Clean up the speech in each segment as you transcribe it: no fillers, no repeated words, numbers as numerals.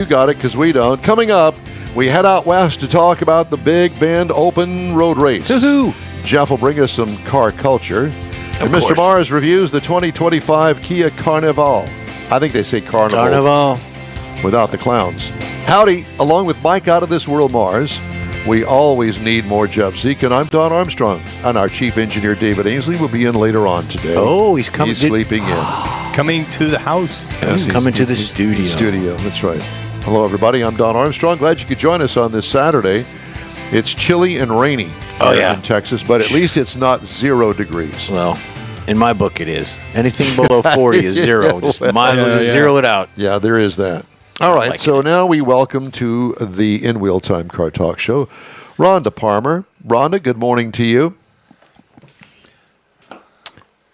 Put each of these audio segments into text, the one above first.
You got it, because we don't. Coming up, we head out west to talk about the Big Bend Open Road Race. Woohoo! Jeff will bring us some car culture. And Mr. course. Mars reviews the 2025 Kia Carnival. I think they say Carnival. Carnival. Without the clowns. Howdy, along with Mike Out of This World Mars, we always need more Jeff Zeke, and I'm Don Armstrong. And our chief engineer, David Ainsley, will be in later on today. Oh, he's coming. He's sleeping in. It's coming to the house. Yes, He's coming to the studio. Studio, that's right. Hello, everybody. I'm Don Armstrong. Glad you could join us on this Saturday. It's chilly and rainy in Texas, but at least it's not 0 degrees. Well, in my book, it is. Anything below 40 is 0. Just might as well just zero it out. Yeah, there is that. All right, Liking so it. now we welcome to the In Wheel Time Car Talk Show, Rhonda Palmer. Rhonda, good morning to you.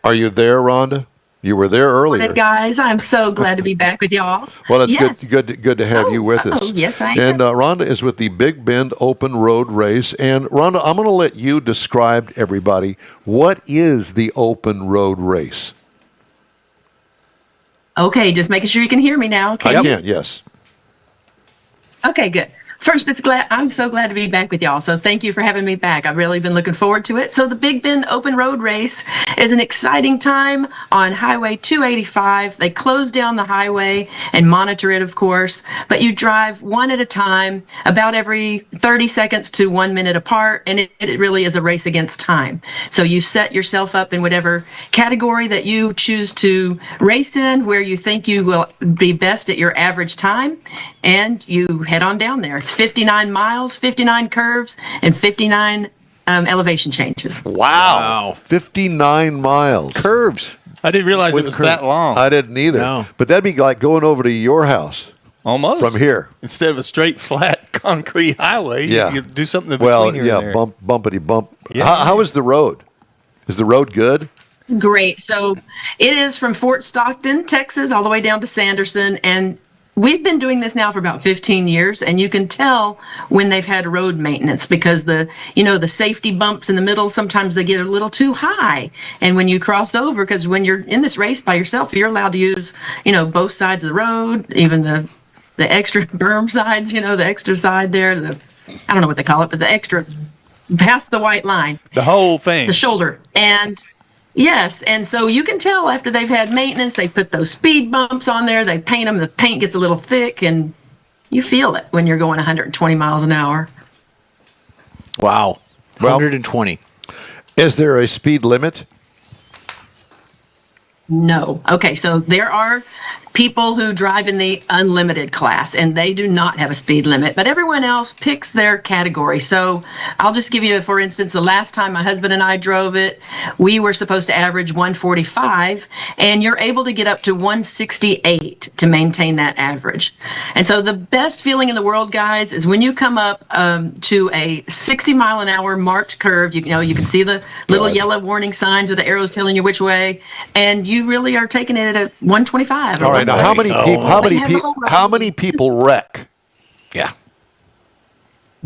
Are you there, Rhonda? You were there earlier. Morning, guys. I'm so glad to be back with y'all. Well, it's Yes. good to have you with us. Yes, I am. And Rhonda is with the Big Bend Open Road Race. And Rhonda, I'm going to let you describe to everybody, what is the Open Road Race? Okay, just making sure you can hear me now. I you? can, yes. Okay, good. First, I'm so glad to be back with y'all. So thank you for having me back. I've really been looking forward to it. So the Big Bend Open Road Race is an exciting time on Highway 285. They close down the highway and monitor it, of course, but you drive one at a time, about every 30 seconds to 1 minute apart, and it really is a race against time. So you set yourself up in whatever category that you choose to race in, where you think you will be best at your average time, and you head on down there. It's 59 miles, 59 curves, and 59 elevation changes. Wow. 59 miles. Curves. I didn't realize it was that long. I didn't either. No. But that'd be like going over to your house Almost. from here. Instead of a straight, flat concrete highway, Yeah. you do something in Well, between here and there. bumpity bump. Yeah. How is the road? Is the road good? Great. So it is from Fort Stockton, Texas, all the way down to Sanderson. And we've been doing this now for about 15 years, and you can tell when they've had road maintenance because the safety bumps in the middle, sometimes they get a little too high. And when you cross over, because when you're in this race by yourself, you're allowed to use, both sides of the road, even the extra berm sides, the extra side there, I don't know what they call it, but the extra past the white line. The whole thing. The shoulder. And yes, and so you can tell after they've had maintenance, they put those speed bumps on there, they paint them, the paint gets a little thick, and you feel it when you're going 120 miles an hour. Wow. Well- 120. Is there a speed limit? No. Okay, so there are people who drive in the unlimited class, and they do not have a speed limit, but everyone else picks their category. So I'll just give you, for instance, the last time my husband and I drove it, we were supposed to average 145, and you're able to get up to 168 to maintain that average. And so the best feeling in the world, guys, is when you come up to a 60 mile an hour marked curve. You can see the little yellow warning signs with the arrows telling you which way, and you really are taking it at 125. All right. Now, how many people wreck? Yeah.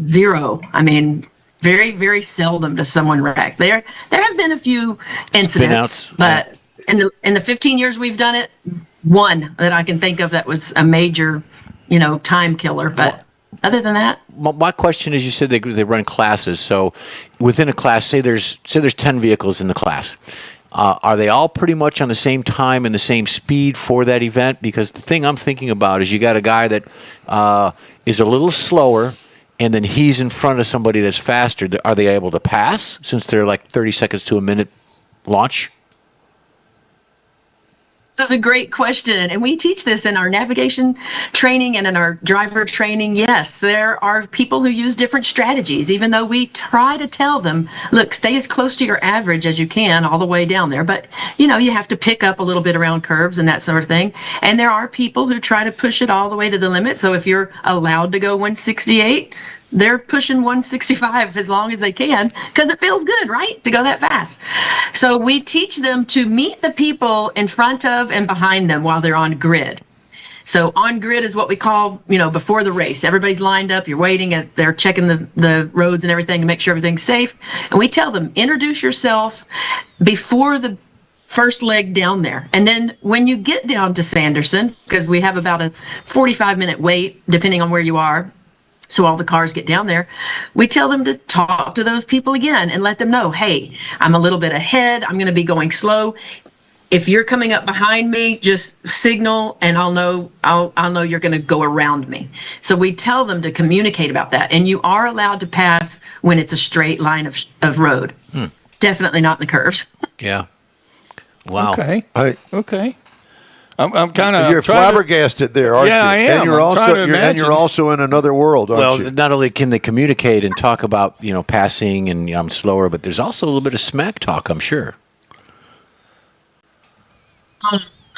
Zero. I mean, very, very seldom does someone wreck. There have been a few incidents, Spin-outs, but in the 15 years we've done it, one that I can think of that was a major, time killer. But other than that, My question is, you said they run classes. So within a class, say there's 10 vehicles in the class. Are they all pretty much on the same time and the same speed for that event? Because the thing I'm thinking about is you got a guy that is a little slower, and then he's in front of somebody that's faster. Are they able to pass since they're like 30 seconds to a minute launch? this is a great question. And we teach this in our navigation training and in our driver training. Yes, there are people who use different strategies, even though we try to tell them, look, stay as close to your average as you can all the way down there. But, you have to pick up a little bit around curves and that sort of thing. And there are people who try to push it all the way to the limit. So if you're allowed to go 168, they're pushing 165 as long as they can because it feels good, right? To go that fast. So we teach them to meet the people in front of and behind them while they're on grid. So on grid is what we call, before the race. Everybody's lined up, you're waiting, they're checking the roads and everything to make sure everything's safe. And we tell them, introduce yourself before the first leg down there. And then when you get down to Sanderson, because we have about a 45-minute wait, depending on where you are, so all the cars get down there, we tell them to talk to those people again and let them know, hey, I'm a little bit ahead. I'm going to be going slow. If you're coming up behind me, just signal and I'll know you're going to go around me. So we tell them to communicate about that. And you are allowed to pass when it's a straight line of road. Definitely not in the curves. Yeah. Wow. Okay. Okay. I'm kind of. You're flabbergasted there, aren't you? Yeah, I am. And you're also in another world, aren't you? Not only can they communicate and talk about, passing and I'm slower, but there's also a little bit of smack talk, I'm sure.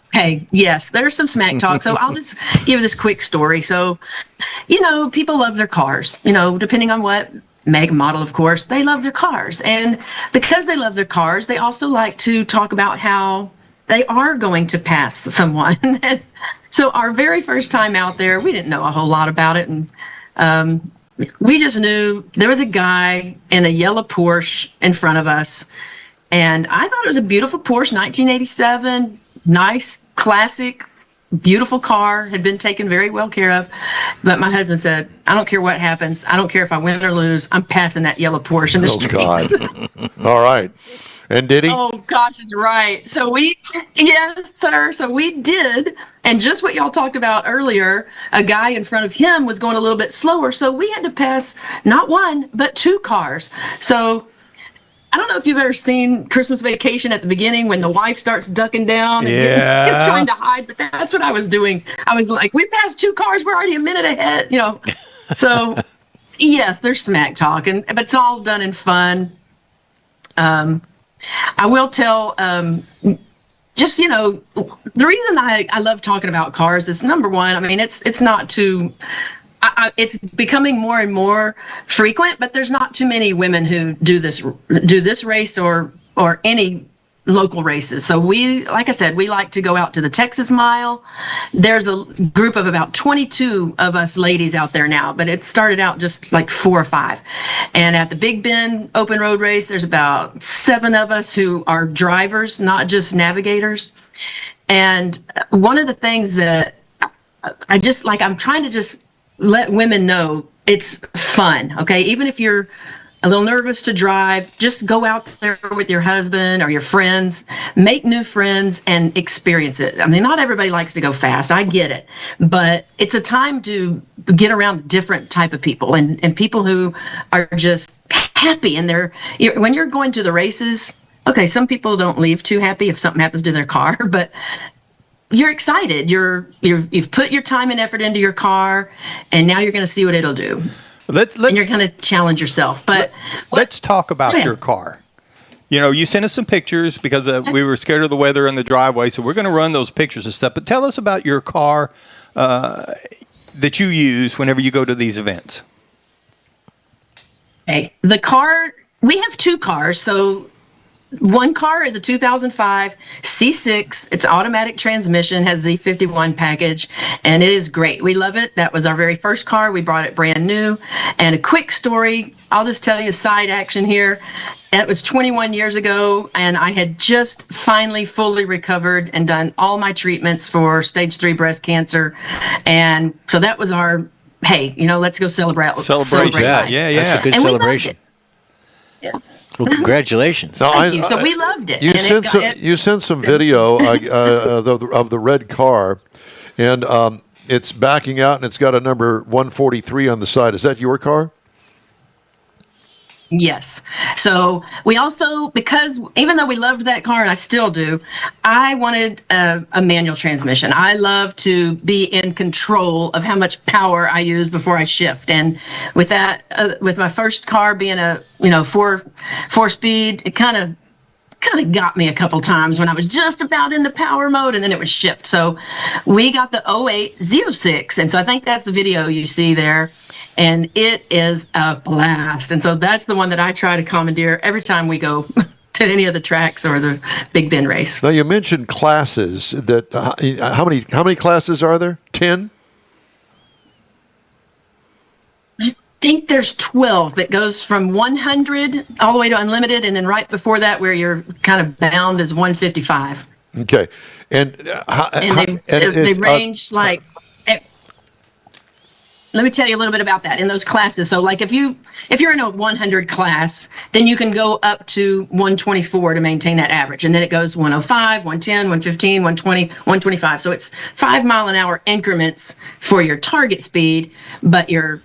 Okay, yes, there's some smack talk. So I'll just give this quick story. So, people love their cars, depending on what make, model, of course, they love their cars. And because they love their cars, they also like to talk about how they are going to pass someone. So our very first time out there, we didn't know a whole lot about it. And we just knew there was a guy in a yellow Porsche in front of us. And I thought it was a beautiful Porsche, 1987, nice, classic, beautiful car, had been taken very well care of. But my husband said, I don't care what happens. I don't care if I win or lose. I'm passing that yellow Porsche in the streets. God. All right. And did he? Oh, gosh, it's right. So yes, sir. So we did. And just what y'all talked about earlier, a guy in front of him was going a little bit slower. So we had to pass not one, but two cars. So I don't know if you've ever seen Christmas Vacation at the beginning when the wife starts ducking down and trying to hide, but that's what I was doing. I was like, we passed two cars, we're already a minute ahead, So, yes, there's smack talk, but it's all done in fun. I will tell, the reason I love talking about cars is, number one, I mean, it's not too... it's becoming more and more frequent, but there's not too many women who do this race or any local races. So like I said, we like to go out to the Texas Mile. There's a group of about 22 of us ladies out there now, but it started out just like 4 or 5. And at the Big Bend Open Road Race, there's about 7 of us who are drivers, not just navigators. And one of the things that I'm trying to just let women know it's fun, okay? Even if you're a little nervous to drive, just go out there with your husband or your friends, make new friends and experience it. I mean, not everybody likes to go fast. I get it. But it's a time to get around different type of people and people who are just happy. And when you're going to the races, okay, some people don't leave too happy if something happens to their car, but you're excited. You've put your time and effort into your car, and now you're going to see what it'll do. And you're going to challenge yourself. But let's talk about your car. You sent us some pictures because we were scared of the weather in the driveway, so we're going to run those pictures and stuff. But tell us about your car that you use whenever you go to these events. Okay, the car. We have 2 cars, so. One car is a 2005 C6. It's automatic transmission, has Z51 package, and it is great. We love it. That was our very first car. We brought it brand new. And a quick story, I'll just tell you a side action here. It was 21 years ago, and I had just finally fully recovered and done all my treatments for stage 3 breast cancer. And so that was our, hey, let's go celebrate. Celebrate that. Yeah. That's a good and celebration. Yeah. Well, congratulations. Thank you. So we loved it. You sent some video of the red car, and it's backing out, and it's got a number 143 on the side. Is that your car? Yes. So we also, because even though we loved that car, and I still do, I wanted a manual transmission. I love to be in control of how much power I use before I shift. And with that, with my first car being a 4-speed, it kind of got me a couple times when I was just about in the power mode, and then it would shift. So we got the 08 Z06, and so I think that's the video you see there. And it is a blast. And so that's the one that I try to commandeer every time we go to any of the tracks or the Big Bend race. Now, you mentioned classes. How many classes are there? 10? think there's 12 that goes from 100 all the way to unlimited, and then right before that, where you're kind of bound, is 155. Okay. And They range like. Let me tell you a little bit about that in those classes. So, like, if you're in a 100 class, then you can go up to 124 to maintain that average, and then it goes 105, 110, 115, 120, 125. So it's 5 mile an hour increments for your target speed, but your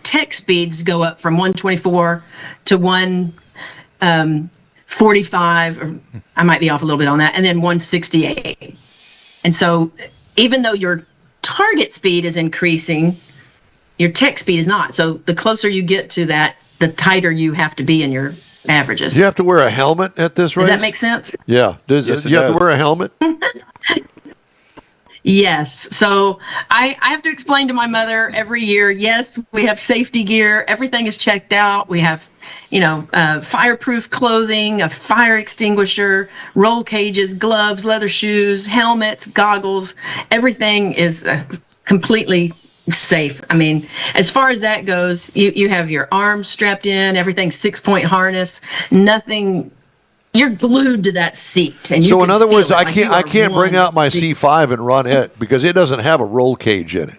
tech speeds go up from 124 to 145, or I might be off a little bit on that, and then 168. And so, even though your target speed is increasing, your tech speed is not. So the closer you get to that, the tighter you have to be in your averages. do you have to wear a helmet at this race? Does that make sense? Yeah. Yes, it you have to does. wear a helmet? Yes. So I have to explain to my mother every year, yes, we have safety gear. Everything is checked out. We have, fireproof clothing, a fire extinguisher, roll cages, gloves, leather shoes, helmets, goggles. Everything is completely safe. I mean, as far as that goes, you have your arms strapped in, everything's 6-point harness, nothing. You're glued to that seat. And So you in can other feel words, it, I like you can't are bring one out my big- C5 and run it because it doesn't have a roll cage in it.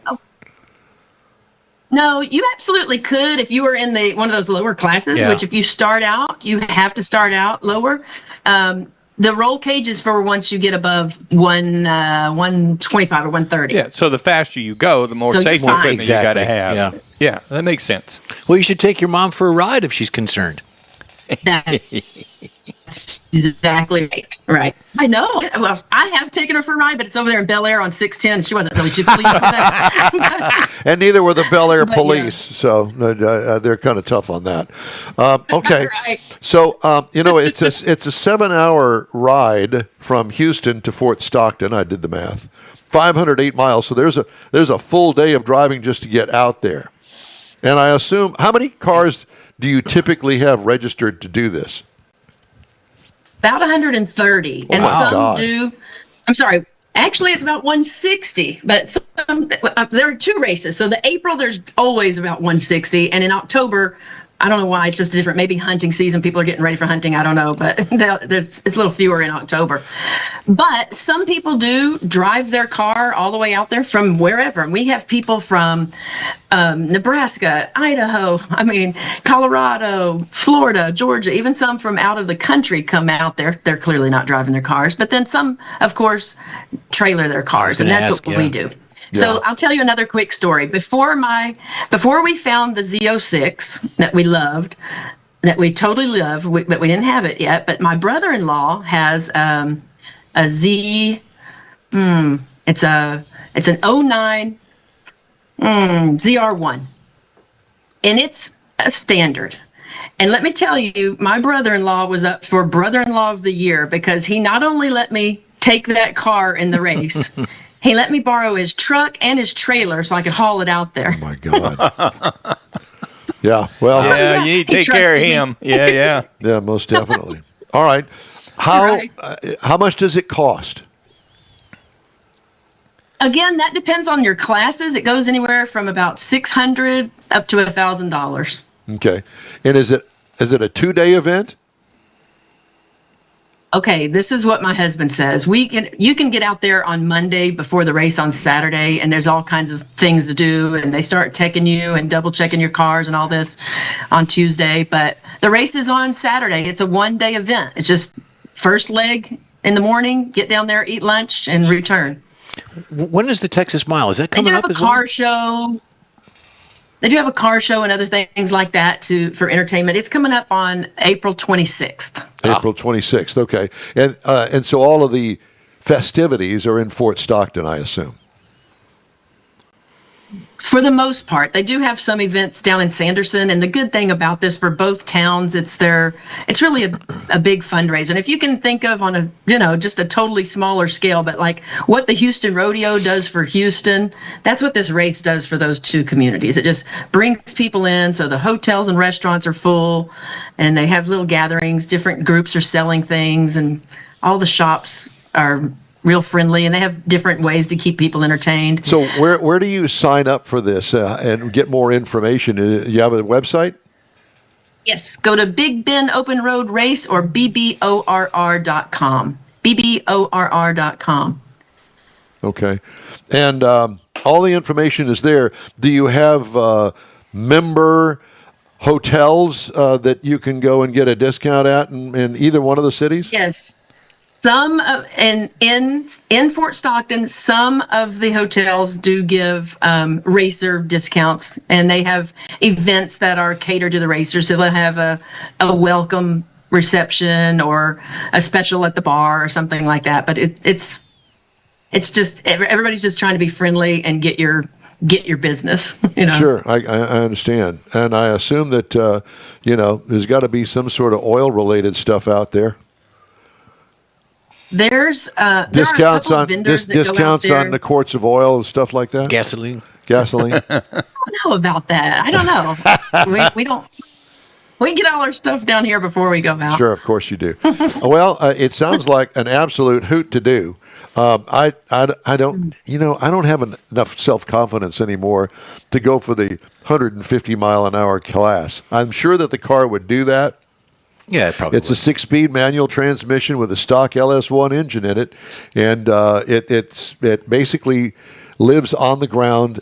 No, you absolutely could if you were in one of those lower classes, Yeah. which if you start out, you have to start out lower. The roll cage is for once you get above 125 or 130. Yeah. So the faster you go, the more So you're safety fine. equipment you got to Exactly, have. yeah. Yeah, that makes sense. Well, you should take your mom for a ride if she's concerned. That's exactly right. Right. I know. Well, I have taken her for a ride, but it's over there in Bel Air on 610. She wasn't really too pleased with that. And neither were the Bel Air But, police, so they're kind of tough on that. Okay, Right. so it's a 7-hour ride from Houston to Fort Stockton. I did the math, 508 miles. So there's a full day of driving just to get out there. And I assume, how many cars do you typically have registered to do this? About 130. And Wow. some God. do. I'm sorry. Actually, it's about 160, but there are 2 races. So the April, there's always about 160. And in October, I don't know why, it's just different. Maybe hunting season, people are getting ready for hunting. I don't know, but it's a little fewer in October. But some people do drive their car all the way out there from wherever. And we have people from Nebraska, Idaho, Colorado, Florida, Georgia, even some from out of the country come out there. They're clearly not driving their cars, but then some, of course, trailer their cars, and gonna that's ask, what yeah. we do. So I'll tell you another quick story. Before we found the Z06 that we loved, that we totally love, but we didn't have it yet. But my brother-in-law has a Z. It's an '09 ZR1, and it's a standard. And let me tell you, my brother-in-law was up for brother-in-law of the year because he not only let me take that car in the race. He let me borrow his truck and his trailer so I could haul it out there. Oh my God. Yeah. Well. Yeah, you need to He take care of trusted me. him. Yeah, yeah. Yeah, most definitely. All right. Right. How much does it cost? Again, that depends on your classes. It goes anywhere from about $600 up to $1,000. Okay. And is it a 2-day event? Okay, this is what my husband says. You can get out there on Monday before the race on Saturday, and there's all kinds of things to do, and they start teching you and double checking your cars and all this on Tuesday. But the race is on Saturday. It's a 1-day event. It's just first leg in the morning, get down there, eat lunch, and return. When is the Texas Mile? Is that They do coming have up a as well? car show. They do have a car show and other things like that for entertainment. It's coming up on April 26th. April 26th. Okay. And so all of the festivities are in Fort Stockton, I assume. For the most part, they do have some events down in Sanderson, and the good thing about this for both towns, it's really a big fundraiser. And if you can think of on just a totally smaller scale, but like what the Houston Rodeo does for Houston, that's what this race does for those 2 communities. It just brings people in, so the hotels and restaurants are full, and they have little gatherings. Different groups are selling things, and all the shops are real friendly, and they have different ways to keep people entertained. So where do you sign up for this and get more information? You have a website? Yes, go to Big Bend Open Road Race or BBORR.com. BBORR.com. Okay. And all the information is there. Do you have member hotels that you can go and get a discount at in either one of the cities? Yes. Some in Fort Stockton, some of the hotels do give racer discounts, and they have events that are catered to the racers. So they'll have a welcome reception or a special at the bar or something like that. But it's just everybody's just trying to be friendly and get your business. Sure, I understand, and I assume that there's got to be some sort of oil related stuff out there. There are Discounts a couple on of vendors that go out discounts there. on the quarts of oil and stuff like that. Gasoline. I don't know about that. I don't know. we don't. We get all our stuff down here before we go out. Sure, of course you do. Well, it sounds like an absolute hoot to do. I don't have enough self-confidence anymore to go for the 150 mile an hour class. I'm sure that the car would do that. Yeah, it probably It's a 6-speed manual transmission with a stock LS1 engine in it, and it basically lives on the ground,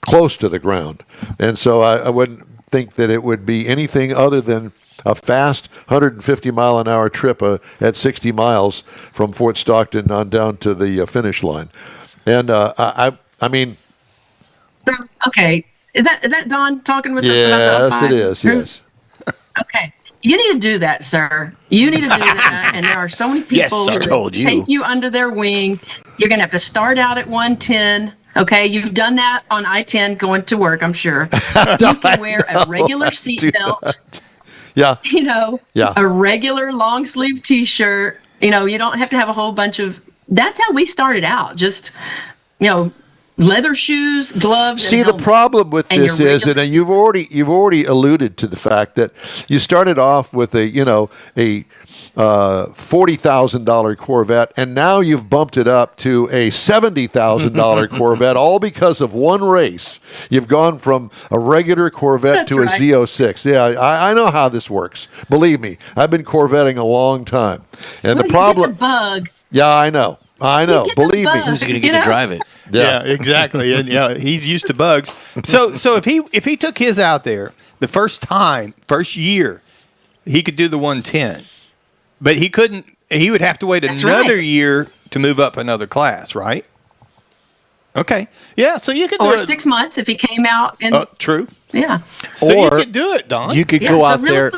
close to the ground, and so I wouldn't think that it would be anything other than a fast 150 mile an hour trip at 60 miles from Fort Stockton on down to the finish line, and I mean, Okay, is that Don talking with us about yes, the it 05? is, yes. Okay. You need to do that, sir. You need to do that. And there are so many people Yes, sir. who Told you. take you under their wing. You're going to have to start out at 110. Okay. You've done that on I-10 going to work, I'm sure. You can wear a regular seatbelt, Yeah, Yeah. a regular long sleeve t-shirt. You don't have to have a whole bunch of, that's how we started out. Just, leather shoes, gloves. See, and the helmet. problem with And this your is, regular- and you've already alluded to the fact that you started off with a $40,000 Corvette, and now you've bumped it up to a $70,000 Corvette, all because of one race. You've gone from a regular Corvette That's to a right. Z06. Yeah, I know how this works. Believe me, I've been Corvetting a long time, and Well, the you get problem. the bug. Yeah, I know. get the Believe me. bug. Who's going to get to drive it? Yeah, exactly. And he's used to bugs. So if he took his out there the first year, he could do the 110. But he couldn't. He would have to wait That's another right. year to move up another class, right? Okay. Yeah. So you could do Or it. 6 months if he came out and True. yeah. So Or you could do it, Don. You could Yeah, go so out really, there.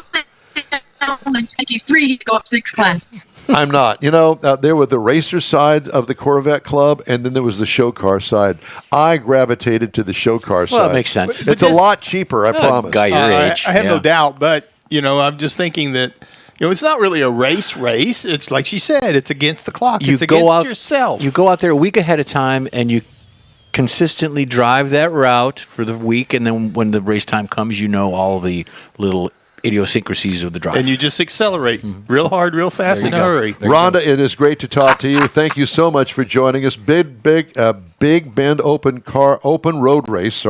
it'll only take you 3 to go up 6 classes. I'm not. There was the racer side of the Corvette Club, and then there was the show car side. I gravitated to the show car side. Well, it makes sense. It's a lot cheaper, I promise. guy your age. I have no yeah. doubt, but I'm just thinking that it's not really a race. It's like she said, it's against the clock. It's against yourself. You go out there a week ahead of time, and you consistently drive that route for the week, and then when the race time comes, all the little idiosyncrasies of the drive. and you just accelerate real hard, real fast in a hurry. Rhonda, it is great to talk to you. Thank you so much for joining us. Big Bend Open Road Race,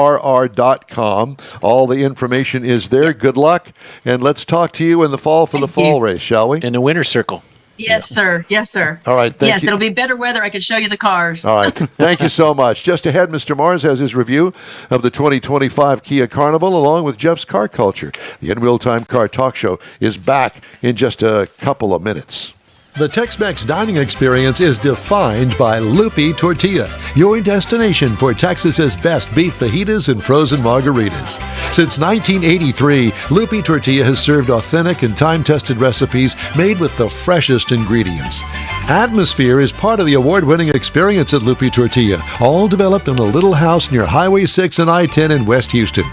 BBORR.com. All the information is there. Good luck, and let's talk to you in the fall for the Thank fall you. race, shall we? in the winter circle. Yes, sir. Yes, sir. All right, thank yes, you. it'll be better weather. I can show you the cars. All right. Thank you so much. Just ahead, Mr. Mars has his review of the 2025 Kia Carnival along with Jeff's Car Culture. The In Real Time Car Talk Show is back in just a couple of minutes. The Tex-Mex dining experience is defined by Lupi Tortilla, your destination for Texas's best beef fajitas and frozen margaritas. Since 1983, Lupi Tortilla has served authentic and time-tested recipes made with the freshest ingredients. Atmosphere is part of the award-winning experience at Lupi Tortilla, all developed in a little house near Highway 6 and I-10 in West Houston.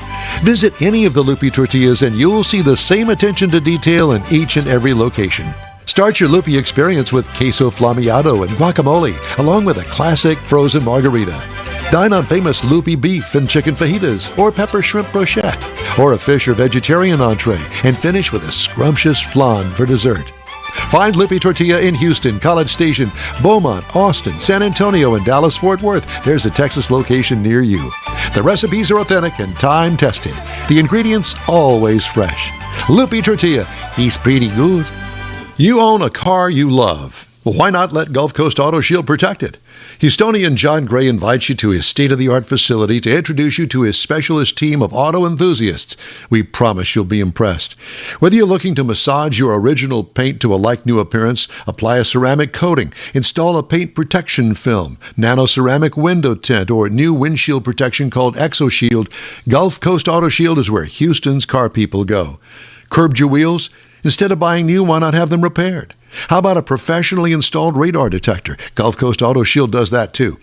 Visit any of the Lupi Tortillas and you'll see the same attention to detail in each and every location. Start your Lupi experience with queso flammeado and guacamole, along with a classic frozen margarita. Dine on famous Lupi beef and chicken fajitas, or pepper shrimp brochette, or a fish or vegetarian entree, and finish with a scrumptious flan for dessert. Find Loopy Tortilla in Houston, College Station, Beaumont, Austin, San Antonio, and Dallas-Fort Worth. There's a Texas location near you. The recipes are authentic and time-tested. The ingredients always fresh. Loopy Tortilla, he's pretty good. You own a car you love. Well, why not let Gulf Coast Auto Shield protect it? Houstonian John Gray invites you to his state-of-the-art facility to introduce you to his specialist team of auto enthusiasts. We promise you'll be impressed. Whether you're looking to massage your original paint to a like-new appearance, apply a ceramic coating, install a paint protection film, nano-ceramic window tint, or new windshield protection called ExoShield, Gulf Coast Auto Shield is where Houston's car people go. Curbed your wheels? Instead of buying new, why not have them repaired? How about a professionally installed radar detector? Gulf Coast Auto Shield does that too.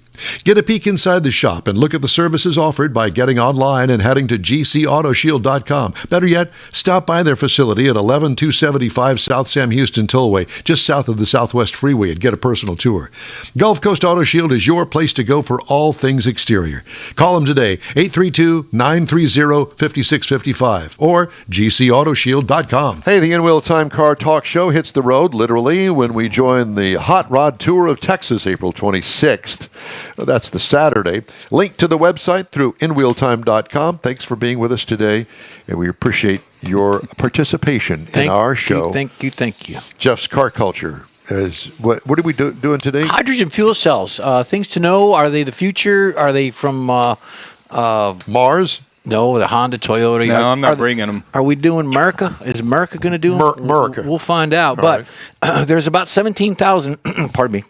Get a peek inside the shop and look at the services offered by getting online and heading to gcautoshield.com. Better yet, stop by their facility at 11275 South Sam Houston Tollway, just south of the Southwest Freeway, and get a personal tour. Gulf Coast Auto Shield is your place to go for all things exterior. Call them today, 832-930-5655 or gcautoshield.com. Hey, the In-Wheel Time Car Talk Show hits the road literally when we join the Hot Rod Tour of Texas, April 26th. That's the Saturday. Link to the website through inwheeltime.com. Thanks for being with us today, and we appreciate your participation in our show. Thank you. Jeff's Car Culture. What are we doing today? Hydrogen fuel cells. Things to know. Are they the future? Are they from Mars? No, the Honda, Toyota. No, I'm not bringing them. Are we doing America? Is America going to do them? America. We'll find out. All But there's about 17,000, pardon me,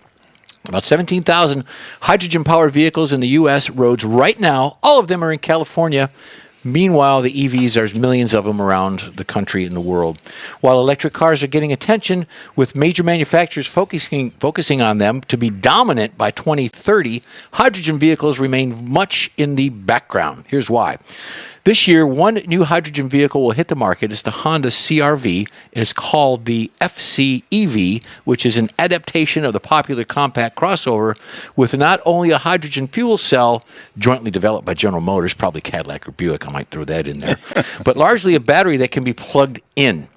about 17,000 hydrogen-powered vehicles in the U.S. roads right now. All of them are in California. Meanwhile, the EVs, there's millions of them around the country and the world. While electric cars are getting attention, with major manufacturers focusing on them to be dominant by 2030, hydrogen vehicles remain much in the background. Here's why. This year, one new hydrogen vehicle will hit the market. It's the Honda CR-V. It's called the FCEV, which is an adaptation of the popular compact crossover with not only a hydrogen fuel cell jointly developed by General Motors, probably Cadillac or Buick, I might throw that in there, but largely a battery that can be plugged in.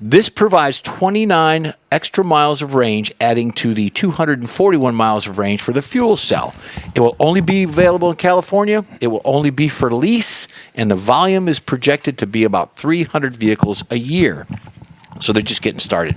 This provides 29 extra miles of range, adding to the 241 miles of range for the fuel cell. It will only be available in California. It will only be for lease, and the volume is projected to be about 300 vehicles a year. So they're just getting started.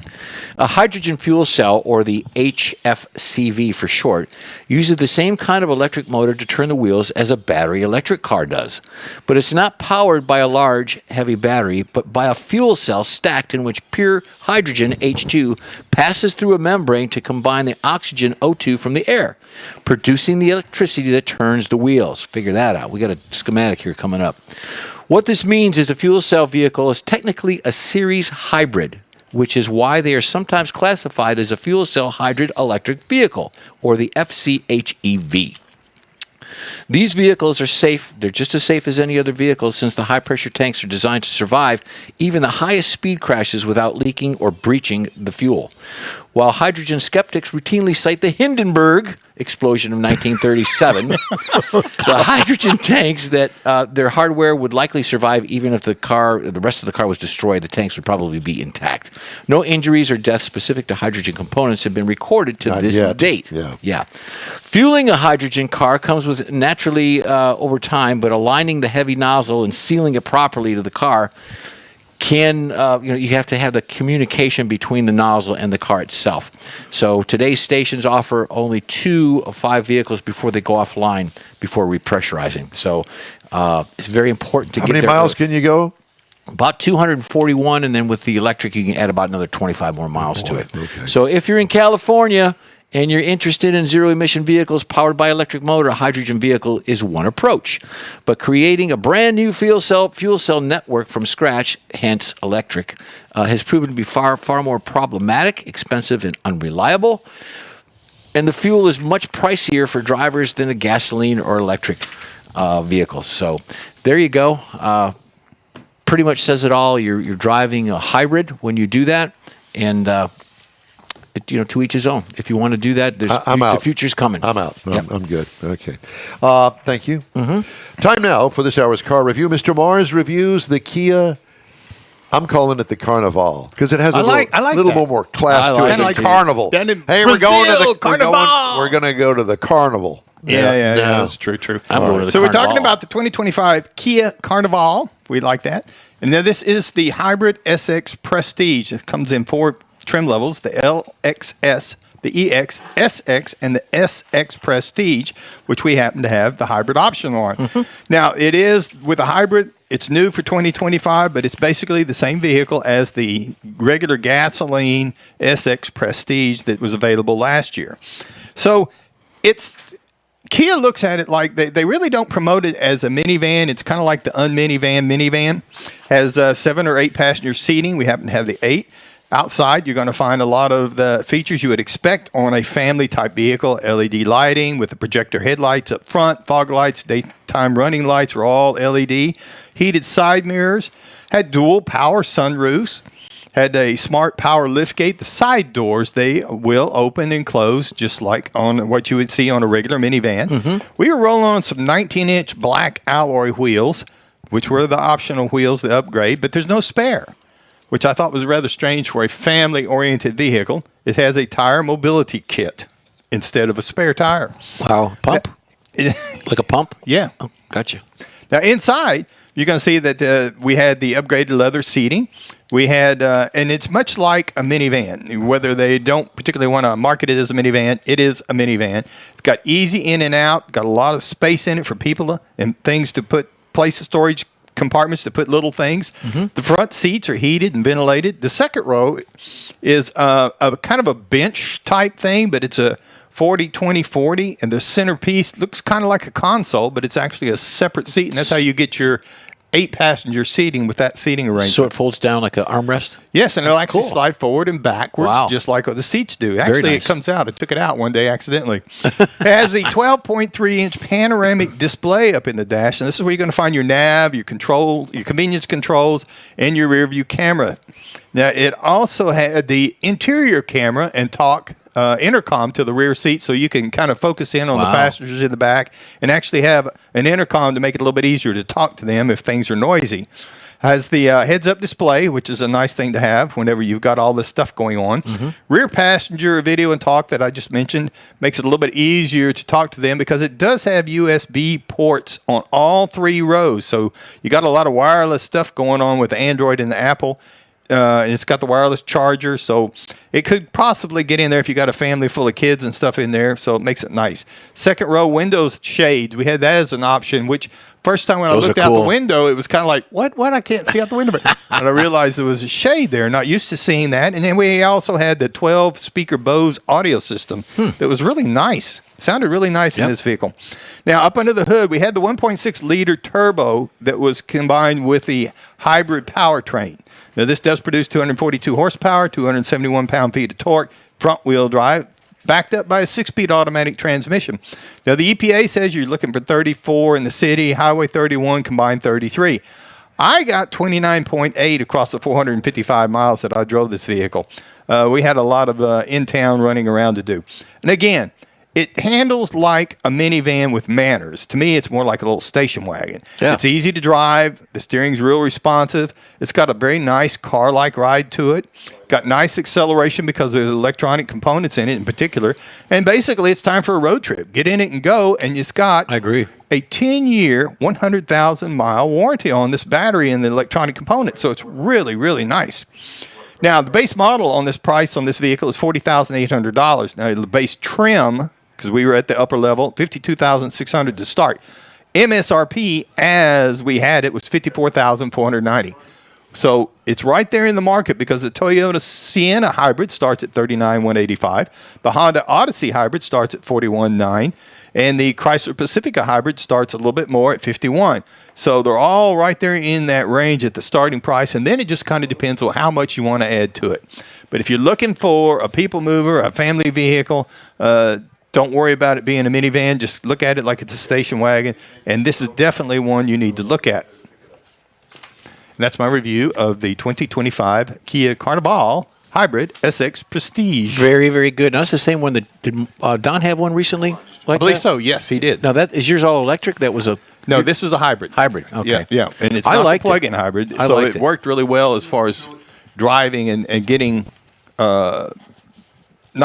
A hydrogen fuel cell, or the HFCV for short, uses the same kind of electric motor to turn the wheels as a battery electric car does. But it's not powered by a large, heavy battery, but by a fuel cell stacked in which pure hydrogen, H2, passes through a membrane to combine the oxygen, O2, from the air, producing the electricity that turns the wheels. Figure that out. We got a schematic here coming up. What this means is a fuel cell vehicle is technically a series hybrid, which is why they are sometimes classified as a fuel cell hybrid electric vehicle, or the FCHEV. These vehicles are safe. They're just as safe as any other vehicle, since the high-pressure tanks are designed to survive even the highest speed crashes without leaking or breaching the fuel. While hydrogen skeptics routinely cite the Hindenburg explosion of 1937, the hydrogen tanks that their hardware would likely survive even if the rest of the car was destroyed. The tanks would probably be intact. No injuries or deaths specific to hydrogen components have been recorded to this date. Yeah. Fueling a hydrogen car comes with naturally over time, but aligning the heavy nozzle and sealing it properly to the car you have to have the communication between the nozzle and the car itself. So today's stations offer only 2 of 5 vehicles before they go offline before repressurizing. So it's very important to How get many there miles early. can you go? About 241, and then with the electric, you can add about another 25 more miles to it. Okay. So if you're in California and you're interested in zero-emission vehicles powered by electric motor, a hydrogen vehicle is one approach. But creating a brand new fuel cell network from scratch, hence electric, has proven to be far, far more problematic, expensive, and unreliable. And the fuel is much pricier for drivers than a gasoline or electric vehicles. So there you go. Pretty much says it all. You're driving a hybrid when you do that, and to each his own. If you want to do that, I'm out. The future's coming. I'm out. Yep. I'm good. Okay. Thank you. Mm-hmm. Time now for this hour's car review. Mr. Mars reviews the Kia I'm calling it the Carnival because it has a I like little that. more class I to like it than it too. Carnival. Down in Hey, we're going to Brazil, the Carnival. We're going to go to the Carnival. Yeah, that's true. I'm going to the So we're talking Carnival. about the 2025 Kia Carnival. We like that. And now this is the hybrid SX Prestige. It comes in 4 trim levels: the LXS, the EX, SX, and the SX Prestige, which we happen to have the hybrid option on. Now, it is with a hybrid. It's new for 2025, but it's basically the same vehicle as the regular gasoline SX Prestige that was available last year. So it's Kia looks at it like they really don't promote it as a minivan. It's kind of like the minivan. Has 7 or 8 passenger seating. We happen to have the 8. Outside, you're going to find a lot of the features you would expect on a family-type vehicle. LED lighting with the projector headlights up front, fog lights, daytime running lights are all LED. Heated side mirrors, had dual power sunroofs, had a smart power liftgate. The side doors, they will open and close just like on what you would see on a regular minivan. We were rolling on some 19-inch black alloy wheels, which were the optional wheels, the upgrade, but there's no spare, which I thought was rather strange for a family-oriented vehicle. It has a tire mobility kit instead of a spare tire. Wow. Pump? Like a pump? Yeah. Oh, gotcha. Now, inside, you're going to see that we had the upgraded leather seating. We had, and it's much like a minivan. Whether they don't particularly want to market it as a minivan, it is a minivan. It's got easy in and out, got a lot of space in it for people and things to put, place of storage compartments to put little things. The front seats are heated and ventilated. The second row is a kind of a bench type thing, but it's a 40-20-40, and the centerpiece looks kind of like a console, but it's actually a separate seat, and that's how you get your 8-passenger seating with that seating arrangement. So it folds down like an armrest? Yes, and it'll actually Cool. slide forward and backwards, Wow. just like what the seats do. Actually, nice. it comes out. I took it out one day accidentally. It has a 12.3-inch panoramic display up in the dash, and this is where you're going to find your nav, your control, your convenience controls, and your rear view camera. Now, it also had the interior camera and talk intercom to the rear seat, so you can kind of focus in on the Wow. passengers in the back and actually have an intercom to make it a little bit easier to talk to them if things are noisy. Has the heads-up display, which is a nice thing to have whenever you've got all this stuff going on. Rear passenger video and talk that I just mentioned makes it a little bit easier to talk to them because it does have USB ports on all 3 rows. So you got a lot of wireless stuff going on with the Android and the Apple. It's got the wireless charger, so it could possibly get in there if you got a family full of kids and stuff in there, so it makes it nice. Second row windows shades, we had that as an option, which first time when Those I looked are out cool. the window, it was kind of like, what? I can't see out the window. And I realized there was a shade there, not used to seeing that. And then we also had the 12-speaker Bose audio system that was really nice. Sounded really nice in this vehicle. Now, up under the hood, we had the 1.6-liter turbo that was combined with the hybrid powertrain. Now, this does produce 242 horsepower, 271 pound-feet of torque, front-wheel drive, backed up by a 6-speed automatic transmission. Now, the EPA says you're looking for 34 in the city, Highway 31 combined 33. I got 29.8 across the 455 miles that I drove this vehicle. We had a lot of in-town running around to do. And again, it handles like a minivan with manners. To me, it's more like a little station wagon. Yeah. It's easy to drive. The steering's real responsive. It's got a very nice car-like ride to it. Got nice acceleration because of the electronic components in it in particular. And basically, it's time for a road trip. Get in it and go, and it's got I agree. a 10-year, 100,000-mile warranty on this battery and the electronic components. So it's really, really nice. Now, the base model on this price on this vehicle is $40,800. Now, the base trim, because we were at the upper level, $52,600 to start. MSRP, as we had it, was $54,490. So it's right there in the market because the Toyota Sienna hybrid starts at $39,185. The Honda Odyssey hybrid starts at $41,900. And the Chrysler Pacifica hybrid starts a little bit more at $51,000. So they're all right there in that range at the starting price. And then it just kind of depends on how much you want to add to it. But if you're looking for a people mover, a family vehicle, don't worry about it being a minivan. Just look at it like it's a station wagon. And this is definitely one you need to look at. And that's my review of the 2025 Kia Carnival Hybrid SX Prestige. Very, very good. Now, that's the same one that did Don have one recently? Like I believe that? so. Yes, he did. Now, that is yours all electric? That was a No, this was a hybrid. Hybrid, okay. Yeah, and it's I not a liked it. plug-in hybrid, I so liked it it. worked really well as far as driving and getting, not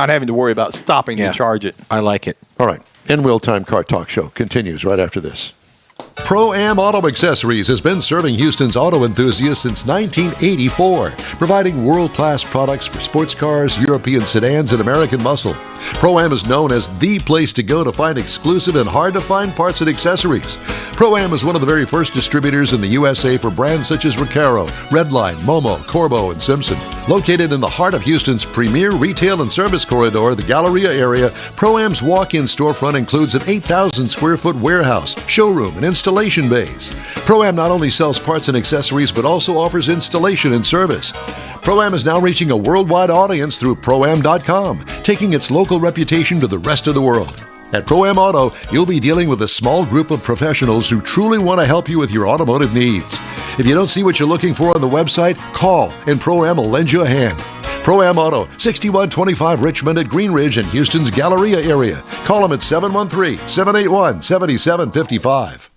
having to worry about stopping Yeah. to charge it. I like it. All right. In Wheel Time Car Talk Show continues right after this. Pro-Am Auto Accessories has been serving Houston's auto enthusiasts since 1984, providing world-class products for sports cars, European sedans, and American muscle. Pro-Am is known as the place to go to find exclusive and hard-to-find parts and accessories. Pro-Am is one of the very first distributors in the USA for brands such as Recaro, Redline, Momo, Corbo, and Simpson. Located in the heart of Houston's premier retail and service corridor, the Galleria area, Pro-Am's walk-in storefront includes an 8,000-square-foot warehouse, showroom, and installation bays. Pro-Am not only sells parts and accessories, but also offers installation and service. Pro-Am is now reaching a worldwide audience through Pro-Am.com, taking its local reputation to the rest of the world. At Pro-Am Auto, you'll be dealing with a small group of professionals who truly want to help you with your automotive needs. If you don't see what you're looking for on the website, call and Pro-Am will lend you a hand. Pro-Am Auto, 6125 Richmond at Green Ridge in Houston's Galleria area. Call them at 713-781-7755.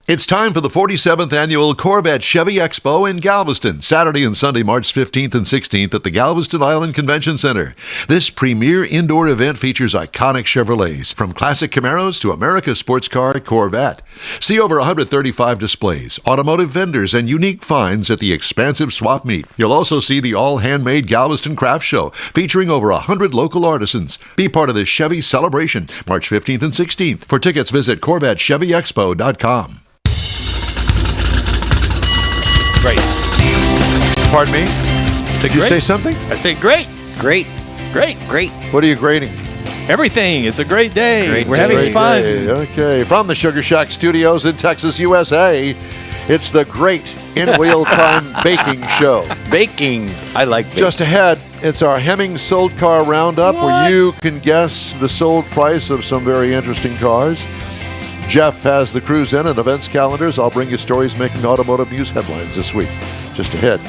It's time for the 47th Annual Corvette Chevy Expo in Galveston, Saturday and Sunday, March 15th and 16th at the Galveston Island Convention Center. This premier indoor event features iconic Chevrolets, from classic Camaros to America's sports car Corvette. See over 135 displays, automotive vendors, and unique finds at the expansive swap meet. You'll also see the all-handmade Galveston Craft Show, featuring over 100 local artisans. Be part of this Chevy celebration, March 15th and 16th. For tickets, visit CorvetteChevyExpo.com. Great. Pardon me? Say Did you great. say something? I say great. Great. Great. Great. What are you grading? Everything. It's a great day. Great We're day. having Great fun. day. Okay, from the Sugar Shack Studios in Texas, USA, it's the Great In Wheel Time Baking Show. Baking. I like baking. Just ahead, it's our Hemmings Sold Car Roundup, where you can guess the sold price of some very interesting cars. Jeff has the cruise in and events calendars. I'll bring you stories making automotive news headlines this week. Just ahead.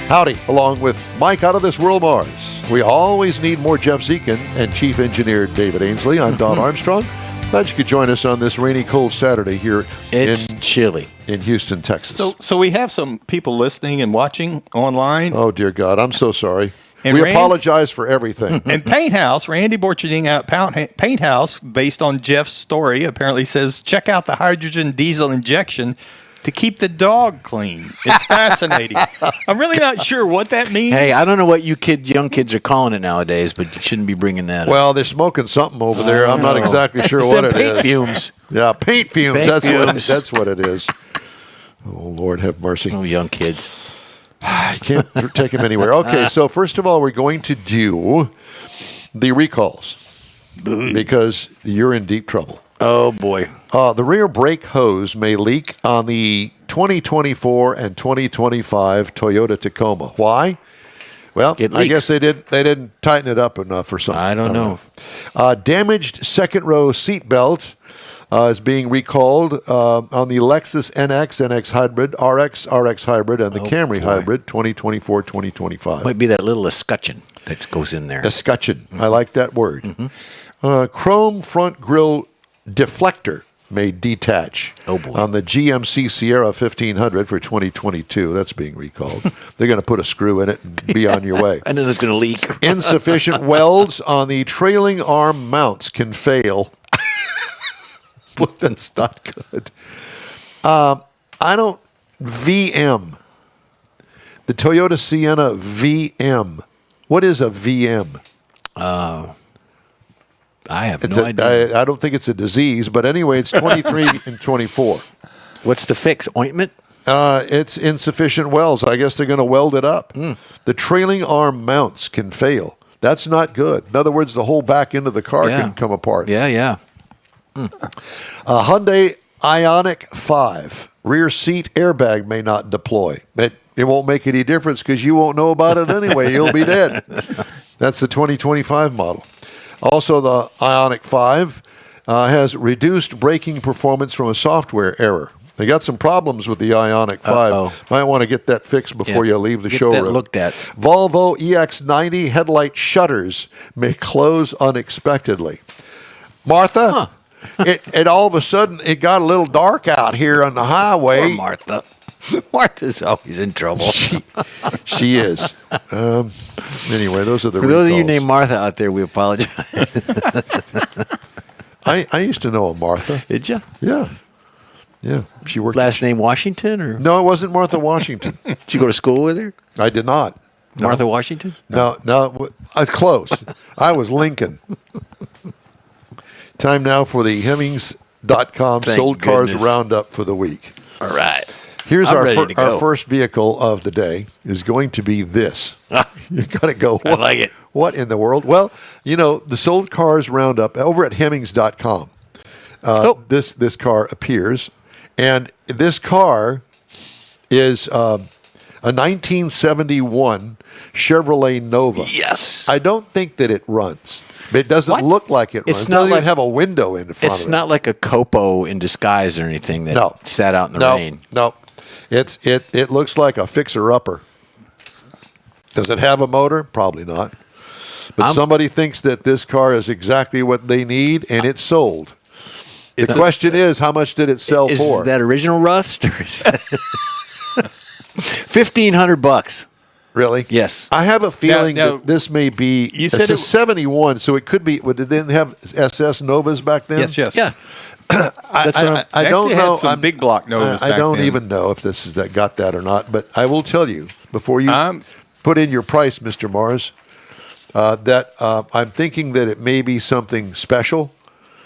Howdy, along with Mike out of this world Mars. We always need more Jeff Zekin and Chief Engineer David Ainsley. I'm Don Armstrong. Glad you could join us on this rainy, cold Saturday here it's chilly. in Houston, Texas. So we have some people listening and watching online. Oh, dear God, I'm so sorry. And We Rand- apologize for everything. And Paint House, Randy Borcherding out Paint House, based on Jeff's story, apparently says, check out the hydrogen diesel injection to keep the dog clean. It's fascinating. I'm really not sure what that means. Hey, I don't know what young kids are calling it nowadays, but you shouldn't be bringing that up. Well, they're smoking something over there. I'm not exactly sure It's what them it paint is. fumes. Yeah, paint fumes. Paint fumes. That's what it is. Oh, Lord have mercy. Oh, young kids. I can't take them anywhere. Okay, so first of all, we're going to do the recalls because you're in deep trouble. Oh, boy. The rear brake hose may leak on the 2024 and 2025 Toyota Tacoma. Why? Well, It I leaks. guess they didn't tighten it up enough or something. I don't know. Damaged second row seat belt is being recalled on the Lexus NX, NX Hybrid, RX, RX Hybrid, and the Camry boy. Hybrid 2024, 2025. Might be that little escutcheon that goes in there. Escutcheon. I like that word. Chrome front grille deflector may detach Oh, boy. on the GMC Sierra 1500 for 2022. That's being recalled. They're going to put a screw in it and be on your way. And then it's going to leak. Insufficient welds on the trailing arm mounts can fail. But that's not good. VM. The Toyota Sienna VM. What is a VM? I have It's no idea. I don't think it's a disease, but anyway, it's 23 and 24. What's the fix? Ointment? It's insufficient welds. I guess they're going to weld it up. The trailing arm mounts can fail. That's not good. In other words, the whole back end of the car Yeah. can come apart. Yeah. Hyundai Ioniq 5 rear seat airbag may not deploy. It won't make any difference because you won't know about it anyway. You'll be dead. That's the 2025 model. Also, the Ioniq 5 has reduced braking performance from a software error. They got some problems with the Ioniq 5. Uh-oh. Might want to get that fixed before Yeah. you leave the Get showroom. that looked at. Volvo EX90 headlight shutters may close unexpectedly. Martha, it all of a sudden it got a little dark out here on the highway. Poor Martha. Martha's always in trouble. She is. Anyway, those are the For those of you recalls. named Martha out there, we apologize. I used to know a Martha. Did you? Yeah. Yeah. She worked. Last name Washington, or No, it wasn't Martha Washington. did you go to school with her? I did not. Martha Washington? No, I was close. I was Lincoln. Time now for the Hemmings.com Thank sold cars goodness. roundup for the week. All right. Here's I'm our, ready to our go. first vehicle of the day is going to be this. You got to go. I like it. What in the world? Well, the sold cars roundup over at Hemmings.com. This car appears, and this car is a 1971 Chevrolet Nova. Yes. I don't think that it runs. It doesn't What? look like it runs. It's It not doesn't like- even have a window in front It's of it. not like a Copo in disguise or anything that No. sat out in the rain. No. It looks like a fixer-upper. Does it have a motor? Probably not. But somebody thinks that this car is exactly what they need, and it's sold. The question is, how much did it sell Is for? that original rust or is that $1,500? Really? Yes. I have a feeling Now, that this may be. you It's said a it- 71, so it could be. Did they have SS Novas back then? Yes. Yeah. I Actually don't know. had some big block Novas I back don't then. even know if this is that got that or not. But I will tell you before you I'm- put in your price, Mr. Mars, that I'm thinking that it may be something special.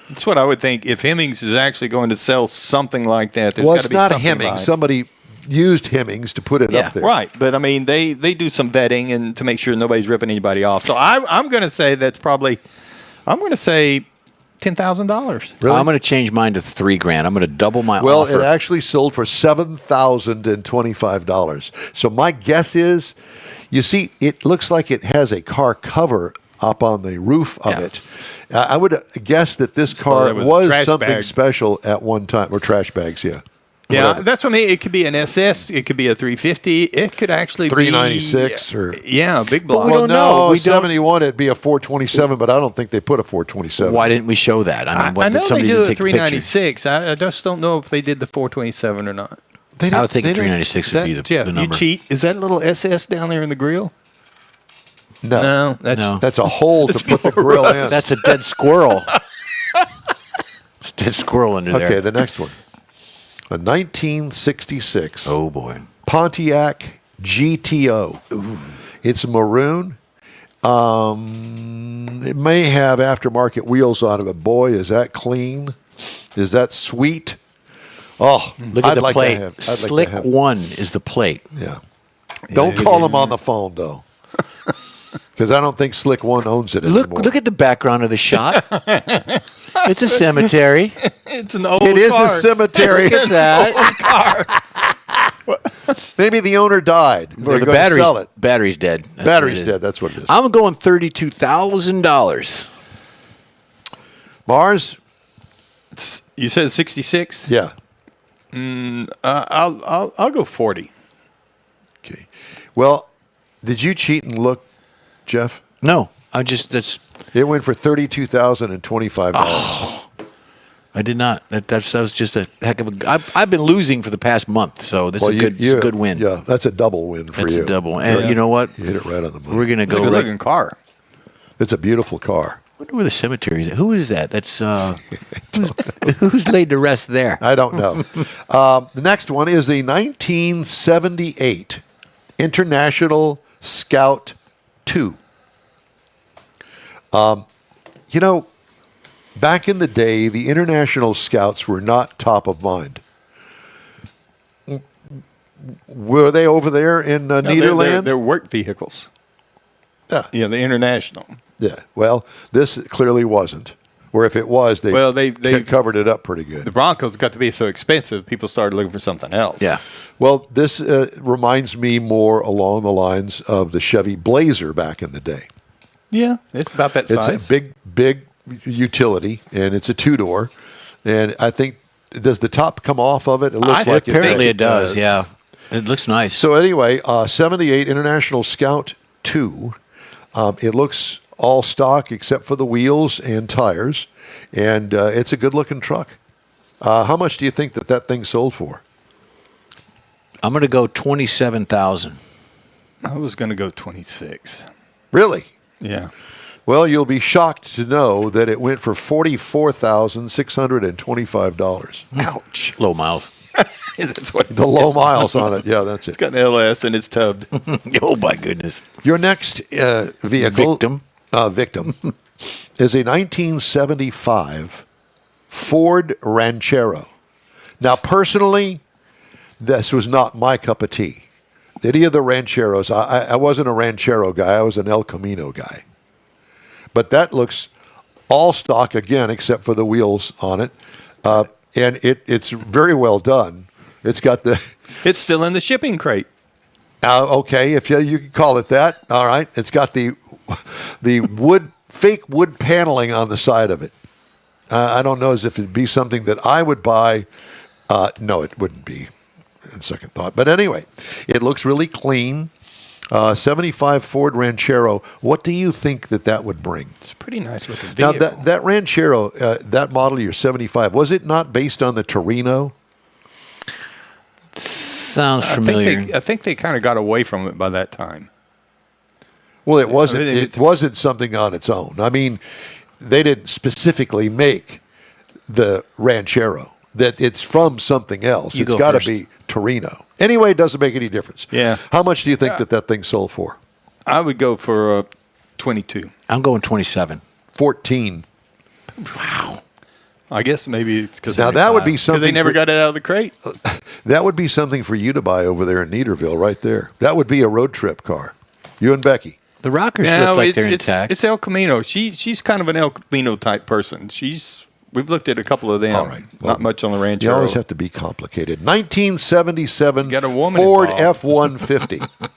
That's what I would think. If Hemmings is actually going to sell something like that, there's Well, got to it's be not a something Hemmings. behind it. Somebody used Hemmings to put it Yeah. up there. Right, but I mean, they do some vetting and to make sure nobody's ripping anybody off. So I'm going to say that's probably, I'm going to say $10,000. Really? I'm going to change mine to $3,000. I'm going to double my Well, offer. it actually sold for $7,025. So my guess is, you see, it looks like it has a car cover up on the roof of Yeah. it. I would guess that this car that was was trash something bag. special at one time, or trash bags, yeah. Yeah, Whatever. that's what I mean. It could be an SS. It could be a 350. It could actually 396 be or- yeah, big block. we Well, don't no, know. We don't- 71, it'd be a 427, but I don't think they put a 427. Why didn't we show that? I mean, what, I did know they somebody do didn't a take the picture? 396. I just don't know if they did the 427 or not. They I don't- would think they a don't- 396 Is would that, be Jeff, the you number. cheat. Is that a little SS down there in the grill? No, that's No. that's a hole to put the grill in. That's a dead squirrel. Dead squirrel under there. Okay, the next one. A 1966 Oh, boy. Pontiac GTO. It's maroon. It may have aftermarket wheels on it, but boy, is that clean. Is that sweet? Oh, Look at I'd the like plate. To have, I'd Slick like to have, 1 is the plate. Yeah. Don't call them on the phone, though. Because I don't think Slick 1 owns it anymore. Look at the background of the shot. It's a cemetery. It's an old It is car. a cemetery. Look at that. Maybe the owner died. Or They're the gonna sell it. battery's dead. That's Battery's what it is. dead. That's what it is. I'm going $32,000. Mars? You said 66. Yeah. I'll go 40. Okay. Well, did you cheat and look, Jeff? No, that's. It went for $32,025. I did not. That was just a heck of a. I've been losing for the past month, so that's a good, it's a good win. Yeah, that's a double win for That's you. a double. And you know what? You hit it right on the money. We're gonna It's a go. good Right, looking car. It's a beautiful car. I wonder where the cemetery is. Who is that? That's who's laid to rest there? I don't know. The next one is the 1978 International Scout 2. Back in the day, the International Scouts were not top of mind. Were they over there in No, Nederland? They're work vehicles. Yeah. Yeah, the international. Yeah. Well, this clearly wasn't. Or if it was, they, they covered it up pretty good. The Broncos got to be so expensive, people started looking for something else. Yeah. Well, this reminds me more along the lines of the Chevy Blazer back in the day. Yeah, it's about that It's size. a big utility, and it's a two-door. And I think, does the top come off of it? It looks like Apparently it does. does. Yeah, it looks nice. So anyway, 78 International Scout 2. It looks all stock except for the wheels and tires. and it's a good-looking truck. How much do you think that thing sold for? I'm going to go 27,000. I was going to go 26. Really? Yeah. Well, you'll be shocked to know that it went for $44,625. Ouch. Low miles. That's what The low miles on it. Yeah, that's it. it's got an LS and it's tubbed. Oh my goodness. Your next vehicle Victim. is a 1975 Ford Ranchero. Now, personally, this was not my cup of tea. Any of the Rancheros, I wasn't a Ranchero guy. I was an El Camino guy. But that looks all stock again, except for the wheels on it. And it's very well done. It's got the... It's still in the shipping crate. Okay, if you can call it that. All right. It's got the fake wood paneling on the side of it. I don't know as if it'd be something that I would buy. No, it wouldn't be, in second thought. But anyway, it looks really clean. 75 Ford Ranchero. What do you think that would bring? It's a pretty nice looking Now, vehicle. that Ranchero, that model year 75, was it not based on the Torino? Sounds familiar. I think they kind of got away from it by that time. Well, it wasn't. I mean, It wasn't something on its own. I mean, they didn't specifically make the Ranchero. That it's from something else. You It's go got to first. be Torino. Anyway, it doesn't make any difference. Yeah. How much do you think that thing sold for? I would go for 22. I'm going 27. 14. I guess maybe it's because Now that would be something they never for- got it out of the crate. That would be something for you to buy over there in Niederville, right there. That would be a road trip car. You and Becky. The rockers No, look like it's, they're it's, intact. it's El Camino. She's kind of an El Camino type person. We've looked at a couple of them. All right. Well, Not much on the You Ranchero. always have to be complicated. 1977 Got a woman Ford involved. F-150.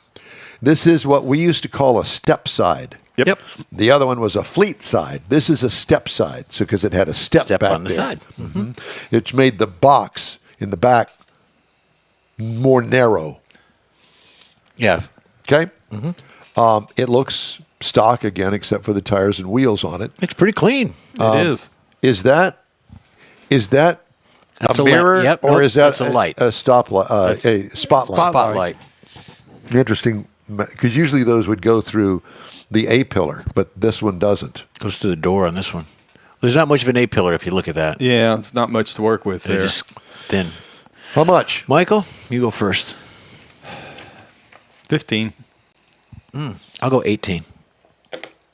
This is what we used to call a step side. Yep. The other one was a fleet side. This is a step side, so because it had a step Step back on the there. side. It's made the box in the back more narrow. Yeah. Okay, it looks stock again, except for the tires and wheels on it. It's pretty clean. It is. Is that That's a a light. mirror, Yep, or nope, is that that's a light. a stop light, a spotlight? Spotlight. Interesting, because usually those would go through the A pillar, but this one doesn't. Goes to the door on this one. There's not much of an A-pillar if you look at that. Yeah, it's not much to work with They're there. just thin. How much? Michael, you go first. 15. I'll go 18.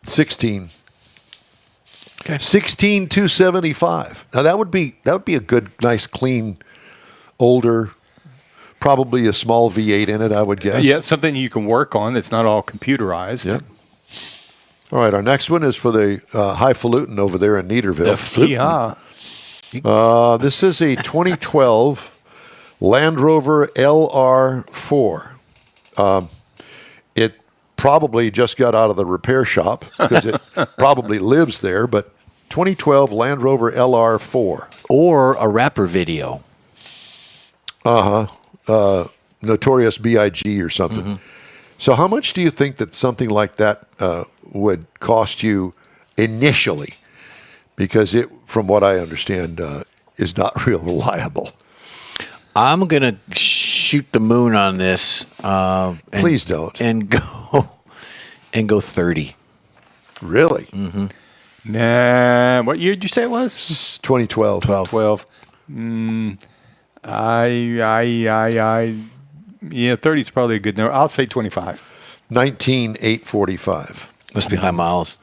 16. Okay. 16,275. Now that would be a good, nice, clean, older, probably a small V8 in it, I would guess. Yeah, something you can work on that's not all computerized. Yep. All right, our next one is for the highfalutin over there in Niederville. Yeah. This is a 2012 Land Rover LR4. It probably just got out of the repair shop because it probably lives there, but 2012 Land Rover LR4. Or a rapper video. Notorious B.I.G. or something. So how much do you think that something like that would cost you initially? Because it, from what I understand, is not real reliable. I'm going to shoot the moon on this. Please don't. And go 30. Really? Nah. What year did you say it was? It's 2012. 12. Yeah, 30 is probably a good number. I'll say 25. 19,845. Must be high miles.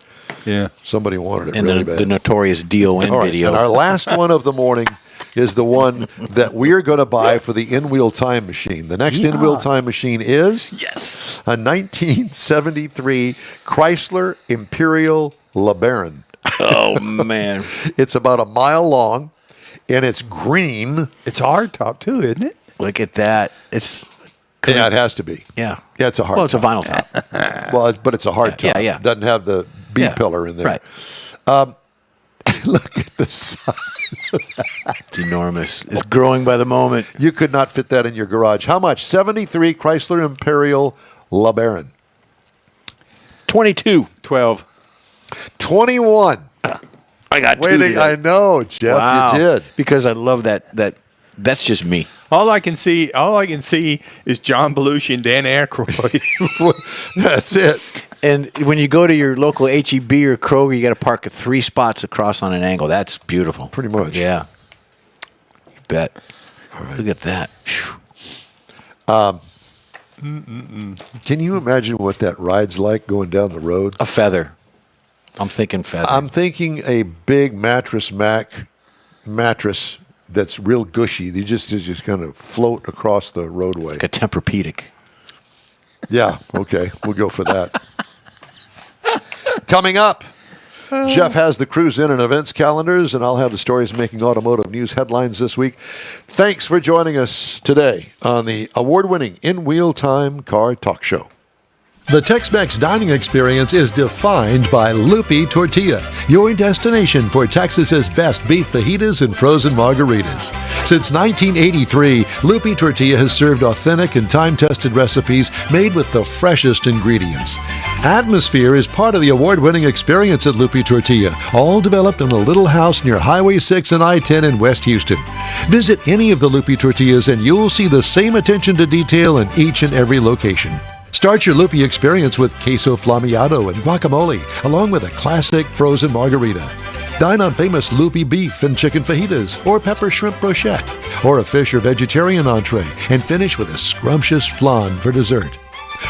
Yeah. Somebody wanted it And really the bad. notorious DON All right, video. and our last one of the morning is the one that we're going to buy for the in-wheel time machine. The next in-wheel time machine is Yes. a 1973 Chrysler Imperial LeBaron. Oh, man. It's about a mile long, and it's green. It's a hard top, too, isn't it? Look at that. It's, Yeah, it has to be. yeah. Yeah, it's a hard Well, it's a top. vinyl top. Well, but it's a hard Yeah, top. yeah. It doesn't have the B Yeah, pillar in there. Right. Look at the size. It's enormous. It's growing by the moment. You could not fit that in your garage. How much? 73 Chrysler Imperial LeBaron. 22. 12. 21. I got two Waiting, today. I know, Jeff, Wow. you did. Because I love that's just me. All I can see is John Belushi and Dan Aykroyd. That's it. And when you go to your local HEB or Kroger, you got to park at 3 spots across on an angle. That's beautiful. Pretty much. Yeah. You bet. Look at that. Phew. Can you imagine what that ride's like going down the road? A feather. I'm thinking feather. I'm thinking a big mattress that's real gushy. You just kind of float across the roadway. like a Tempur-Pedic. Yeah, okay, we'll go for that. Coming up, Jeff has the cruise in and events calendars, and I'll have the stories making automotive news headlines this week. Thanks for joining us today on the award-winning In Wheel Time Car Talk Show. The Tex-Mex dining experience is defined by Lupi Tortilla, your destination for Texas's best beef fajitas and frozen margaritas. Since 1983, Lupi Tortilla has served authentic and time-tested recipes made with the freshest ingredients. Atmosphere is part of the award-winning experience at Lupi Tortilla, all developed in a little house near Highway 6 and I-10 in West Houston. Visit any of the Lupi Tortillas and you'll see the same attention to detail in each and every location. Start your Lupi experience with queso flammeado and guacamole, along with a classic frozen margarita. Dine on famous Lupi beef and chicken fajitas, or pepper shrimp brochette, or a fish or vegetarian entree, and finish with a scrumptious flan for dessert.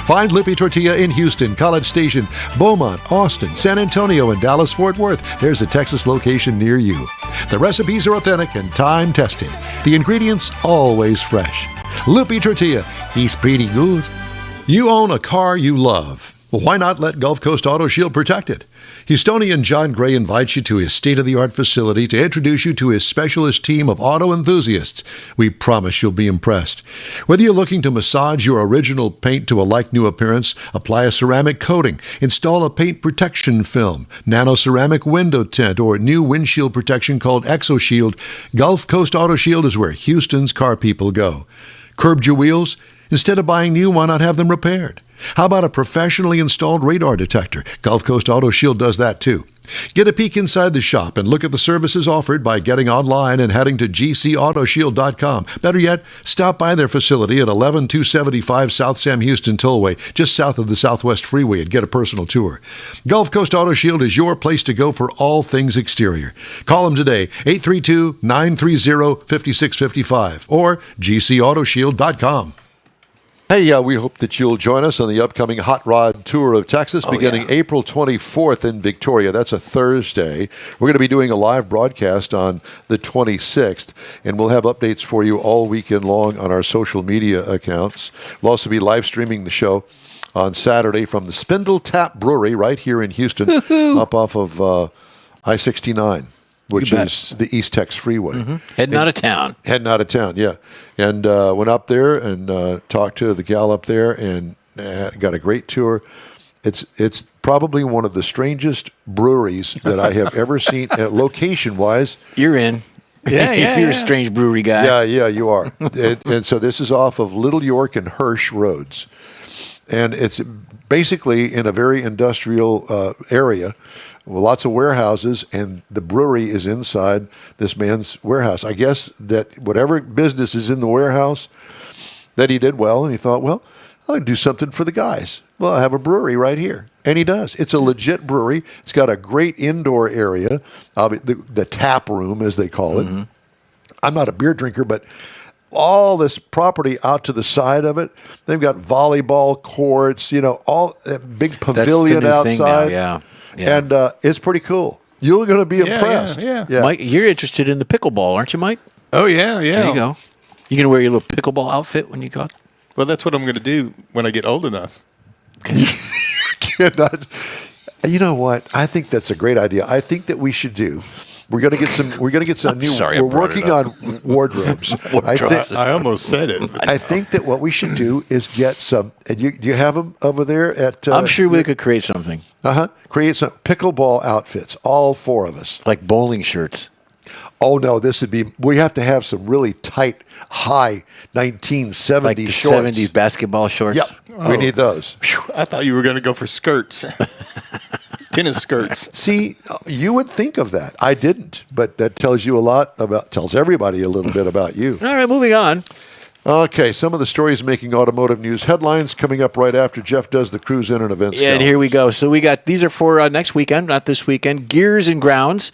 Find Lupi Tortilla in Houston, College Station, Beaumont, Austin, San Antonio, and Dallas-Fort Worth. There's a Texas location near you. The recipes are authentic and time-tested. The ingredients always fresh. Lupi Tortilla, he's pretty good. You own a car you love. Well, why not let Gulf Coast Auto Shield protect it? Houstonian John Gray invites you to his state-of-the-art facility to introduce you to his specialist team of auto enthusiasts. We promise you'll be impressed. Whether you're looking to massage your original paint to a like-new appearance, apply a ceramic coating, install a paint protection film, nano-ceramic window tint, or new windshield protection called ExoShield, Gulf Coast Auto Shield is where Houston's car people go. Curbed your wheels? Instead of buying new, why not have them repaired? How about a professionally installed radar detector? Gulf Coast Auto Shield does that too. Get a peek inside the shop and look at the services offered by getting online and heading to gcautoshield.com. Better yet, stop by their facility at 11275 South Sam Houston Tollway, just south of the Southwest Freeway, and get a personal tour. Gulf Coast Auto Shield is your place to go for all things exterior. Call them today, 832-930-5655 or gcautoshield.com. Hey, we hope that you'll join us on the upcoming Hot Rod Tour of Texas beginning April 24th in Victoria. That's a Thursday. We're going to be doing a live broadcast on the 26th, and we'll have updates for you all weekend long on our social media accounts. We'll also be live streaming the show on Saturday from the Spindle Tap Brewery right here in Houston, up off of I-69. Which is the East Tex Freeway. Heading out of town. Heading out of town, yeah. And went up there and talked to the gal up there and got a great tour. It's probably one of the strangest breweries that I have ever seen, location-wise. You're in. You're a strange brewery guy. Yeah, you are. and so this is off of Little York and Hirsch Roads. And it's basically in a very industrial area. Well, lots of warehouses, and the brewery is inside this man's warehouse. I guess that whatever business is in the warehouse, that he did well, and he thought, well, I can do something for the guys. Well, I have a brewery right here. And he does. It's a legit brewery. It's got a great indoor area, the tap room, as they call it. I'm not a beer drinker, but all this property out to the side of it, they've got volleyball courts, all big pavilion That's the new outside. thing now, yeah. And it's pretty cool. You're going to be impressed. Yeah. Mike, you're interested in the pickleball, aren't you, Mike? Oh, yeah. There you go. You going to wear your little pickleball outfit when you go? Well, that's what I'm going to do when I get old enough. You know what? I think that's a great idea. I think that we should do. We're going to get some. We're going to get some new. Sorry, I we're brought it working on wardrobes. I almost said it. I think that what we should do is get some. And do you have them over there at? I'm sure we could create something. Create some pickleball outfits. All 4 of us. Like bowling shirts. Oh no, this would be. We have to have some really tight, high 1970s Like the shorts. 70s basketball shorts. Yep, we need those. I thought you were going to go for skirts. tennis skirts. See, you would think of that. I didn't, but that tells you a lot about, tells everybody a little bit about you. All right, moving on. Okay, some of the stories making automotive news headlines coming up right after Jeff does the cruise in and events. Yeah, and here we go. So we got, these are for next weekend, not this weekend. Gears and Grounds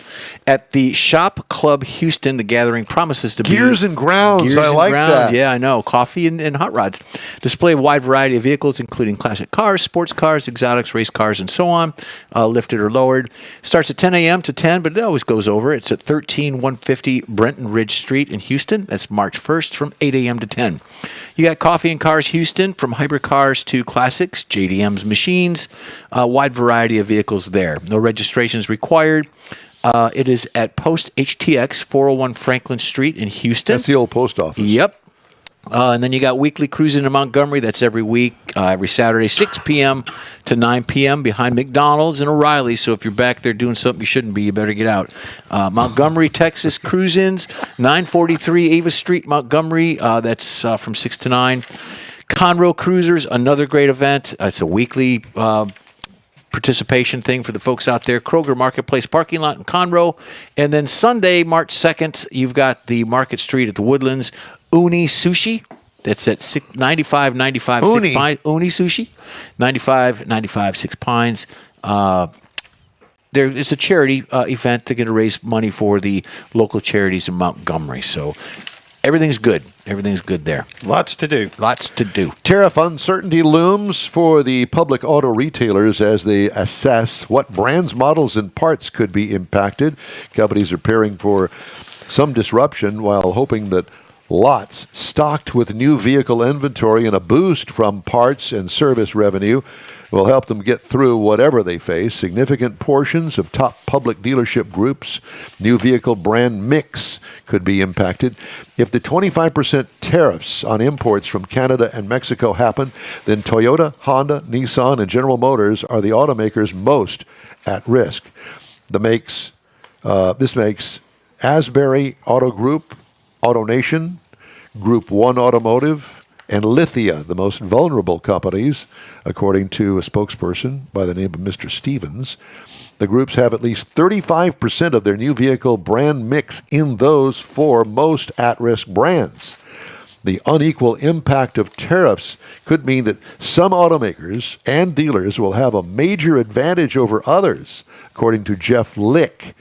at the Shop Club Houston. The gathering promises to be Gears and Grounds. Gears I and like Grounds. that. Yeah, I know. Coffee and hot rods. Display of a wide variety of vehicles, including classic cars, sports cars, exotics, race cars, and so on, lifted or lowered. Starts at 10 a.m. to 10, but it always goes over. It's at 13150 Brenton Ridge Street in Houston. That's March 1st from 8 a.m. to 10. You got Coffee and Cars Houston, from hybrid cars to classics, JDM's machines, a wide variety of vehicles there. No registrations required. It is at Post HTX, 401 Franklin Street in Houston. That's the old post office. Yep. And then you got weekly cruising in Montgomery. That's every week, every Saturday, 6 p.m. to 9 p.m. behind McDonald's and O'Reilly. So if you're back there doing something you shouldn't be, you better get out. Montgomery, Texas cruise-ins, 943 Ava Street, Montgomery. That's from 6 to 9. Conroe Cruisers, another great event. It's a weekly participation thing for the folks out there. Kroger Marketplace parking lot in Conroe. And then Sunday, March 2nd, you've got the Market Street at the Woodlands. Uni Sushi. That's at 9595 Uni. 6 Pines. Uni Sushi. 9595 6 Pines. It's a charity event. They're going to raise money for the local charities in Montgomery. So everything's good. Everything's good there. Lots to do. Lots to do. Tariff uncertainty looms for the public auto retailers as they assess what brands, models, and parts could be impacted. Companies are preparing for some disruption while hoping that lots stocked with new vehicle inventory and a boost from parts and service revenue will help them get through whatever they face. Significant portions of top public dealership groups' new vehicle brand mix could be impacted. If the 25% tariffs on imports from Canada and Mexico happen, then Toyota, Honda, Nissan, and General Motors are the automakers most at risk. This makes Asbury Auto Group, AutoNation, Group 1 Automotive, and Lithia the most vulnerable companies, according to a spokesperson by the name of Mr. Stevens. The groups have at least 35% of their new vehicle brand mix in those four most at-risk brands. The unequal impact of tariffs could mean that some automakers and dealers will have a major advantage over others, according to Jeff Lick,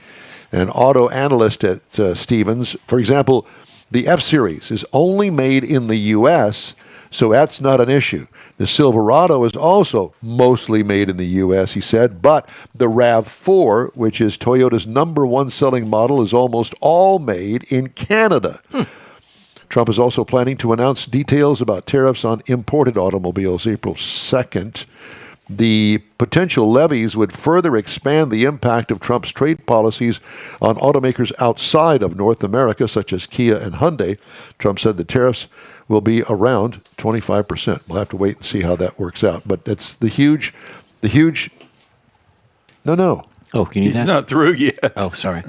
an auto analyst at Stevens. For example, the F-Series is only made in the U.S., so that's not an issue. The Silverado is also mostly made in the U.S., he said, but the RAV4, which is Toyota's number one selling model, is almost all made in Canada. Trump is also planning to announce details about tariffs on imported automobiles April 2nd. The potential levies would further expand the impact of Trump's trade policies on automakers outside of North America, such as Kia and Hyundai. Trump said the tariffs will be around 25%. We'll have to wait and see how that works out. But it's the huge. No. Oh, can you He's that? not through yet. Oh, sorry.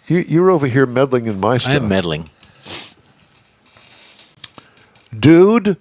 You're over here meddling in my stuff. I am meddling. Dude.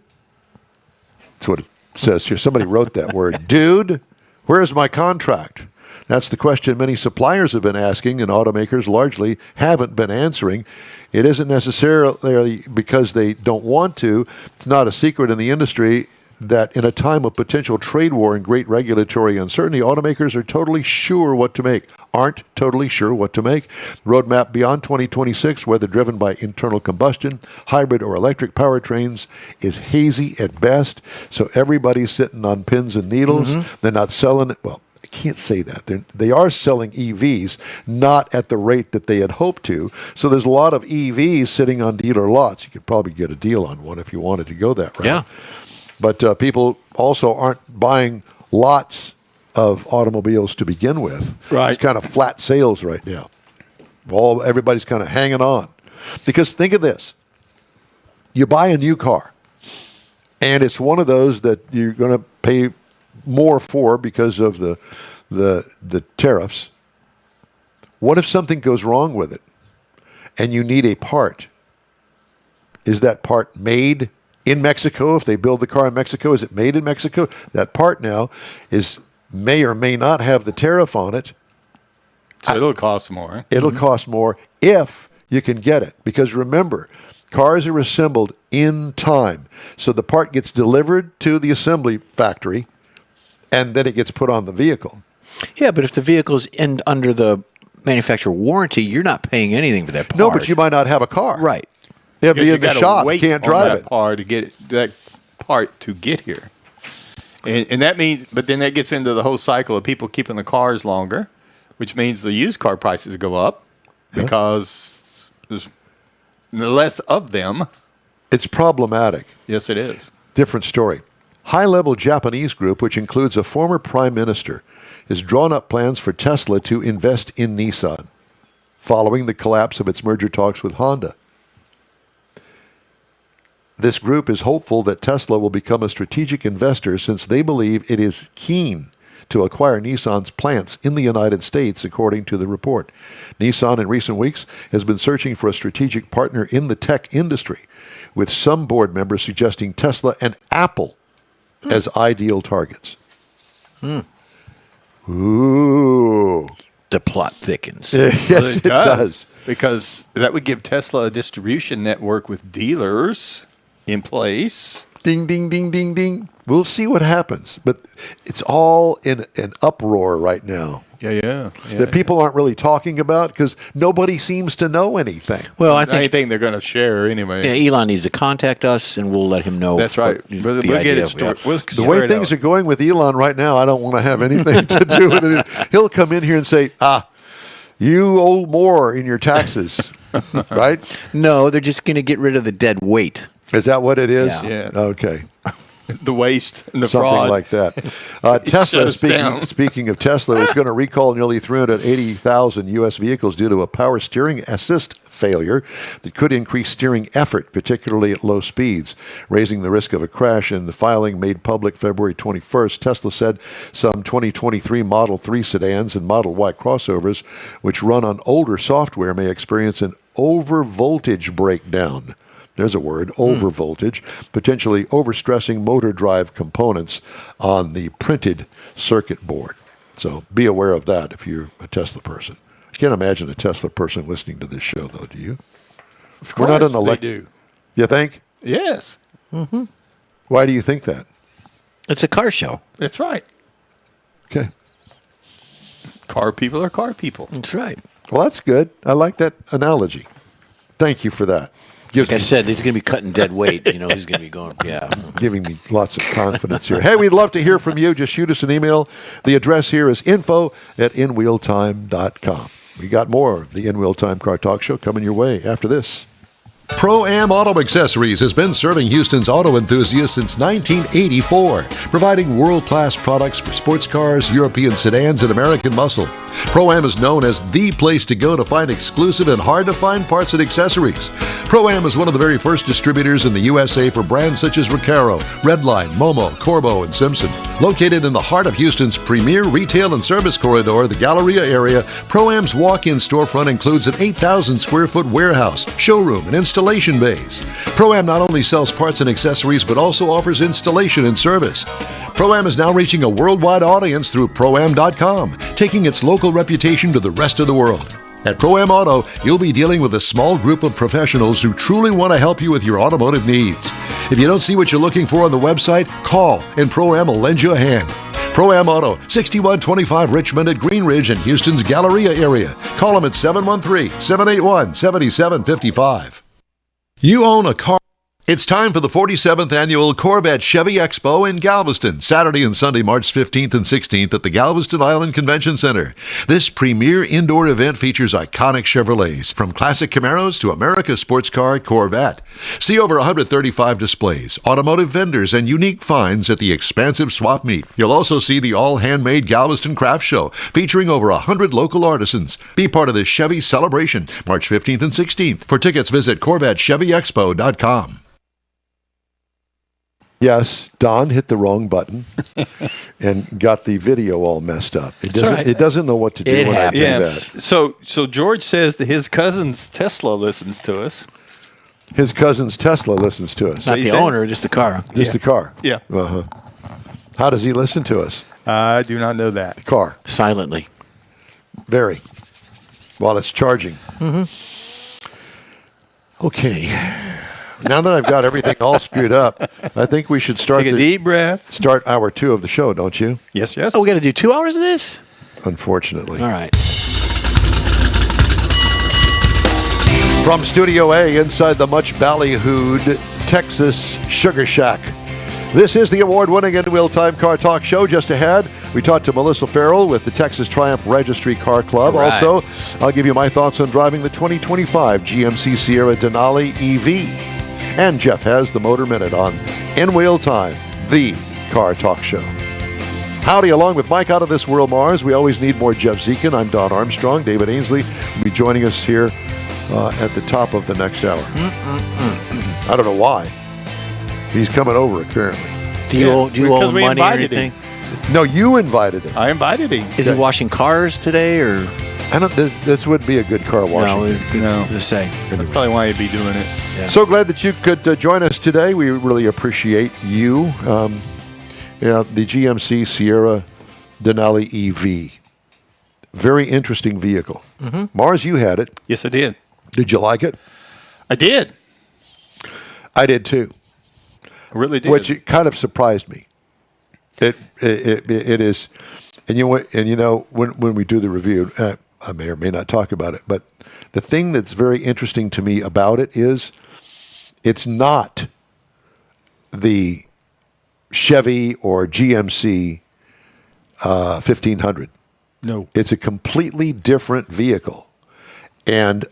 That's what it says here. Somebody wrote that word. Dude, where's my contract? That's the question many suppliers have been asking, and automakers largely haven't been answering. It isn't necessarily because they don't want to. It's not a secret in the industry that in a time of potential trade war and great regulatory uncertainty, automakers aren't totally sure what to make. Roadmap beyond 2026, whether driven by internal combustion, hybrid, or electric powertrains, is hazy at best. So everybody's sitting on pins and needles. They're not selling it. Well, I can't say that. They are selling EVs, not at the rate that they had hoped to. So there's a lot of EVs sitting on dealer lots. You could probably get a deal on one if you wanted to go that route. Yeah. But people also aren't buying lots of automobiles to begin with. Right. It's kind of flat sales right now. Everybody's kind of hanging on. Because think of this. You buy a new car, and it's one of those that you're going to pay more for because of the tariffs. What if something goes wrong with it and you need a part? Is that part made in Mexico? If they build the car in Mexico, is it made in Mexico? That part now is may or may not have the tariff on it. So it'll cost more. It'll cost more if you can get it. Because remember, cars are assembled in time. So the part gets delivered to the assembly factory, and then it gets put on the vehicle. Yeah, but if the vehicle's under the manufacturer warranty, you're not paying anything for that part. No, but you might not have a car. Right. It'll be You in the gotta shop. wait Can't on drive that it. part to get that part to get here. And that means, but then that gets into the whole cycle of people keeping the cars longer, which means the used car prices go up because there's less of them. It's problematic. Yes, it is. Different story. High-level Japanese group, which includes a former prime minister, has drawn up plans for Tesla to invest in Nissan, following the collapse of its merger talks with Honda. This group is hopeful that Tesla will become a strategic investor since they believe it is keen to acquire Nissan's plants in the United States, according to the report. Nissan in recent weeks has been searching for a strategic partner in the tech industry, with some board members suggesting Tesla and Apple as ideal targets. Ooh. The plot thickens. Yes, it does. Because that would give Tesla a distribution network with dealers in place. Ding, ding, ding, ding, ding. We'll see what happens. But it's all in an uproar right now Yeah. that people aren't really talking about because nobody seems to know anything. Well, I think Anything they're going to share anyway. Elon needs to contact us, and we'll let him know. That's right. what We'll the get idea it of- stored. We'll The way things are going with Elon right now, I don't want to have anything to do with it. He'll come in here and say, you owe more in your taxes, right? No, they're just going to get rid of the dead weight. Is that what it is? Yeah. Yeah. Okay. the waste and the Something fraud. like that. Tesla, Shut us down. speaking of Tesla, is going to recall nearly 380,000 U.S. vehicles due to a power steering assist failure that could increase steering effort, particularly at low speeds, raising the risk of a crash. In the filing made public February 21st, Tesla said some 2023 Model 3 sedans and Model Y crossovers, which run on older software, may experience an overvoltage breakdown. There's a word, overvoltage, potentially overstressing motor drive components on the printed circuit board. So be aware of that if you're a Tesla person. I can't imagine a Tesla person listening to this show, though, do you? Of We're not course an they elect- do. You think? Yes, Why do you think that? It's a car show. that's right. Okay. Car people are car people. That's right. Well, that's good. I like that analogy. Thank you for that. Gives Like I me- said, he's going to be cutting dead weight. You know, he's going to be going, yeah. giving me lots of confidence here. Hey, we'd love to hear from you. Just shoot us an email. The address here is info@inwheeltime.com. We got more of the In Wheel Time Car Talk Show coming your way after this. Pro-Am Auto Accessories has been serving Houston's auto enthusiasts since 1984, providing world-class products for sports cars, European sedans, and American muscle. Pro-Am is known as the place to go to find exclusive and hard-to-find parts and accessories. Pro-Am is one of the very first distributors in the USA for brands such as Recaro, Redline, Momo, Corbo, and Simpson. Located in the heart of Houston's premier retail and service corridor, the Galleria area, Pro-Am's walk-in storefront includes an 8,000-square-foot warehouse, showroom, and installation bays. Pro-Am not only sells parts and accessories, but also offers installation and service. Pro-Am is now reaching a worldwide audience through Pro-Am.com, taking its local reputation to the rest of the world. At Pro-Am Auto, you'll be dealing with a small group of professionals who truly want to help you with your automotive needs. If you don't see what you're looking for on the website, call and Pro-Am will lend you a hand. Pro-Am Auto, 6125 Richmond at Green Ridge in Houston's Galleria area. Call them at 713-781-7755. You own a car. It's time for the 47th Annual Corvette Chevy Expo in Galveston, Saturday and Sunday, March 15th and 16th at the Galveston Island Convention Center. This premier indoor event features iconic Chevrolets, from classic Camaros to America's sports car Corvette. See over 135 displays, automotive vendors, and unique finds at the expansive swap meet. You'll also see the all-handmade Galveston Craft Show, featuring over 100 local artisans. Be part of this Chevy celebration, March 15th and 16th. For tickets, visit CorvetteChevyExpo.com. Yes, Don hit the wrong button and got the video all messed up. It doesn't. all right. It doesn't know what to do It when I happens. do Yeah. that. So George says that his cousin's Tesla listens to us. His cousin's Tesla listens to us. Not you the said? owner, just the car. Just the car. Yeah. Uh-huh. How does he listen to us? I do not know that. Car. Silently. Very. While it's charging. Okay. Now that I've got everything all screwed up, I think we should start Take a deep breath. start hour 2 of the show, don't you? Yes, yes. Oh, we got to do 2 hours of this? Unfortunately. All right. From Studio A inside the much ballyhooed Texas Sugar Shack. This is the award-winning End-Wheel Time Car Talk Show. Just ahead, we talked to Melissa Farrell with the Texas Triumph Registry Car Club. All right. Also, I'll give you my thoughts on driving the 2025 GMC Sierra Denali EV. And Jeff has the Motor Minute on End-Wheel Time, the Car Talk Show. Howdy, along with Mike out of this world, Mars. We always need more Jeff Zekin. I'm Don Armstrong. David Ainsley will be joining us here at the top of the next hour. I don't know why. He's coming over, apparently. Do you owe because we money or invited anything? him. No, you invited him. I invited him. Is he washing cars today or I don't. This would be a good car washing. No. To say. That's probably why he'd be doing it. Yeah. So glad that you could join us today. We really appreciate you. The GMC Sierra Denali EV. Very interesting vehicle. Mars, you had it. Yes, I did. Did you like it? I did. I did too. I really did. Which kind of surprised me. It is, and you know when we do the review, I may or may not talk about it, but the thing that's very interesting to me about it is it's not the Chevy or GMC 1500. No. It's a completely different vehicle, and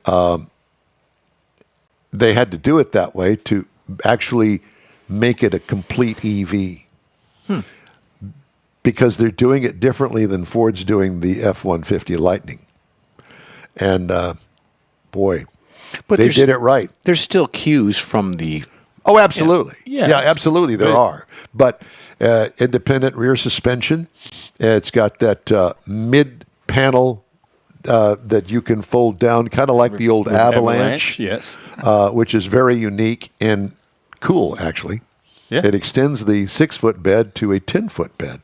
they had to do it that way to actually make it a complete EV. Because they're doing it differently than Ford's doing the F-150 Lightning. And boy, But they there's- did it right. There's still cues from the. Oh, absolutely. Yeah. Yeah, absolutely there But- are. But independent rear suspension. It's got that mid-panel that you can fold down, kind of like the old Avalanche. Yes. Which is very unique and cool, actually. Yeah. It extends the 6-foot bed to a 10-foot bed.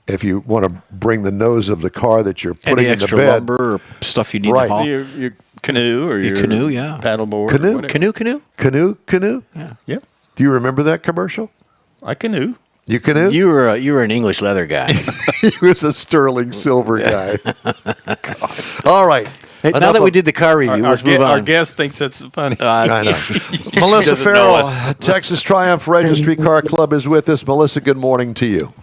If you want to bring the nose of the car that you're putting Any in the extra bed, lumber or stuff you need Right. to haul. Your canoe or your canoe, yeah. paddleboard. Canoe. or whatever. Canoe? canoe. Yeah. Do you remember that commercial? I canoe. You canoe? You were an English leather guy. He was a sterling silver guy. All right. Hey, now Enough that we of- did the car review, let's move Our on. guest thinks that's funny. I know. Melissa doesn't know Farrell, us. Texas Triumph Registry Car Club is with us. Melissa, good morning to you.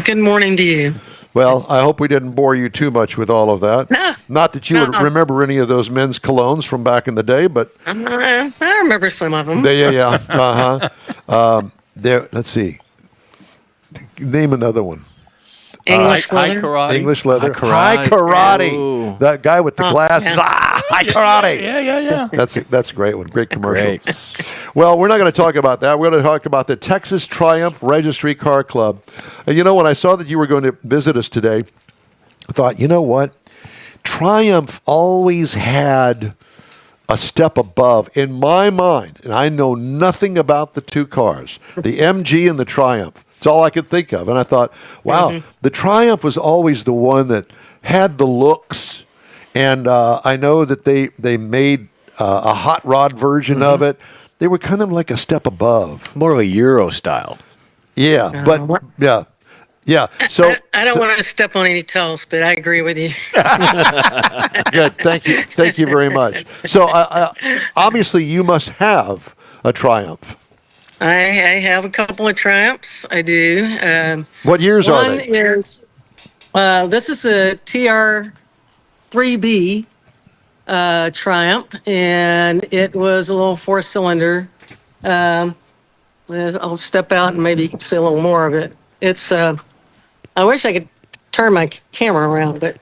Good morning to you. Well, I hope we didn't bore you too much with all of that. No. Not that you would No. remember any of those men's colognes from back in the day, but I remember some of them. yeah. There. Let's see. Name another one. English High leather. karate. English leather. High High karate. karate. Ooh. That guy with the Oh, glasses. yeah. High karate. Yeah. That's a great one. Great commercial. Great. Well, we're not going to talk about that. We're going to talk about the Texas Triumph Registry Car Club. And you know, when I saw that you were going to visit us today, I thought, you know what? Triumph always had a step above in my mind, and I know nothing about the two cars, the MG and the Triumph. It's all I could think of. And I thought, wow, the Triumph was always the one that had the looks. And I know that they made a hot rod version of it. They were kind of like a step above. More of a Euro style. Yeah, but what? yeah. So I don't want to step on any toes, but I agree with you. good. Thank you very much. So obviously you must have a Triumph. I have a couple of Triumphs. I do. What years are One they? is this is a TR3B Triumph, and it was a little 4-cylinder. I'll step out and maybe you can see a little more of it. It's. I wish I could turn my camera around, but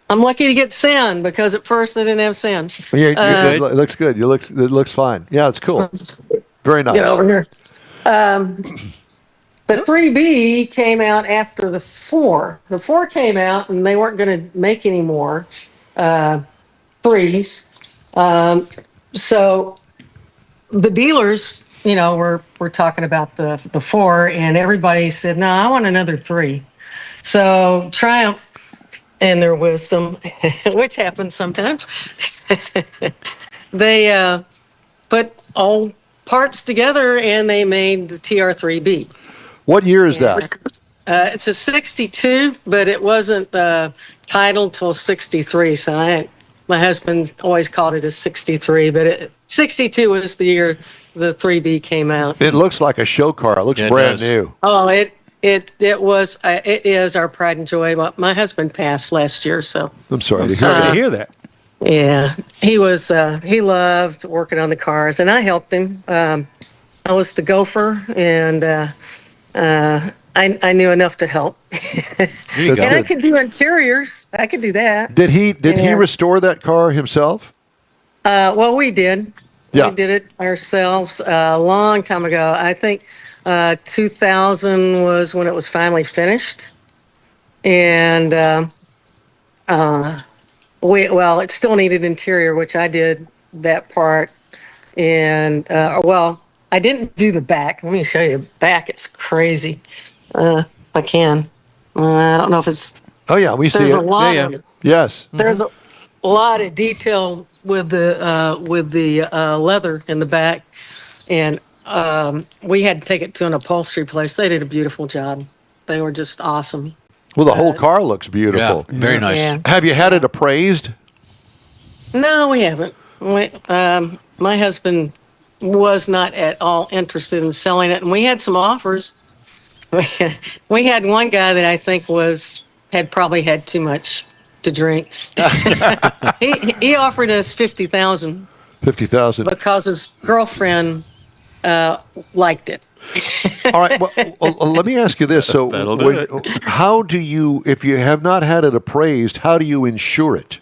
I'm lucky to get sound because at first I didn't have sound. Yeah, it looks good. It looks fine. Yeah, it's cool. Very nice. Get over here. The 3B came out after the 4. The 4 came out and they weren't going to make any more 3s. So the dealers, were talking about the 4, and everybody said, "No, I want another 3." So Triumph, in their wisdom, which happens sometimes, they put all parts together and they made the TR3B. What year is that? It's a 62, but it wasn't titled till 63. So my husband always called it a 63, but 62 was the year the 3B came out. It looks like a show car. It looks Yeah, it brand does. new. Oh, it is our pride and joy. But my husband passed last year, so I'm sorry to hear Sorry that. to hear that. yeah, he loved working on the cars, and I helped him. I was the gopher, and I knew enough to help. There you That's And I good. could do interiors. I could do that. Did he Yeah. restore that car himself? Well, we did. Yeah. We did it ourselves a long time ago. I think 2000 was when it was finally finished. And it still needed interior, which I did that part. And I didn't do the back. Let me show you. Back, it's crazy. If I can. I don't know if it's. Oh yeah, we see There's a it. lot Yeah, of yeah. it. Yes. There's a lot of detail with the leather in the back, and we had to take it to an upholstery place. They did a beautiful job. They were just awesome. Well, the whole car looks beautiful. Yeah, very nice. Yeah. Have you had it appraised? No, we haven't. My husband was not at all interested in selling it, and we had some offers. We had one guy that I think had probably had too much to drink. He offered us 50,000 50,000. because his girlfriend liked it. All right. Well, let me ask you this. So, That'll do it. how do you, if you have not had it appraised, how do you insure it?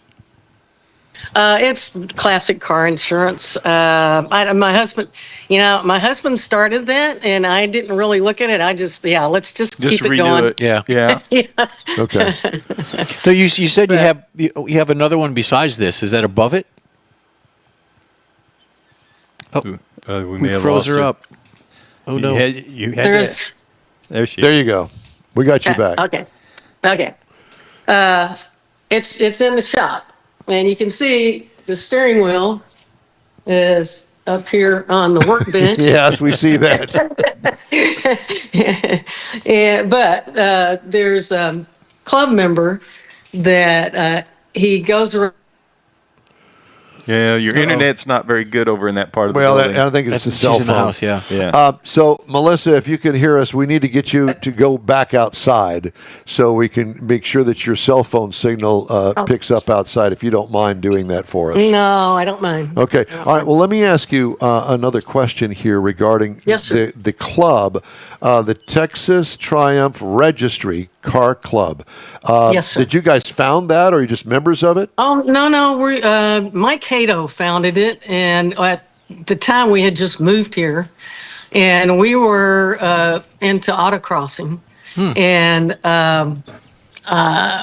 It's classic car insurance. My husband started that, and I didn't really look at it. Let's just Just keep it redo going. it. Yeah. Yeah. Yeah. Okay. So you said you have another one besides this. Is that above it? We We may have froze lost her her. up. Oh You no. had that. There's There she There is. you go. We got you back. Okay. It's in the shop, and you can see the steering wheel is up here on the workbench. Yes, we see that. But there's a club member that he goes around. Yeah, your internet's not very good over in that part of the Well, building. I think it's the She's cell in the phone. house. Yeah. yeah. So, Melissa, if you can hear us, we need to get you to go back outside so we can make sure that your cell phone signal picks up outside, if you don't mind doing that for us. No, I don't mind. Okay. All right. Well, let me ask you another question here regarding Yes, sir. the club, the Texas Triumph Registry Car Club. Yes, sir. Did you guys found that, or are you just members of it? Oh, no. Mike Cato founded it, and at the time we had just moved here, and we were into autocrossing. And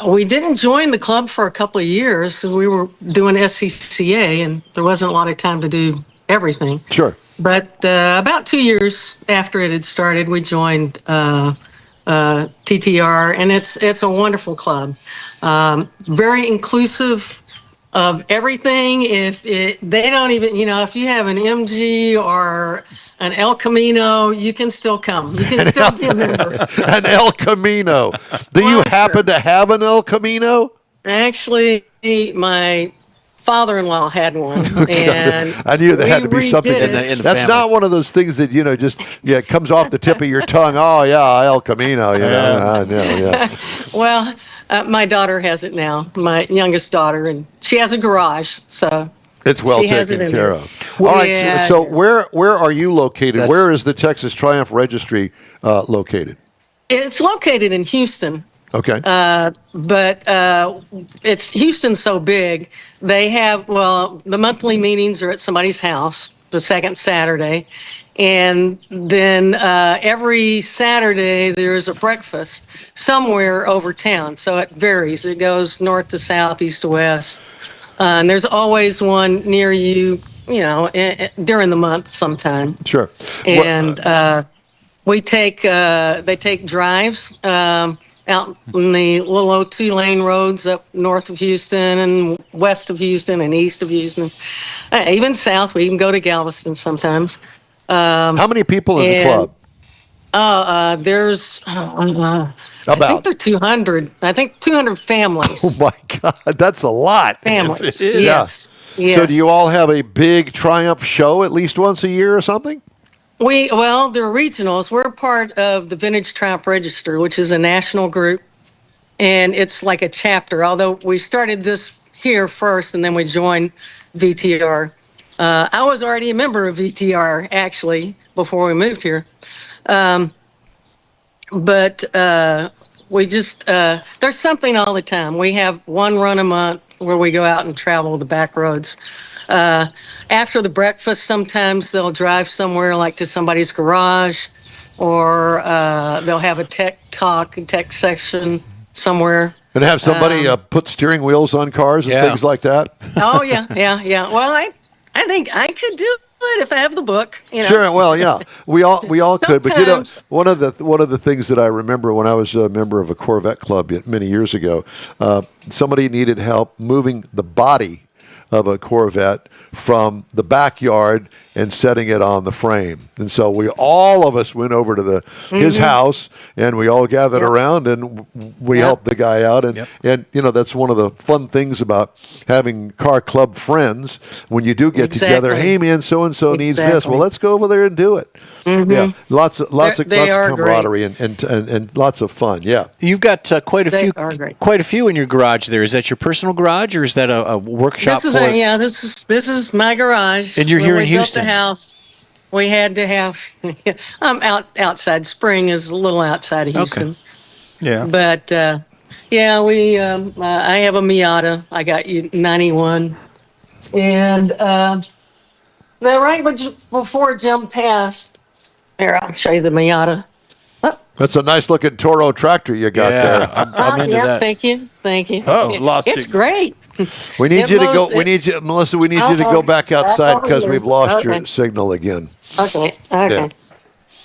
we didn't join the club for a couple of years because we were doing SCCA, and there wasn't a lot of time to do everything. Sure. But about 2 years after it had started, we joined TTR, and it's a wonderful club. Very inclusive of everything. They don't even, if you have an MG or an El Camino, you can still come. You can still be a member. An El Camino. Do you Well, happen to have an El Camino? Actually, my father-in-law had one, and I knew there had to be we something. redid in the it. That's family. not one of those things that it comes off the tip of your tongue. Oh yeah, El Camino. I know. Yeah. Well, my daughter has it now, my youngest daughter, and she has a garage, so It's well She has it taken in care there. of. All right. Yeah, So it is. where are you located? That's- Where is the Texas Triumph Registry located? it's located in Houston. Okay. But it's Houston's so big. They have the monthly meetings are at somebody's house the second Saturday, and then every Saturday there's a breakfast somewhere over town. So it varies. It goes north to south, east to west, and there's always one near you. During the month sometime. Sure. And they take drives. out in the little old 2-lane roads up north of Houston and west of Houston and east of Houston. Even south, we even go to Galveston sometimes. How many people in the and- club? There's, I About? think they're 200. I think 200 families. Oh my God, that's a lot. Families. Yeah. Yes. Yes. So do you all have a big Triumph show at least once a year or something? Well, they're regionals. We're part of the Vintage Triumph Register, which is a national group, and it's like a chapter. Although we started this here first, and then we joined VTR. I was already a member of VTR actually before we moved here, but we just there's something all the time. We have one run a month where we go out and travel the back roads. After the breakfast, sometimes they'll drive somewhere like to somebody's garage, or they'll have a tech section somewhere. And have somebody put steering wheels on cars and Yeah. things like that? Oh yeah. Well, I think I could do it if I have the book. You know? Sure. Well, yeah, we all could. But you know, Sometimes- one of the things that I remember when I was a member of a Corvette club many years ago, somebody needed help moving the body of a Corvette from the backyard and setting it on the frame. And so all of us went over to his house, and we all gathered Yep. around, and we helped the guy out. And and you know, that's one of the fun things about having car club friends. When you do get together, Exactly. hey man, so and so needs this. Exactly. Well, let's go over there and do it. Yeah, lots of They are camaraderie and lots of fun. Yeah. You've got quite a They few, are great. quite a few in your garage. There is that your personal garage, or is that a workshop This is for it? this is my garage. And you're When here we in built Houston. the house, we had to have. I'm outside. Spring is a little outside of Houston, Yeah. but yeah, we. I have a Miata. I got you 91, and then before Jim passed, here I'll show you the Miata. That's a nice looking Toro tractor you got Yeah. there. I'm into yeah, that. thank you. Oh, lost It's you. great. We need It you to go. blows- We need you, Melissa. We need you to go back outside because we've lost your Okay. signal again. Okay. Yeah.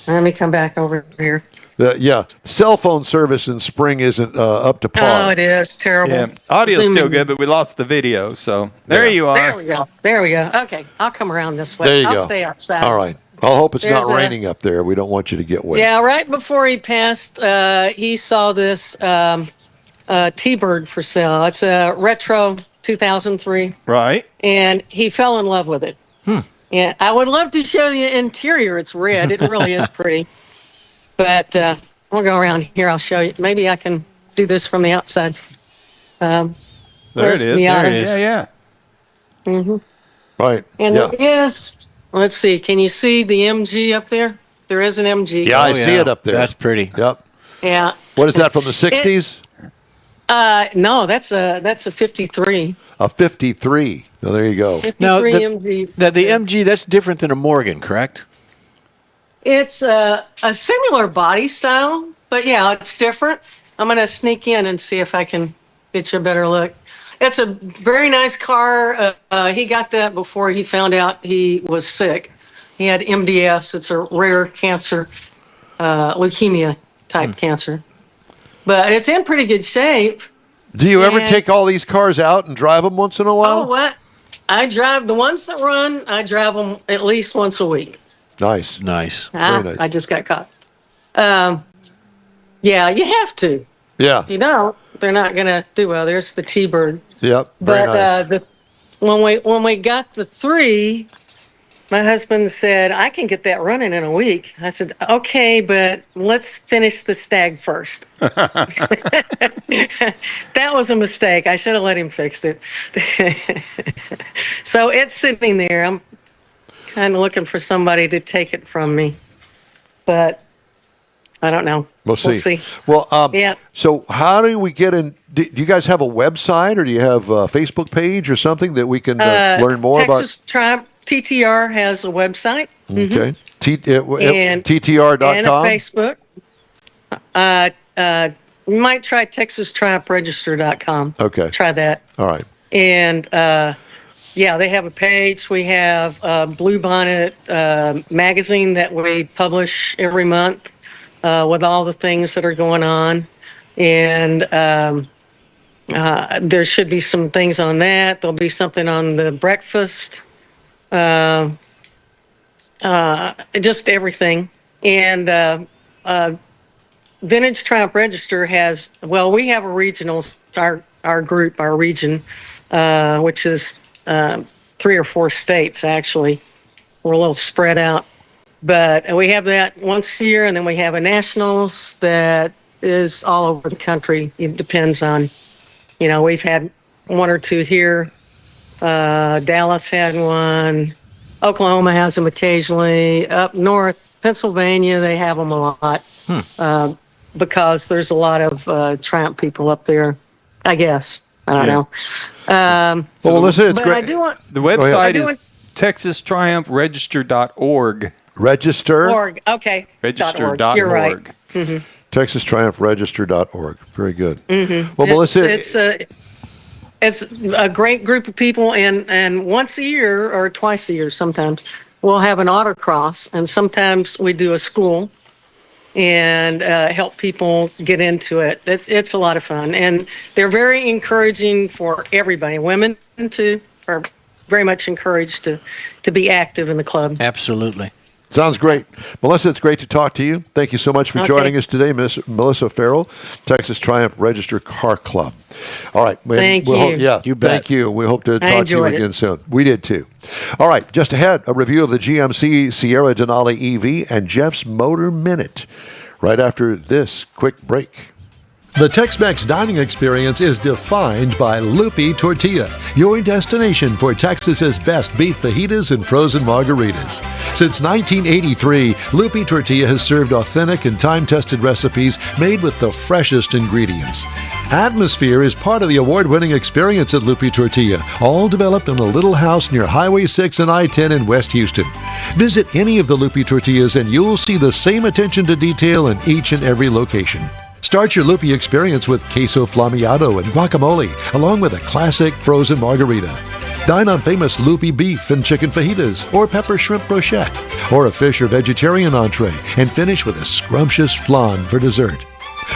Let me come back over here. Yeah, cell phone service in Spring isn't up to par. Oh, it is terrible. Yeah. Audio's Zoom still in. good, but we lost the video. So there Yeah. you are. There we go. There we go. Okay, I'll come around this way. There you I'll go. stay outside. All right. I hope it's not There's a- raining up there. We don't want you to get wet. Yeah, right before he passed, he saw this T-Bird for sale. It's a retro 2003, Right. and he fell in love with it. Yeah, I would love to show the interior. It's red. It really is pretty. But we'll go around here. I'll show you. Maybe I can do this from the outside. There There's it is. Miata. There it is. Yeah, yeah. Right. And yeah. there is, let's see, can you see the MG up there? There is an MG. Yeah, I Oh, see yeah. it up there. That's pretty. Yep. Yeah. What is that from the '60s? No, that's a 53. A '53. Oh, there you go. 53 Now, MG. the MG, that's different than a Morgan, correct? It's a similar body style, but yeah, it's different. I'm going to sneak in and see if I can get you a better look. It's a very nice car. He got that before he found out he was sick. He had MDS. It's a rare cancer, leukemia type cancer. But it's in pretty good shape. Do you ever And- take all these cars out and drive them once in a while? Oh, what? I drive the ones that run, I drive them at least once a week. Nice. Nice. Ah, nice. I just got caught. Yeah, you have to. Yeah. If you don't, they're not going to do well. There's the T-Bird. Yep. Very But nice. when we got the 3, my husband said, I can get that running in a week. I said, okay, but let's finish the Stag first. That was a mistake. I should have let him fix it. So it's sitting there. I'm kind of looking for somebody to take it from me. But I don't know. We'll see. Well, Yeah. So how do we get in? Do you guys have a website, or do you have a Facebook page or something that we can learn more Texas Triumph TTR has a website. about? Okay. And- TTR.com. And a Facebook. You might try TexasTriumphRegister.com. Okay. Try that. All right. And yeah, they have a page. We have Blue Bonnet magazine that we publish every month with all the things that are going on. And there should be some things on that. There'll be something on the breakfast, just everything. And Vintage Triumph Register has, well, we have a regional, our group, our region, which is 3 or 4 states, actually. We're a little spread out. But we have that once a year, and then we have a nationals that is all over the country. It depends on, we've had 1 or 2 here. Dallas had one. Oklahoma has them occasionally. Up north, Pennsylvania, they have them a lot because there's a lot of Triumph people up there, I guess. I don't know. Well, Melissa, it's but great. I do want The website is want- TexasTriumphRegister.org. Register. org. Okay. Register.org. You're right. TexasTriumphRegister.org. Very good. Well, Melissa, It's a great group of people, and once a year or twice a year sometimes we'll have an autocross, and sometimes we do a school and help people get into it. It's a lot of fun, and they're very encouraging for everybody. Women too are very much encouraged to be active in the club. Absolutely. sounds great. Melissa, it's great to talk to you. Thank you so much for joining us today, Miss Melissa Farrell, Texas Triumph Register Car Club. All right. Thank you. You bet. Thank you. We hope to talk to you again soon. We did too. All right. Just ahead, a review of the GMC Sierra Denali EV and Jeff's Motor Minute. Right after this quick break. The Tex-Mex dining experience is defined by Lupi Tortilla, your destination for Texas's best beef fajitas and frozen margaritas. Since 1983, Lupi Tortilla has served authentic and time-tested recipes made with the freshest ingredients. Atmosphere is part of the award-winning experience at Lupi Tortilla, all developed in a little house near Highway 6 and I-10 in West Houston. Visit any of the Lupi Tortillas and you'll see the same attention to detail in each and every location. Start your Lupi experience with queso flammeado and guacamole, along with a classic frozen margarita. Dine on famous Lupi beef and chicken fajitas, or pepper shrimp brochette, or a fish or vegetarian entree, and finish with a scrumptious flan for dessert.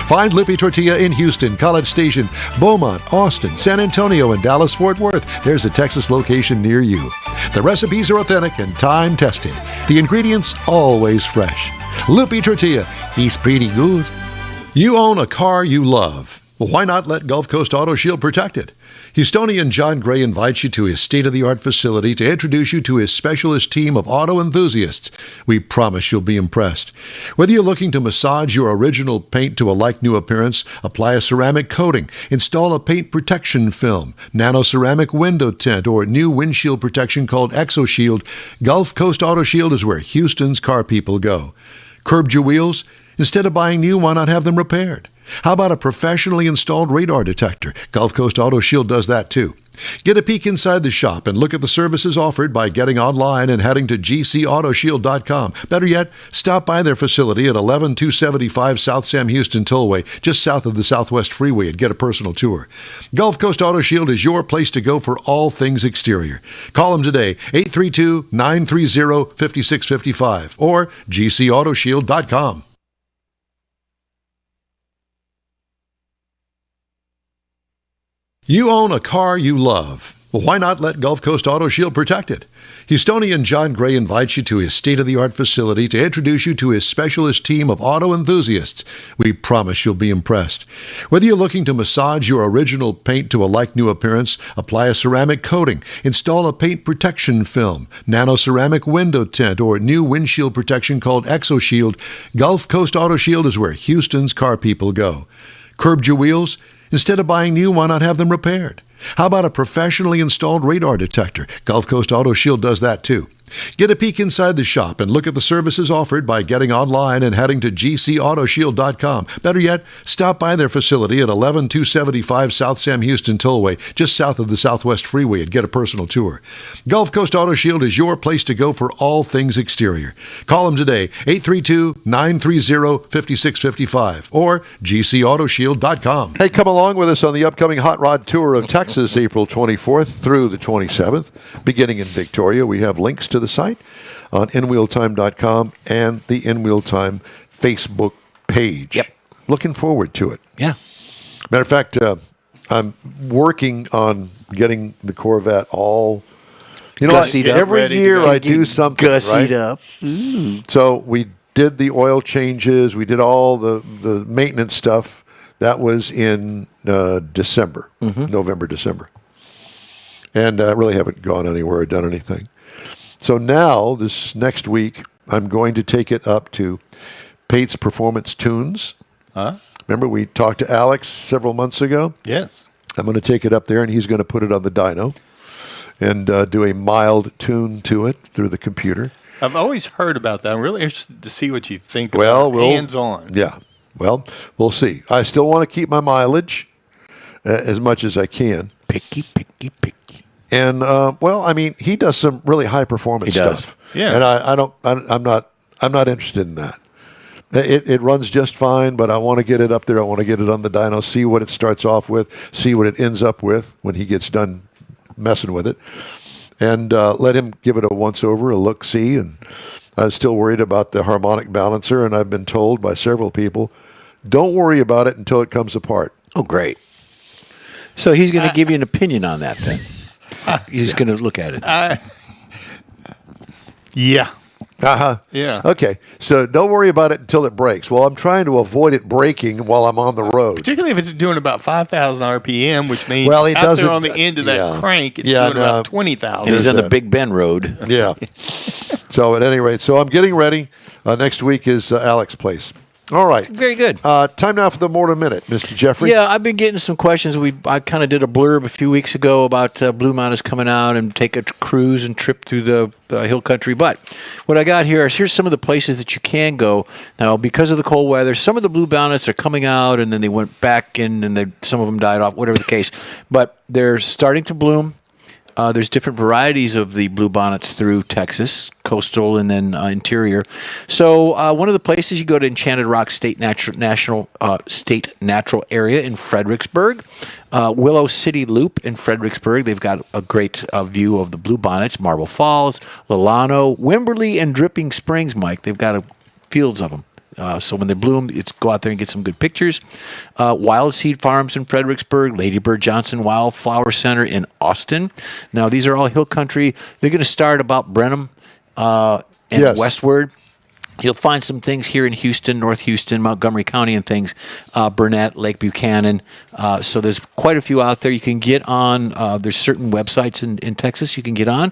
Find Lupi Tortilla in Houston, College Station, Beaumont, Austin, San Antonio, and Dallas-Fort Worth. There's a Texas location near you. The recipes are authentic and time-tested. The ingredients always fresh. Lupi Tortilla, he's pretty good. You own a car you love. Well, why not let Gulf Coast Auto Shield protect it? Houstonian John Gray invites you to his state-of-the-art facility to introduce you to his specialist team of auto enthusiasts. We promise you'll be impressed. Whether you're looking to massage your original paint to a like-new appearance, apply a ceramic coating, install a paint protection film, nano-ceramic window tint, or new windshield protection called ExoShield, Gulf Coast Auto Shield is where Houston's car people go. Curbed your wheels? Instead of buying new, why not have them repaired? How about a professionally installed radar detector? Gulf Coast Auto Shield does that too. Get a peek inside the shop and look at the services offered by getting online and heading to gcautoshield.com. Better yet, stop by their facility at 11275 South Sam Houston Tollway, just south of the Southwest Freeway, and get a personal tour. Gulf Coast Auto Shield is your place to go for all things exterior. Call them today, 832-930-5655 or gcautoshield.com. You own a car you love. Well, why not let Gulf Coast Auto Shield protect it? Houstonian John Gray invites you to his state-of-the-art facility to introduce you to his specialist team of auto enthusiasts. We promise you'll be impressed. Whether you're looking to massage your original paint to a like-new appearance, apply a ceramic coating, install a paint protection film, nano-ceramic window tint, or new windshield protection called ExoShield, Gulf Coast Auto Shield is where Houston's car people go. Curbed your wheels? Instead of buying new, why not have them repaired? How about a professionally installed radar detector? Gulf Coast Auto Shield does that too. Get a peek inside the shop and look at the services offered by getting online and heading to gcautoshield.com. Better yet, stop by their facility at 11275 South Sam Houston Tollway, just south of the Southwest Freeway, and get a personal tour. Gulf Coast Auto Shield is your place to go for all things exterior. Call them today, 832-930-5655 or gcautoshield.com. Hey, come along with us on the upcoming Hot Rod Tour of Texas, April 24th through the 27th, beginning in Victoria. We have links to the site on InWheelTime.com and the InWheelTime Facebook page. Yep. Looking forward to it. Yeah. Matter of fact, I'm working on getting the Corvette all. You know, Gussied up, every ready to year go. I do something. Gussied Right? up. So we did the oil changes. We did all the maintenance stuff. That was in December, November, December. And I really haven't gone anywhere or done anything. So now, this next week, I'm going to take it up to Pate's Performance Tunes. Huh? Remember, we talked to Alex several months ago? Yes. I'm going to take it up there, and he's going to put it on the dyno and do a mild tune to it through the computer. I've always heard about that. I'm really interested to see what you think Well, about we'll hands-on. Yeah. Well, we'll see. I still want to keep my mileage as much as I can. Picky. And well, I mean, he does some really high performance He does. stuff. Yeah. And I'm not interested in that. It runs just fine, but I want to get it up there. I want to get it on the dyno, see what it starts off with, see what it ends up with when he gets done messing with it, and let him give it a once over, a look, see. And I'm still worried about the harmonic balancer, and I've been told by several people, don't worry about it until it comes apart. Oh, great. So he's going to give you an opinion on that then. He's going to look at it. Yeah. Uh-huh. Yeah. Okay. So don't worry about it until it breaks. Well, I'm trying to avoid it breaking while I'm on the road. Particularly if it's doing about 5,000 RPM, which means Well, it out doesn't- there on the end of that yeah. crank, it's Yeah, doing no. about 20,000. And he's on the that. Big Bend Road. Yeah. So at any rate, so I'm getting ready. Next week is Alex's place. All right. Very good. Time now for the Mortar Minute, Mr. Jeffrey. Yeah, I've been getting some questions. I kind of did a blurb a few weeks ago about Blue Mountains coming out and take a cruise and trip through the hill country. But what I got here is here's some of the places that you can go. Now, because of the cold weather, some of the Blue Mountains are coming out and then they went back in and some of them died off, whatever the case. But they're starting to bloom. There's different varieties of the bluebonnets through Texas, coastal and then interior. So one of the places you go to Enchanted Rock State Natural Area in Fredericksburg, Willow City Loop in Fredericksburg. They've got a great view of the bluebonnets, Marble Falls, Lalano, Wimberley, and Dripping Springs. Mike, they've got fields of them. So when they bloom, go out there and get some good pictures. Wild Seed Farms in Fredericksburg, Lady Bird Johnson Wildflower Center in Austin. Now, these are all hill country. They're going to start about Brenham and Yes. westward. You'll find some things here in Houston, North Houston, Montgomery County and things, Burnett, Lake Buchanan. So there's quite a few out there. You can get on, there's certain websites in Texas you can get on.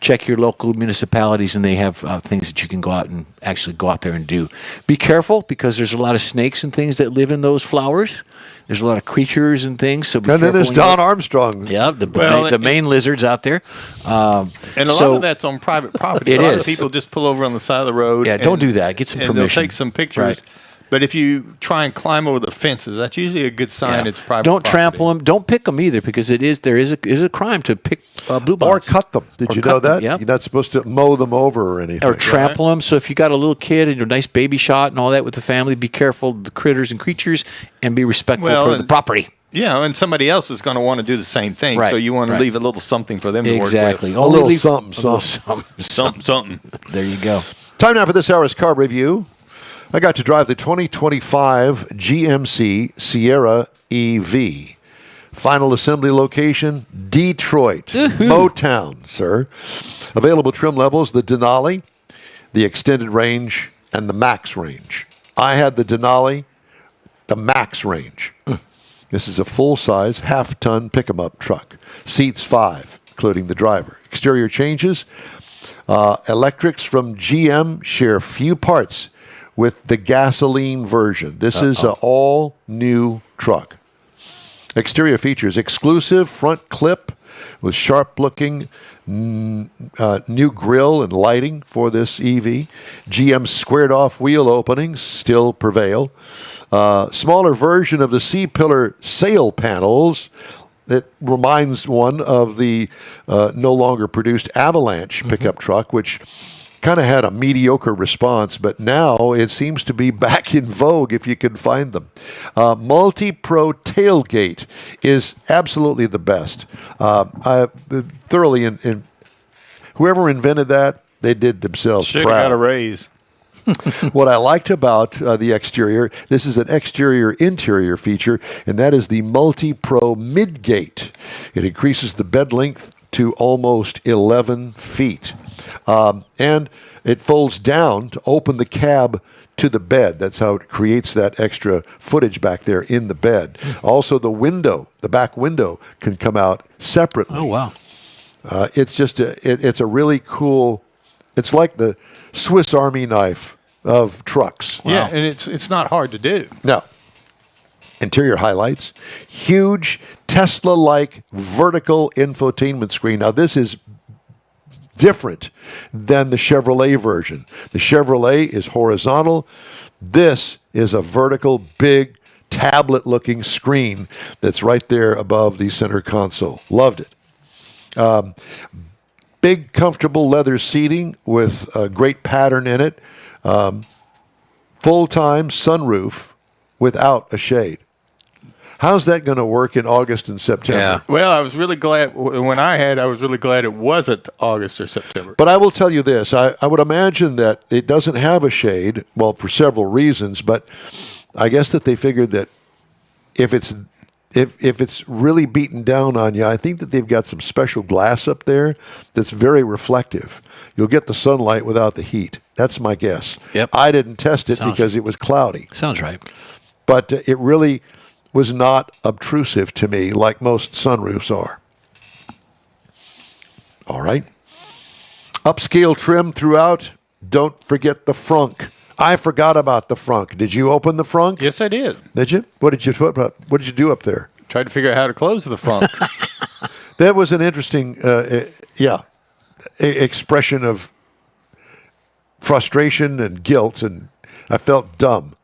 Check your local municipalities and they have things that you can go out and actually go out there and do. Be careful because there's a lot of snakes and things that live in those flowers. There's a lot of creatures and things. So be And then careful there's when you Don go- Armstrong. Yeah, Well, the main lizards out there. And a lot So- of that's on private property. It a lot is. of people just pull over on the side of the road. Yeah, and- don't do that. Get some and permission. they'll take some pictures. Right. But if you try and climb over the fences, that's usually a good sign Yeah. it's private Don't property. trample them. Don't pick them either, because there is a crime to pick bluebonnet Or cut them. Did Or you cut know them, that? yep. You're not supposed to mow them over or anything. or trample them. So if you got a little kid and a nice baby shot and all that with the family, be careful of the critters and creatures and be respectful Well, for the and- property. Yeah, and somebody else is going to want to do the same thing. Right, So you want to right. leave a little something for them to Exactly. work A Only little leave- something, a little something. with. Something. There you go. Time now for this hour's car review. I got to drive the 2025 GMC Sierra EV. Final assembly location, Detroit. Motown, sir. Available trim levels, the Denali, the extended range, and the max range. I had the Denali, the max range. This is a full-size, half-ton pick-em-up truck. Seats 5, including the driver. Exterior changes. Electrics from GM share few parts with the gasoline version. This is an all-new truck. Exterior features: exclusive front clip with sharp-looking new grille and lighting for this EV. GM squared-off wheel openings still prevail. Smaller version of the C-pillar sail panels. It reminds one of the no longer produced Avalanche pickup truck, which kind of had a mediocre response, but now it seems to be back in vogue if you can find them. Multi-Pro tailgate is absolutely the best. I thoroughly, whoever invented that, they did themselves Should have got a proud. raise. What I liked about the exterior, this is an exterior-interior feature, and that is the Multi-Pro Midgate. It increases the bed length to almost 11 feet. And it folds down to open the cab to the bed. That's how it creates that extra footage back there in the bed. Also, the back window can come out separately. Oh, wow. It's just it's a really cool, it's like the Swiss Army knife of trucks. Yeah, and it's not hard to do. Now, interior highlights, huge Tesla-like vertical infotainment screen. Now, this is different than the Chevrolet version. The Chevrolet is horizontal. This is a vertical, big, tablet-looking screen that's right there above the center console. Loved it. Big, comfortable leather seating with a great pattern in it. Full-time sunroof without a shade. How's that going to work in August and September? Yeah. Well, I was really glad when I was really glad it wasn't August or September. But I will tell you this. I would imagine that it doesn't have a shade, well, for several reasons, but I guess that they figured that if it's really beaten down on you, I think that they've got some special glass up there that's very reflective. You'll get the sunlight without the heat. That's my guess. Yep. I didn't test it Sounds- because it was cloudy. Sounds right. But it really was not obtrusive to me like most sunroofs are. All right. Upscale trim throughout. Don't forget the frunk. I forgot about the frunk. Did you open the frunk? Yes, I did. Did you? What did you do up there? Tried to figure out how to close the front. That was an interesting, expression of frustration and guilt, and I felt dumb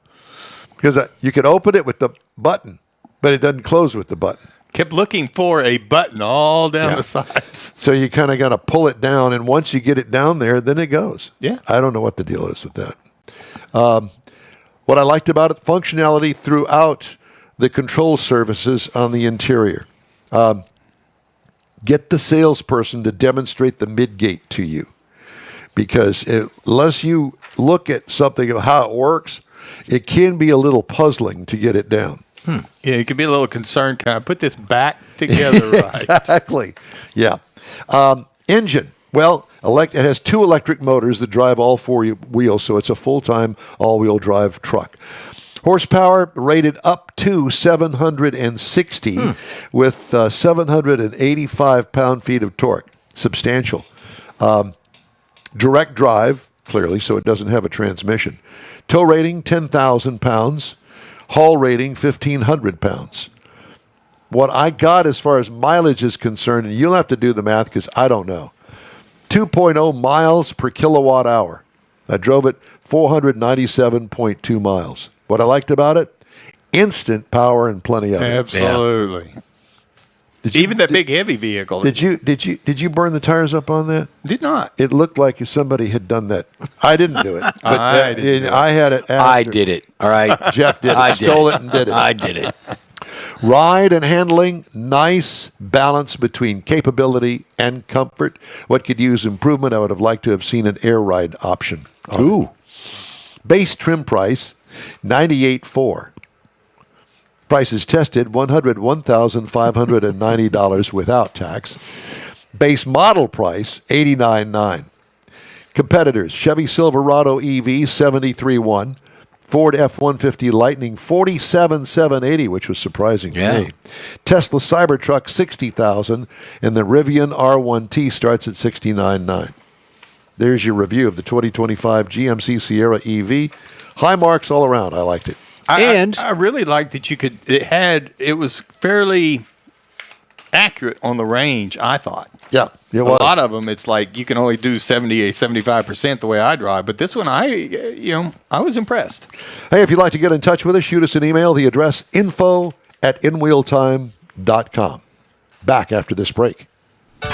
because you could open it with the button, but it doesn't close with the button. Kept looking for a button all down Yeah. the sides. So you kind of got to pull it down, and once you get it down there, then it goes. Yeah. I don't know what the deal is with that. What I liked about it, functionality throughout the control surfaces on the interior. Get the salesperson to demonstrate the midgate to you, because unless you look at something of how it works, it can be a little puzzling to get it down. Yeah, you could be a little concerned. Can I put this back together right? Exactly. Yeah. Engine. Well, it has two electric motors that drive all four wheels, so it's a full-time all-wheel drive truck. Horsepower rated up to 760 with 785 pound-feet of torque. Substantial. Direct drive, clearly, so it doesn't have a transmission. Tow rating, 10,000 pounds. Haul rating, 1,500 pounds. What I got as far as mileage is concerned, and you'll have to do the math because I don't know, 2.0 miles per kilowatt hour. I drove it 497.2 miles. What I liked about it, instant power and plenty of it. Absolutely. Even that big heavy vehicle. Did you burn the tires up on that? Did not. It looked like somebody had done that. I didn't do it. But I didn't do it. I had it. I after. did it. All right. Jeff did it. I did Stole it and did it. I did it. Ride and handling, nice balance between capability and comfort. What could use improvement? I would have liked to have seen an air ride option. Ooh. Base trim price, $98,400. Prices tested, $101,590 without tax. Base model price, $89,900. Competitors, Chevy Silverado EV, $73,100. Ford F-150 Lightning, $47,780, which was surprising to me. Tesla Cybertruck, $60,000, and the Rivian R1T starts at $69,900. There's your review of the 2025 GMC Sierra EV. High marks all around. I liked it. I really liked that it was fairly accurate on the range, I thought. Yeah, it A was. lot of them, it's like you can only do 75% the way I drive. But this one, I was impressed. Hey, if you'd like to get in touch with us, shoot us an email. The address, info@inwheeltime.com. Back after this break.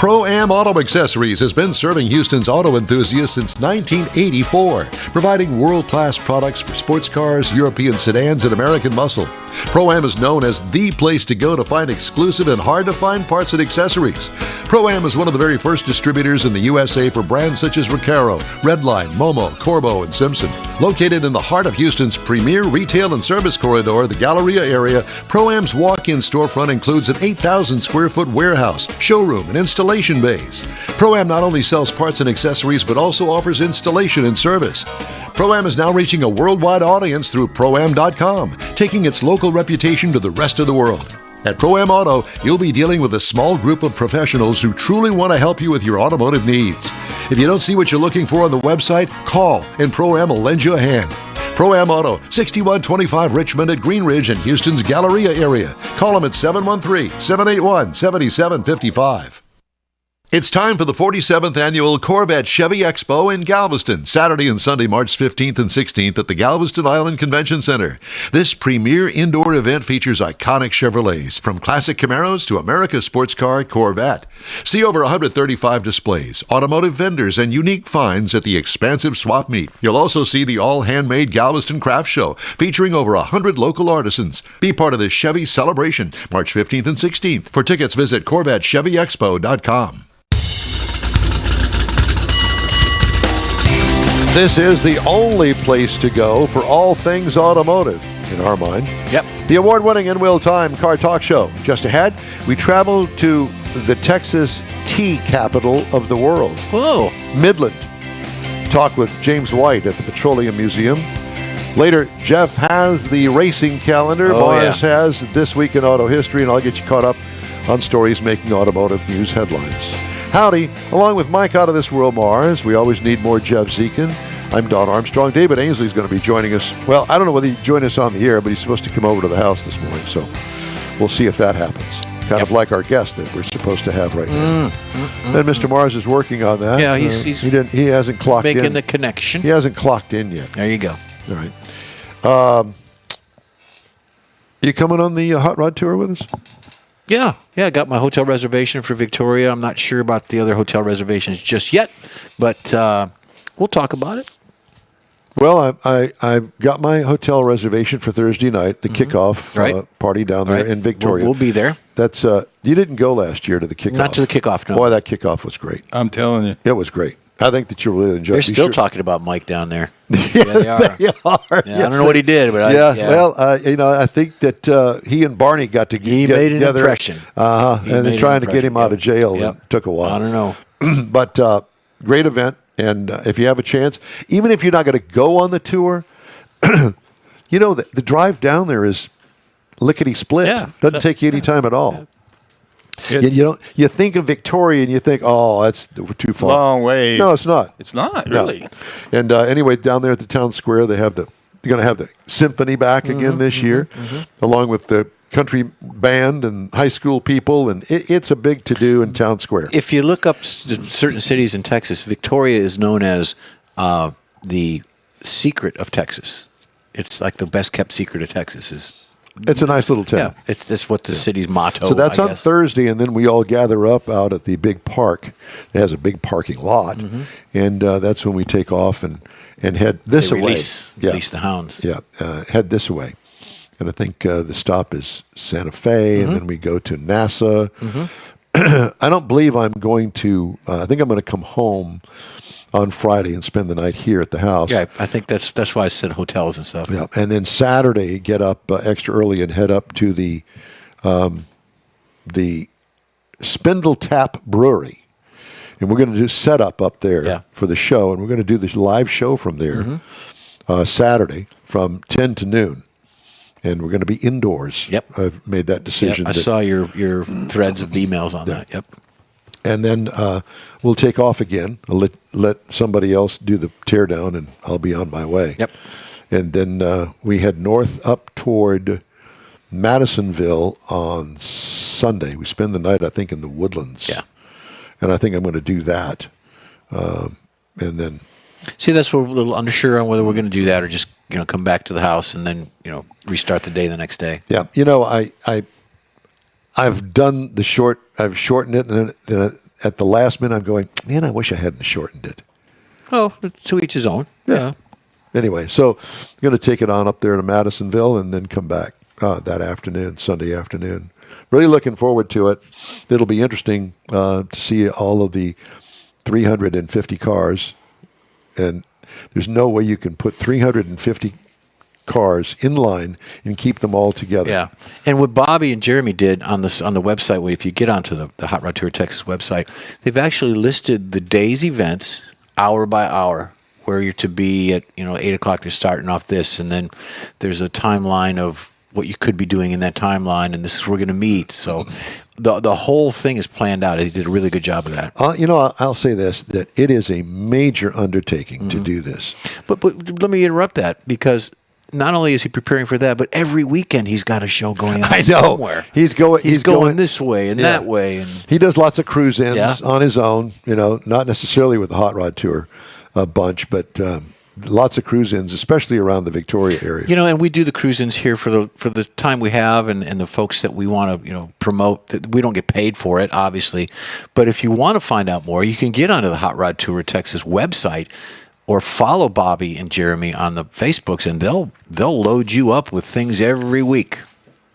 Pro-Am Auto Accessories has been serving Houston's auto enthusiasts since 1984, providing world-class products for sports cars, European sedans, and American muscle. Pro-Am is known as the place to go to find exclusive and hard-to-find parts and accessories. Pro-Am is one of the very first distributors in the USA for brands such as Recaro, Redline, Momo, Corbo, and Simpson. Located in the heart of Houston's premier retail and service corridor, the Galleria area, Pro-Am's walk-in storefront includes an 8,000 square foot warehouse, showroom, and installation bays. Pro-Am not only sells parts and accessories, but also offers installation and service. Pro-Am is now reaching a worldwide audience through Pro-Am.com, taking its local reputation to the rest of the world. At Pro-Am Auto, you'll be dealing with a small group of professionals who truly want to help you with your automotive needs. If you don't see what you're looking for on the website, call and Pro-Am will lend you a hand. Pro-Am Auto, 6125 Richmond at Green Ridge in Houston's Galleria area. Call them at 713-781-7755. It's time for the 47th Annual Corvette Chevy Expo in Galveston, Saturday and Sunday, March 15th and 16th at the Galveston Island Convention Center. This premier indoor event features iconic Chevrolets, from classic Camaros to America's sports car Corvette. See over 135 displays, automotive vendors, and unique finds at the expansive swap meet. You'll also see the all-handmade Galveston Craft Show, featuring over 100 local artisans. Be part of the Chevy celebration, March 15th and 16th. For tickets, visit CorvetteChevyExpo.com. This is the only place to go for all things automotive, in our mind. Yep. The award-winning In Wheel Time Car Talk Show. Just ahead, we travel to the Texas tea capital of the world, Whoa. Midland. Talk with James White at the Petroleum Museum. Later, Jeff has the racing calendar. Oh, Mars yeah. has This Week in Auto History, and I'll get you caught up on stories making automotive news headlines. Howdy, along with Mike Out of This World Mars, we always need more Jeff Zekin. I'm Don Armstrong. David Ainsley is going to be joining us. Well, I don't know whether he'd join us on the air, but he's supposed to come over to the house this morning, so we'll see if that happens. Kind of like our guest that we're supposed to have right now. And Mr. Mars is working on that. Yeah, he's he hasn't clocked in. making the connection. He hasn't clocked in yet. There you go. All right. You coming on the hot rod tour with us? Yeah, I got my hotel reservation for Victoria. I'm not sure about the other hotel reservations just yet, but we'll talk about it. Well, I got my hotel reservation for Thursday night, the kickoff Right. party down there in Victoria. We'll be there. That's you didn't go last year to the kickoff. Not to the kickoff, no. Boy, that kickoff was great. I'm telling you. It was great. I think that you really enjoyed. They're it. still talking about Mike down there. Yeah, they are. They are. Yeah, I don't know what he did, but Well, I think that he and Barney got to He get made an together. impression. And He they're made an trying to get him impression, out of jail. Yep. It took a while. I don't know. But great event, and if you have a chance, even if you're not going to go on the tour, the drive down there is lickety split. Yeah. Doesn't take you any time at all. You think of Victoria and you think, oh, that's too far. Long way. No, it's not. It's not, No. really. And anyway, down there at the town square, they're going to have the symphony back again this year, along with the country band and high school people, and it's a big to-do in town square. If you look up certain cities in Texas, Victoria is known as the secret of Texas. It's like the best kept secret of Texas is. It's a nice little town. Yeah, that's what the city's motto. So that's I on guess. Thursday, and then we all gather up out at the big park. It has a big parking lot, and that's when we take off and head this They way. release the hounds. Yeah, head this way. And I think the stop is Santa Fe, and then we go to NASA. I don't believe I'm going to. I think I'm going to come home on Friday and spend the night here at the house. Yeah, I think that's why I said hotels and stuff. Yeah, and then Saturday, get up extra early and head up to the Spindle Tap Brewery, and we're going to do setup up there for the show, and we're going to do this live show from there Saturday from 10 to noon, and we're going to be indoors. Yep, I've made that decision. Yep, I saw your threads of emails on that. Yep. And then we'll take off again. I'll let somebody else do the teardown, and I'll be on my way. Yep. And then we head north up toward Madisonville on Sunday. We spend the night, I think, in the Woodlands. Yeah. And I think I'm going to do that. And then... See, that's what we're a little unsure on whether we're going to do that or just come back to the house and then restart the day the next day. Yeah. I've done the short. I've shortened it, and then at the last minute, I'm going, man, I wish I hadn't shortened it. Oh, to each his own. Yeah. Anyway, so I'm going to take it on up there to Madisonville and then come back that afternoon, Sunday afternoon. Really looking forward to it. It'll be interesting to see all of the 350 cars, and there's no way you can put 350 cars in line and keep them all together. Yeah, and what Bobby and Jeremy did on the website, if you get onto the Hot Rod Tour Texas website, they've actually listed the day's events hour by hour, where you're to be at 8 o'clock. They're starting off this, and then there's a timeline of what you could be doing in that timeline, and this is where we're going to meet. So the whole thing is planned out. He did a really good job of that. I'll say this, that it is a major undertaking to do this. But let me interrupt that, because not only is he preparing for that, but every weekend he's got a show going on I know. somewhere. He's going this way and that way. And he does lots of cruise-ins Yeah. on his own, not necessarily with the Hot Rod Tour bunch, but lots of cruise-ins, especially around the Victoria area. And we do the cruise-ins here for the time we have, and the folks that we want to promote. That we don't get paid for it, obviously, but if you want to find out more, you can get onto the Hot Rod Tour Texas website, or follow Bobby and Jeremy on the Facebooks, and they'll load you up with things every week.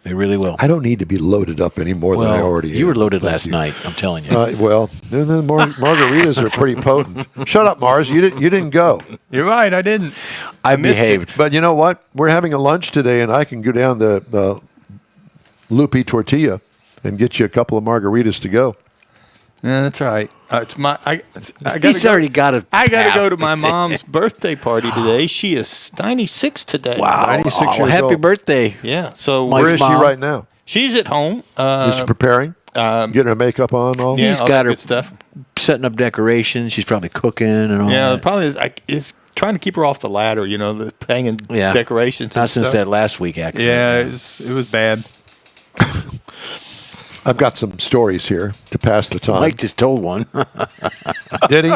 They really will. I don't need to be loaded up any more than I already am. You were loaded Thank last you. night, I'm telling you. Well, the margaritas are pretty potent. Shut up, Mars. You didn't go. You're right. I didn't. I missed it. behaved. But you know what? We're having a lunch today, and I can go down the Lupi Tortilla and get you a couple of margaritas to go. Yeah, that's right. It's my. I He's already got a I got to path. go to my mom's birthday party today. She is 96 today. Wow. 96 years Happy old. birthday. Yeah. So Mike's Where is she mom. right now? she's at home. Is she preparing? Getting her makeup on? All Yeah, He's all got that her good stuff. setting up decorations. She's probably cooking and all Yeah, that. the problem is it's trying to keep her off the ladder. The hanging Yeah. decorations. Not and since stuff. that last week, actually. Yeah, it was bad. I've got some stories here to pass the time. Mike just told one. Did he?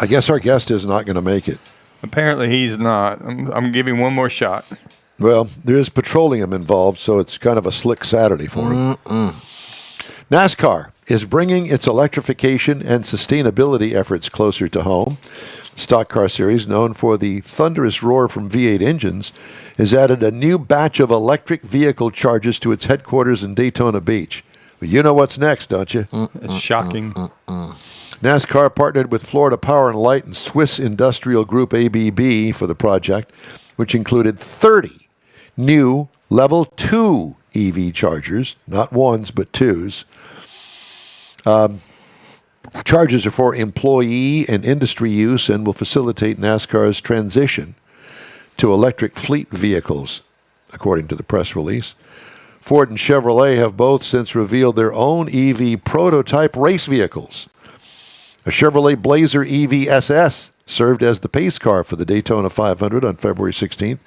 I guess our guest is not going to make it. Apparently, he's not. I'm giving one more shot. Well, there is petroleum involved, so it's kind of a slick Saturday for him. NASCAR is bringing its electrification and sustainability efforts closer to home. Stock car series, known for the thunderous roar from V8 engines, has added a new batch of electric vehicle chargers to its headquarters in Daytona Beach. Well, you know what's next, don't you? It's shocking. NASCAR partnered with Florida Power and Light and Swiss Industrial Group ABB for the project, which included 30 new Level 2 EV chargers, not ones, but twos. Chargers are for employee and industry use and will facilitate NASCAR's transition to electric fleet vehicles, according to the press release. Ford and Chevrolet have both since revealed their own EV prototype race vehicles. A Chevrolet Blazer EV SS served as the pace car for the Daytona 500 on February 16th.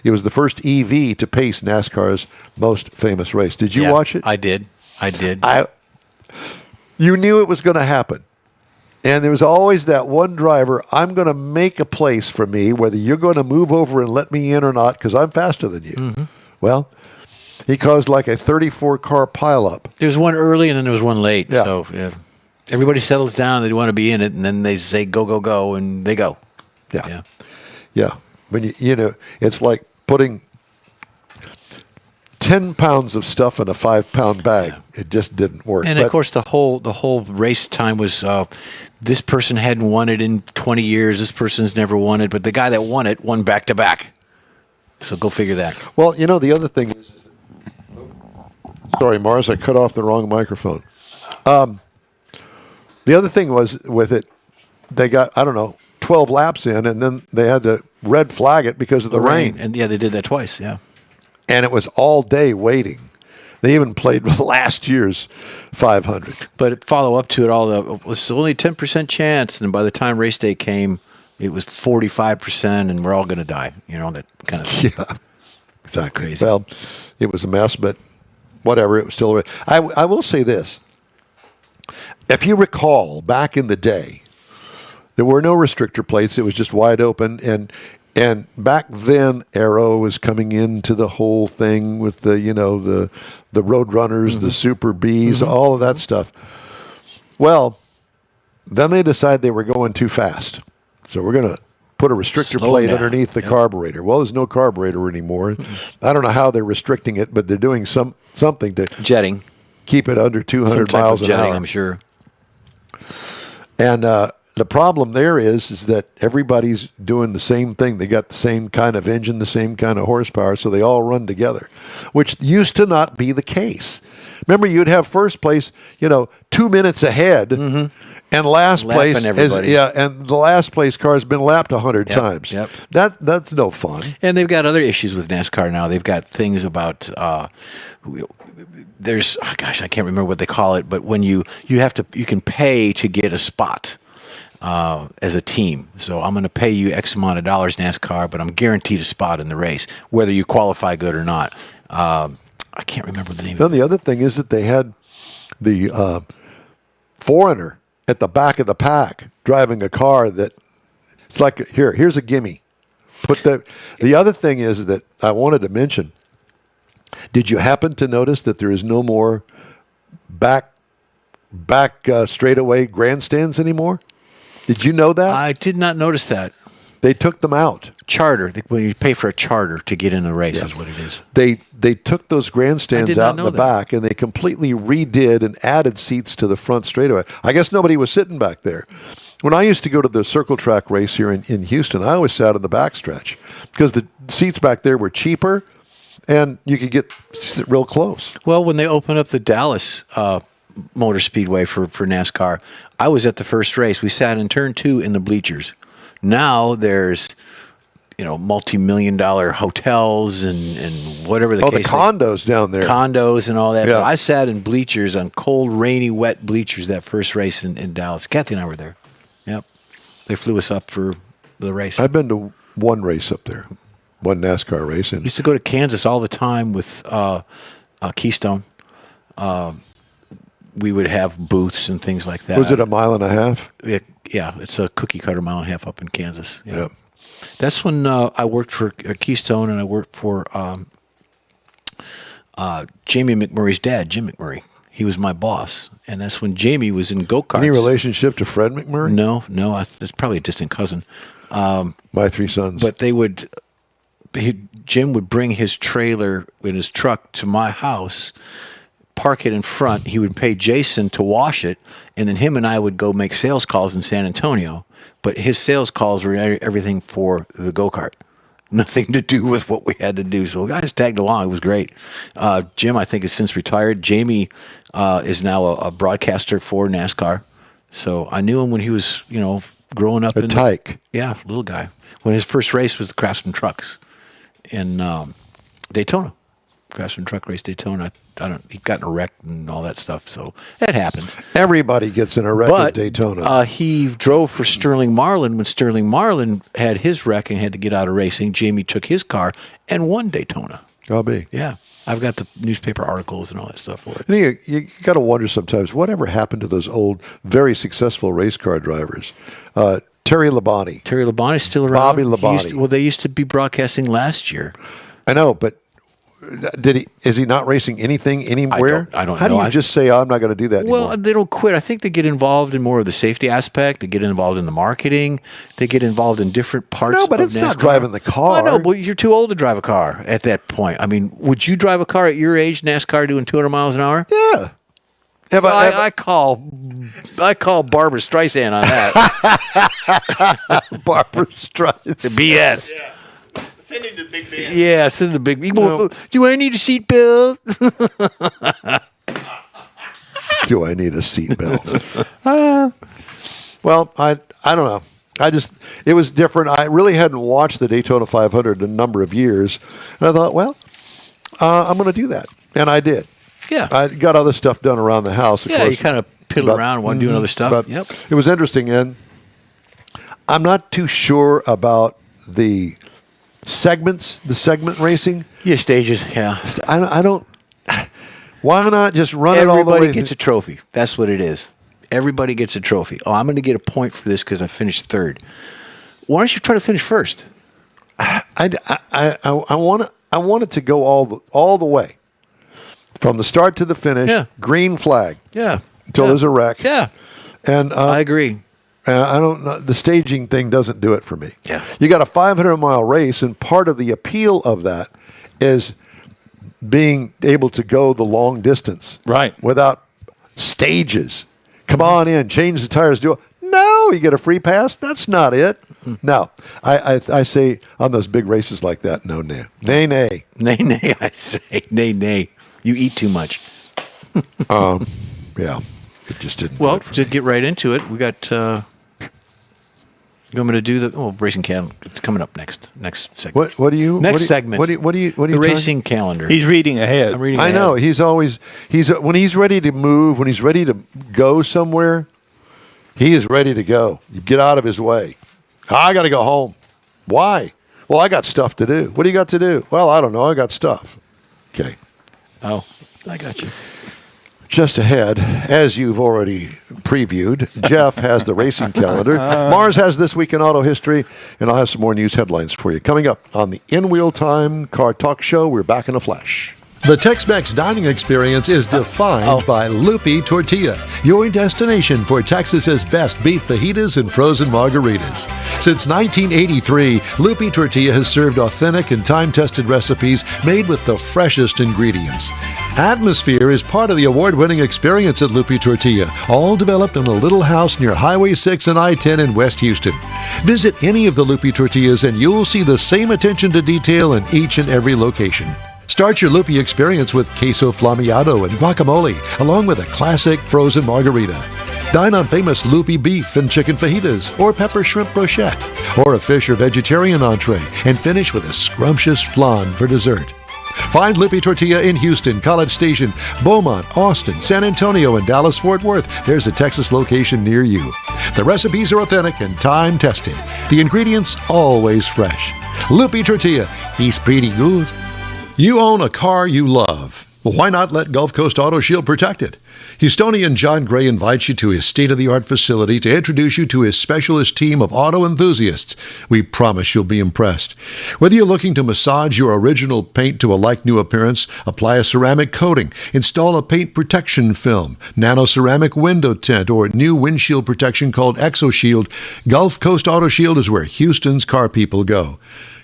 It was the first EV to pace NASCAR's most famous race. Did you Yeah, watch it? I did. You knew it was going to happen. And there was always that one driver, I'm going to make a place for me, whether you're going to move over and let me in or not, because I'm faster than you. Mm-hmm. Well, he caused like a 34-car pileup. There was one early and then there was one late. Yeah. So everybody settles down. They want to be in it, and then they say, go, go, go, and they go. Yeah. Yeah. When it's like putting 10 pounds of stuff in a 5-pound bag. It just didn't work. And of course, the whole race time was this person hadn't won it in 20 years. This person's never won it, but the guy that won it won back to back. So go figure that. Well, the other thing is sorry, Mars, I cut off the wrong microphone. The other thing was with it, they got 12 laps in, and then they had to red flag it because of the rain. And they did that twice. Yeah. And it was all day waiting. They even played last year's 500. But follow up to it was only 10% chance, and by the time race day came, it was 45%, and we're all going to die. That kind of thing. Yeah, exactly. Crazy. Well, it was a mess, but whatever. It was still. I will say this: if you recall, back in the day, there were no restrictor plates. It was just wide open, and And back then, Aero was coming into the whole thing with the Road Runners, the Super Bs, all of that stuff. Well, then they decided they were going too fast. So we're going to put a restrictor Slow plate down. underneath the carburetor. Well, there's no carburetor anymore. I don't know how they're restricting it, but they're doing something to Jetting. keep it under Some 200 type miles of an jetting, hour. I'm sure. And the problem there is that everybody's doing the same thing. They got the same kind of engine, the same kind of horsepower, so they all run together, which used to not be the case. Remember, you'd have first place, 2 minutes ahead, and last Lapping place, everybody. and the last place car has been lapped 100 times. Yep. That's no fun. And they've got other issues with NASCAR now. They've got things about there's I can't remember what they call it, but when you can pay to get a spot as a team. So I'm going to pay you X amount of dollars, NASCAR, but I'm guaranteed a spot in the race, whether you qualify good or not. I can't remember the name. Then the other thing is that they had the foreigner at the back of the pack driving a car that it's like here's a gimme. The other thing is that I wanted to mention. Did you happen to notice that there is no more back straightaway grandstands anymore? Did you know that? I did not notice that. They took them out. Charter, when you pay for a charter to get in a race, is what it is. They took those I grandstands did not out in know the that. back and they completely redid and added seats to the front straightaway. I guess nobody was sitting back there. When I used to go to the circle track race here in Houston, I always sat in the back stretch because the seats back there were cheaper and you could get real close. Well, when they opened up the Dallas Motor Speedway for NASCAR, I was at the first race. We sat in turn 2 in the bleachers. Now there's, multi-million-dollar hotels and whatever the Oh, case. the condos down there. Condos and all that. Yeah. But I sat in bleachers on cold, rainy, wet bleachers that first race in Dallas. Kathy and I were there. Yep. They flew us up for the race. I've been to one race up there, one NASCAR race. And used to go to Kansas all the time with Keystone. We would have booths and things like that. was it a mile and a half? Yeah, it's a cookie cutter mile and a half up in Kansas. Yeah. Yep. That's when I worked for Keystone and I worked for Jamie McMurray's dad, Jim McMurray. He was my boss. And that's when Jamie was in go-karts. Any relationship to Fred McMurray? No. It's probably a distant cousin. My three sons. But Jim would bring his trailer in his truck to my house, park it in front. He would pay Jason to wash it, and then him and I would go make sales calls in San Antonio. But his sales calls were everything for the go-kart. Nothing to do with what we had to do. So guys tagged along. It was great. Jim, I think, has since retired. Jamie is now a broadcaster for NASCAR. So I knew him when he was, growing up. a tyke. Yeah, little guy. When his first race was the Craftsman Trucks in Daytona. Craftsman Truck Race Daytona. He got in a wreck and all that stuff, so that happens. Everybody gets in a wreck at Daytona. He drove for Sterling Marlin when Sterling Marlin had his wreck and had to get out of racing. Jamie took his car and won Daytona. I'll be. Yeah, I've got the newspaper articles and all that stuff for it. And you got to wonder sometimes, whatever happened to those old, very successful race car drivers? Terry Labonte. Terry Labonte's still around. Bobby He Labonte. they used to be broadcasting last year. I know, but is he not racing anything anywhere? I don't How know. do you just say, I'm not going to do that anymore? Well, they don't quit. I think they get involved in more of the safety aspect. They get involved in the marketing. They get involved in different parts No, but of it's not NASCAR. driving the car. I know, but you're too old to drive a car at that point. I mean, would you drive a car at your age, NASCAR, doing 200 miles an hour? Yeah. I call Barbara Streisand on that. Barbara Streisand. BS. Send him to Big Ben. Yeah, send the big. Do I need a seatbelt? Do I need a seatbelt? Well, I don't know. It was different. I really hadn't watched the Daytona 500 in a number of years. And I thought, well, I'm going to do that. And I did. Yeah. I got other stuff done around the house. Of Yeah, course, you kind of piddle around while doing other stuff. But Yep. it was interesting. And I'm not too sure about the segment racing. Yeah, stages. Yeah. I don't. Why not just run it all the way? Everybody gets a trophy. That's what it is. Everybody gets a trophy. Oh, I'm going to get a point for this because I finished third. Why don't you try to finish first? I want it to go all the way from the start to the finish. Yeah. Green flag. Yeah. Until there's a wreck. Yeah. And I agree. I don't know. The staging thing doesn't do it for me. Yeah. You got a 500-mile race, and part of the appeal of that is being able to go the long distance. Right. Without stages. Come on in, change the tires, do it. No, you get a free pass. That's not it. No, I say on those big races like that, no, nay. Nay, nay. Nay, nay, I say. Nay, nay. You eat too much. Yeah, it just didn't. Well, do it for to me. get right into it, we got. You want me to do the racing calendar? It's coming up next segment. What do you? Next what do you- segment. What do you? The talking- racing calendar. He's reading ahead. I'm reading. I ahead. know he's when he's ready to move, when he's ready to go somewhere, he is ready to go. You get out of his way. I got to go home. Why? Well, I got stuff to do. What do you got to do? Well, I don't know. I got stuff. Okay. Oh, I got you. Just ahead, as you've already previewed, Jeff has the racing calendar. Mars has This Week in Auto History, and I'll have some more news headlines for you. Coming up on the In Wheel Time Car Talk Show, we're back in a flash. The Tex-Mex dining experience is defined by Lupi Tortilla, your destination for Texas's best beef fajitas and frozen margaritas. Since 1983, Lupi Tortilla has served authentic and time-tested recipes made with the freshest ingredients. Atmosphere is part of the award-winning experience at Lupi Tortilla, all developed in a little house near Highway 6 and I-10 in West Houston. Visit any of the Lupi Tortillas and you'll see the same attention to detail in each and every location. Start your Lupi experience with queso flammeado and guacamole, along with a classic frozen margarita. Dine on famous Lupi beef and chicken fajitas, or pepper shrimp brochette, or a fish or vegetarian entree, and finish with a scrumptious flan for dessert. Find Lupi Tortilla in Houston, College Station, Beaumont, Austin, San Antonio, and Dallas-Fort Worth. There's a Texas location near you. The recipes are authentic and time-tested. The ingredients always fresh. Lupi Tortilla, he's pretty good. You own a car you love. Well, why not let Gulf Coast Auto Shield protect it? Houstonian John Gray invites you to his state-of-the-art facility to introduce you to his specialist team of auto enthusiasts. We promise you'll be impressed. Whether you're looking to massage your original paint to a like-new appearance, apply a ceramic coating, install a paint protection film, nano-ceramic window tint, or new windshield protection called ExoShield, Gulf Coast Auto Shield is where Houston's car people go.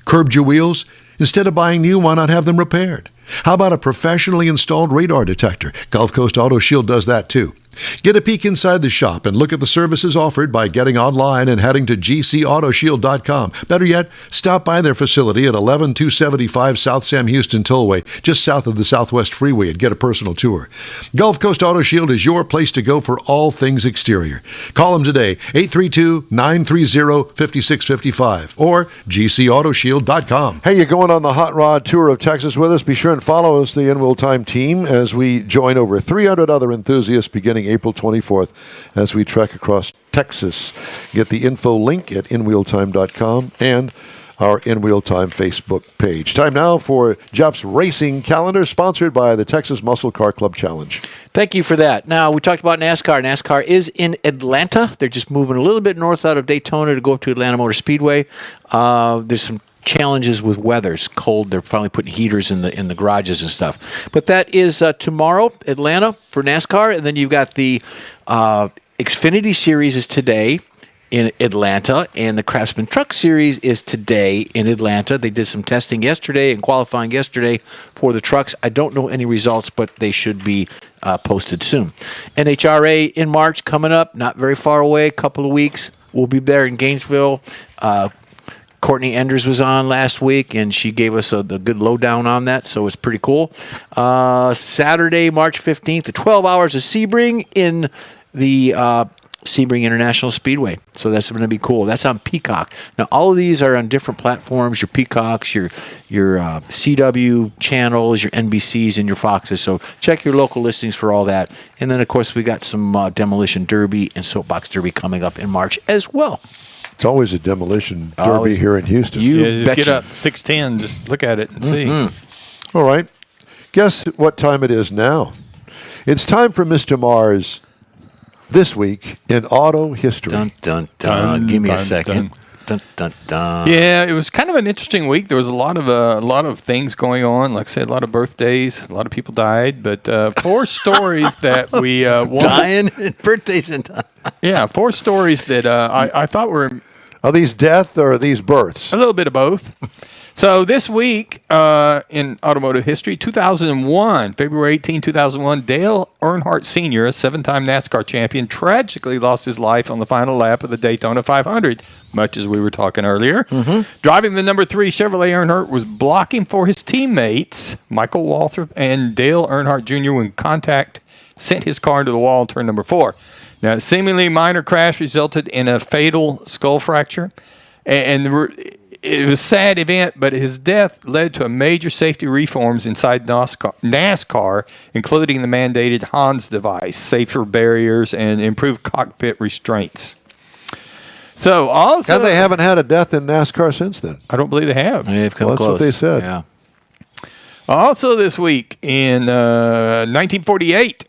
Curbed your wheels? Instead of buying new, why not have them repaired? How about a professionally installed radar detector? Gulf Coast Auto Shield does that too. Get a peek inside the shop and look at the services offered by getting online and heading to gcautoshield.com. Better yet, stop by their facility at 11275 South Sam Houston Tollway, just south of the Southwest Freeway, and get a personal tour. Gulf Coast Auto Shield is your place to go for all things exterior. Call them today, 832-930-5655 or gcautoshield.com. Hey, you going on the Hot Rod Tour of Texas with us? Be sure and follow us, the In Wheel Time team, as we join over 300 other enthusiasts beginning April 24th as we trek across Texas. Get the info link at inwheeltime.com and our In Wheel Time Facebook page. Time now for Jeff's Racing Calendar, sponsored by the Texas Muscle Car Club Challenge. Thank you for that. Now, we talked about NASCAR. NASCAR is in Atlanta. They're just moving a little bit north out of Daytona to go up to Atlanta Motor Speedway. There's some challenges with weather. It's cold. They're finally putting heaters in the garages and stuff. But that is tomorrow, Atlanta for NASCAR, and then you've got the Xfinity Series is today in Atlanta, and the Craftsman Truck Series is today in Atlanta. They did some testing yesterday and qualifying yesterday for the trucks. I don't know any results, but they should be posted soon. NHRA in March coming up, not very far away, a couple of weeks. We'll be there in Gainesville. Courtney Enders was on last week, and she gave us a good lowdown on that, so it's pretty cool. Saturday, March 15th, the 12 hours of Sebring in the Sebring International Speedway. So that's going to be cool. That's on Peacock. Now, all of these are on different platforms, your Peacocks, your CW channels, your NBCs, and your Foxes. So check your local listings for all that. And then, of course, we got some Demolition Derby and Soapbox Derby coming up in March as well. It's always a demolition derby here in Houston. Just get up 610, just look at it and see. All right. Guess what time it is now? It's time for Mr. Mars This Week in Auto History. Dun, dun, dun. Give me a second. Dun, dun, dun. Yeah, it was kind of an interesting week. There was a lot of things going on. Like I said, a lot of birthdays, a lot of people died. But 4 stories that we Dying birthdays and yeah, 4 stories that I thought were Are these death or are these births? a little bit of both. So this week in automotive history, 2001, February 18, 2001, Dale Earnhardt Sr., a 7-time NASCAR champion, tragically lost his life on the final lap of the Daytona 500, much as we were talking earlier. Driving the number 3 Chevrolet, Earnhardt was blocking for his teammates, Michael Waltrip and Dale Earnhardt Jr., when contact sent his car into the wall on turn number 4. Now, a seemingly minor crash resulted in a fatal skull fracture, and it was a sad event, but his death led to a major safety reforms inside NASCAR, including the mandated Hans device, safer barriers, and improved cockpit restraints. So also, And they haven't had a death in NASCAR since then. I don't believe they have. They've come Well, that's close. what they said. Yeah. Also this week in 1948,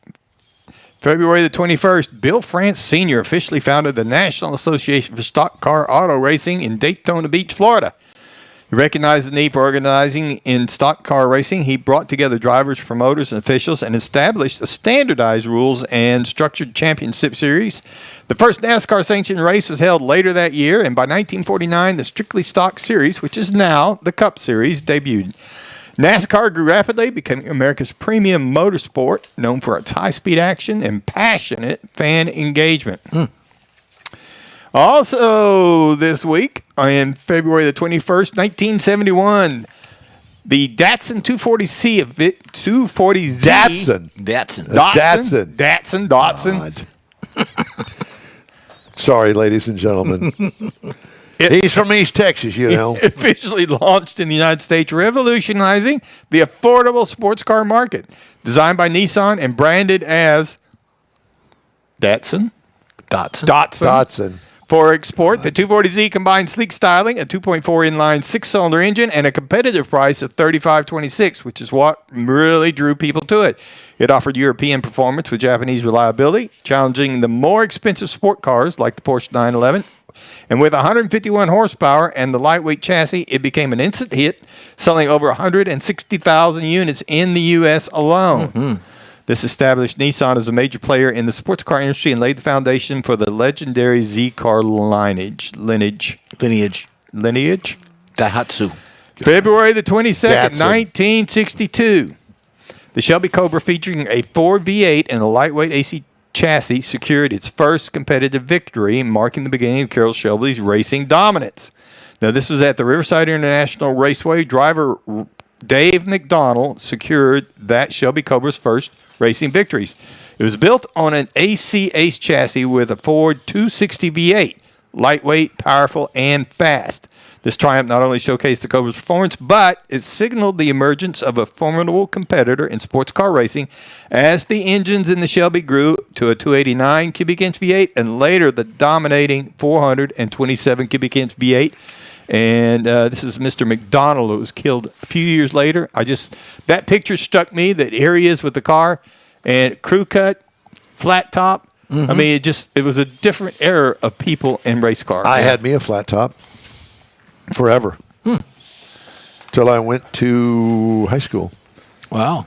February the 21st, Bill France Sr. officially founded the National Association for Stock Car Auto Racing in Daytona Beach, Florida. He recognized the need for organizing in stock car racing. He brought together drivers, promoters, and officials and established standardized rules and structured championship series. The first NASCAR sanctioned race was held later that year, and by 1949, the Strictly Stock Series, which is now the Cup Series, debuted. NASCAR grew rapidly, becoming America's premium motorsport, known for its high-speed action and passionate fan engagement. Also this week, on February the 21st, 1971, the Datsun 240Z of 240Z. Datsun. Datsun. God. Sorry, ladies and gentlemen. He's from East Texas, you know. Officially launched in the United States, revolutionizing the affordable sports car market. Designed by Nissan and branded as Datsun. Datsun. For export, the 240Z combines sleek styling, a 2.4 inline 6-cylinder engine, and a competitive price of $35.26, which is what really drew people to it. It offered European performance with Japanese reliability, challenging the more expensive sport cars like the Porsche 911. And with 151 horsepower and the lightweight chassis, it became an instant hit, selling over 160,000 units in the U.S. alone. This established Nissan as a major player in the sports car industry and laid the foundation for the legendary Z-car lineage. Daihatsu. February the 22nd, Datsun. 1962. The Shelby Cobra, featuring a Ford V8 and a lightweight AC chassis, secured its first competitive victory, marking the beginning of Carroll Shelby's racing dominance. Now, this was at the Riverside International Raceway. Driver Dave McDonald secured that Shelby Cobra's first racing victories. It was built on an AC Ace chassis with a Ford 260 V8, lightweight, powerful, and fast. This triumph not only showcased the Cobra's performance, but it signaled the emergence of a formidable competitor in sports car racing as the engines in the Shelby grew to a 289 cubic inch V8 and later the dominating 427 cubic inch V8. And this is Mr. McDonald, who was killed a few years later. That picture struck me, that here he is with the car and crew cut, flat top. I mean, it was a different era of people in race cars. I had me a flat top forever. Till I went to high school. Wow.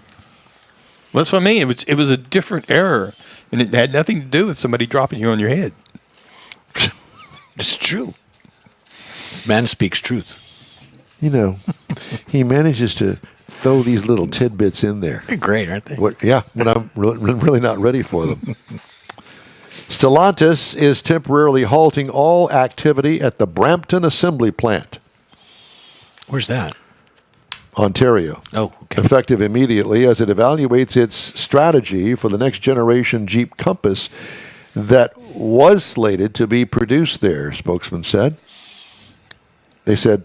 Well, that's what I mean. It was a different era, and it had nothing to do with somebody dropping you on your head. It's true. Man speaks truth. You know, he manages to throw these little tidbits in there. They're great, aren't they? When I'm really not ready for them. Stellantis is temporarily halting all activity at the Brampton Assembly Plant, Where's that? Ontario. Oh, okay. Effective immediately as it evaluates its strategy for the next generation Jeep Compass that was slated to be produced there, spokesman said. They said,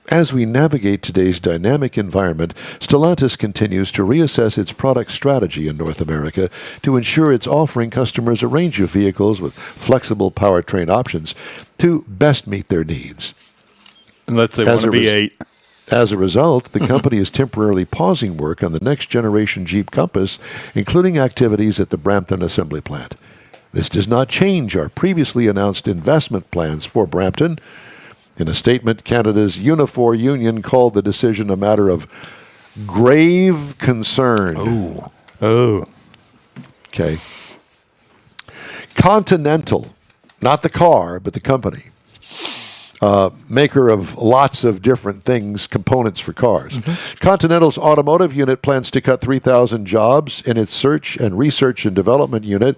as we navigate today's dynamic environment, Stellantis continues to reassess its product strategy in North America to ensure it's offering customers a range of vehicles with flexible powertrain options to best meet their needs. Unless they want a V8. As a result, the company is temporarily pausing work on the next generation Jeep Compass, including activities at the Brampton Assembly Plant. This does not change our previously announced investment plans for Brampton. In a statement, Canada's Unifor Union called the decision a matter of grave concern. Oh. Okay. Continental, not the car, but the company, maker of lots of different things, components for cars. Continental's automotive unit plans to cut 3,000 jobs in its research and development unit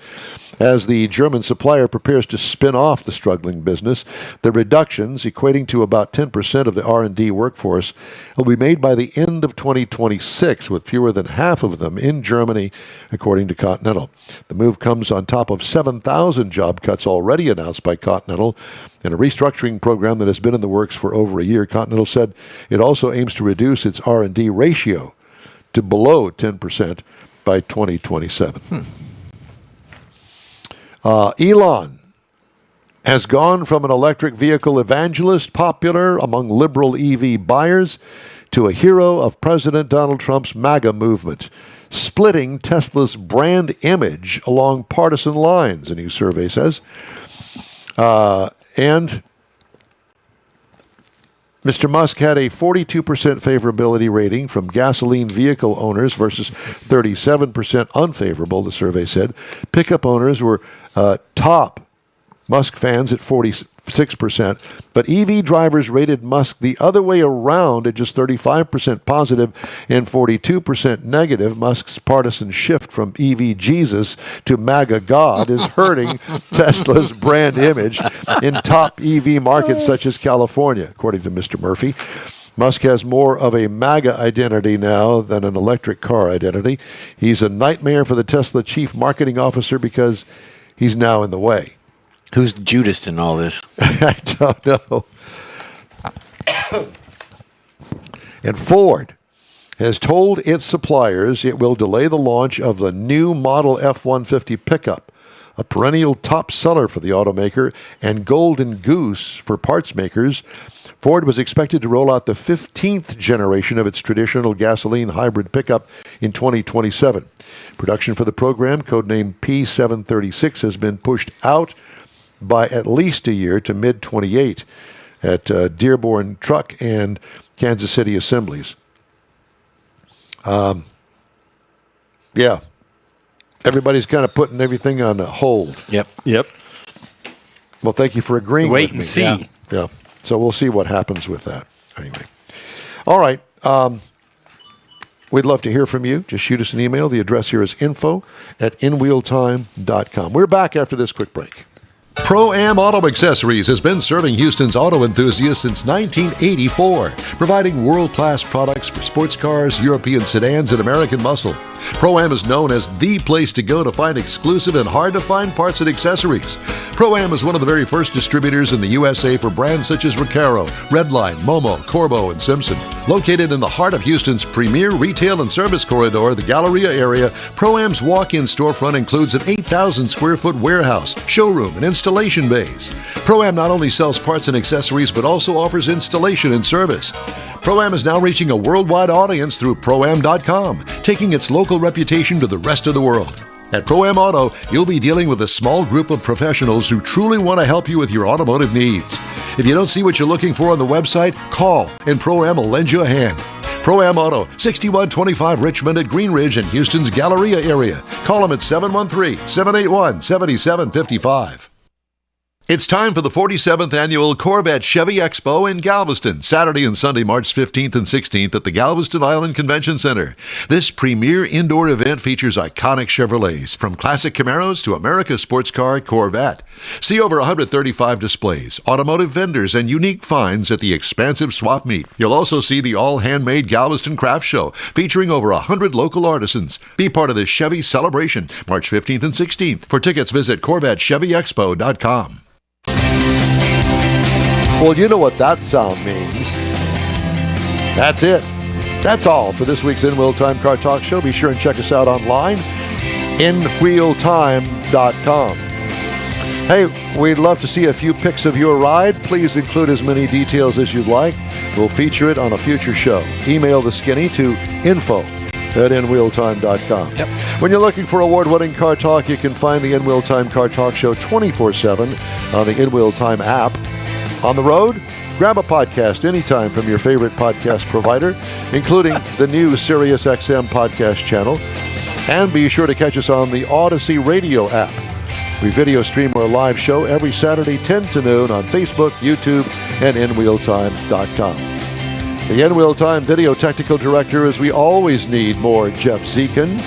as the German supplier prepares to spin off the struggling business. The reductions, equating to about 10% of the R&D workforce, will be made by the end of 2026, with fewer than half of them in Germany, according to Continental. The move comes on top of 7,000 job cuts already announced by Continental in a restructuring program that has been in the works for over a year. Continental said it also aims to reduce its R&D ratio to below 10% by 2027. Elon has gone from an electric vehicle evangelist popular among liberal EV buyers to a hero of President Donald Trump's MAGA movement, splitting Tesla's brand image along partisan lines, a new survey says. And Mr. Musk had a 42% favorability rating from gasoline vehicle owners versus 37% unfavorable, the survey said. Pickup owners were top Musk fans at 46%, but EV drivers rated Musk the other way around at just 35% positive and 42% negative. Musk's partisan shift from EV Jesus to MAGA God is hurting Tesla's brand image in top EV markets such as California, according to Mr. Murphy. Musk has more of a MAGA identity now than an electric car identity. He's a nightmare for the Tesla chief marketing officer because he's now in the way. Who's Judas in all this? I don't know. And Ford has told its suppliers it will delay the launch of the new Model F-150 pickup, a perennial top seller for the automaker and golden goose for parts makers. Ford was expected to roll out the 15th generation of its traditional gasoline hybrid pickup in 2027. Production for the program, codenamed P736, has been pushed out by at least a year to mid-28 at Dearborn Truck and Kansas City Assemblies. Yeah. Everybody's kind of putting everything on hold. Yep. Well, thank you for agreeing Wait with me. and see. Yeah. So we'll see what happens with that. Anyway. All right. We'd love to hear from you. Just shoot us an email. The address here is info@inwheeltime.com. We're back after this quick break. Pro-Am Auto Accessories has been serving Houston's auto enthusiasts since 1984, providing world-class products for sports cars, European sedans, and American muscle. Pro-Am is known as the place to go to find exclusive and hard-to-find parts and accessories. Pro-Am is one of the very first distributors in the USA for brands such as Recaro, Redline, Momo, Corbo, and Simpson. Located in the heart of Houston's premier retail and service corridor, the Galleria area, Pro-Am's walk-in storefront includes an 8,000-square-foot warehouse, showroom, and installation bays. Pro-Am not only sells parts and accessories, but also offers installation and service. Pro-Am is now reaching a worldwide audience through Pro-Am.com, taking its local reputation to the rest of the world. At Pro-Am Auto, you'll be dealing with a small group of professionals who truly want to help you with your automotive needs. If you don't see what you're looking for on the website, call and Pro-Am will lend you a hand. Pro-Am Auto, 6125 Richmond at Green Ridge in Houston's Galleria area. Call them at 713-781-7755. It's time for the 47th Annual Corvette Chevy Expo in Galveston, Saturday and Sunday, March 15th and 16th at the Galveston Island Convention Center. This premier indoor event features iconic Chevrolets, from classic Camaros to America's sports car Corvette. See over 135 displays, automotive vendors, and unique finds at the expansive swap meet. You'll also see the all-handmade Galveston Craft Show, featuring over 100 local artisans. Be part of this Chevy celebration, March 15th and 16th. For tickets, visit CorvetteChevyExpo.com. Well, you know what that sound means. That's it. That's all for this week's In Wheel Time Car Talk Show. Be sure and check us out online, inwheeltime.com. Hey, we'd love to see a few pics of your ride. Please include as many details as you'd like. We'll feature it on a future show. Email the skinny to info@inwheeltime.com. Yep. When you're looking for award-winning car talk, you can find the In Wheel Time Car Talk Show 24/7 on the In Wheel Time app. On the road, Grab a podcast anytime from your favorite podcast provider, including the new SiriusXM podcast channel. And be sure to catch us on the Odyssey Radio app. We video stream our live show every Saturday 10 to noon on Facebook, YouTube, and InWheelTime.com. The In Wheel Time video technical director, as we always need more Jeff Zekin.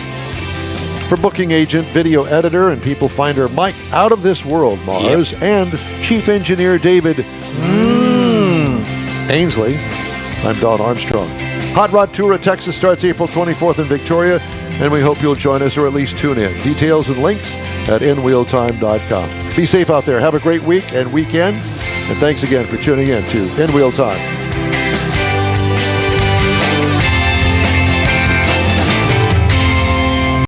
For booking agent, video editor, and people finder Mike Out of This World Mars, and chief engineer David Ainsley, I'm Don Armstrong. Hot Rod Tour of Texas starts April 24th in Victoria, and we hope you'll join us or at least tune in. Details and links at InWheelTime.com. Be safe out there. Have a great week and weekend. And thanks again for tuning in to In Wheel Time.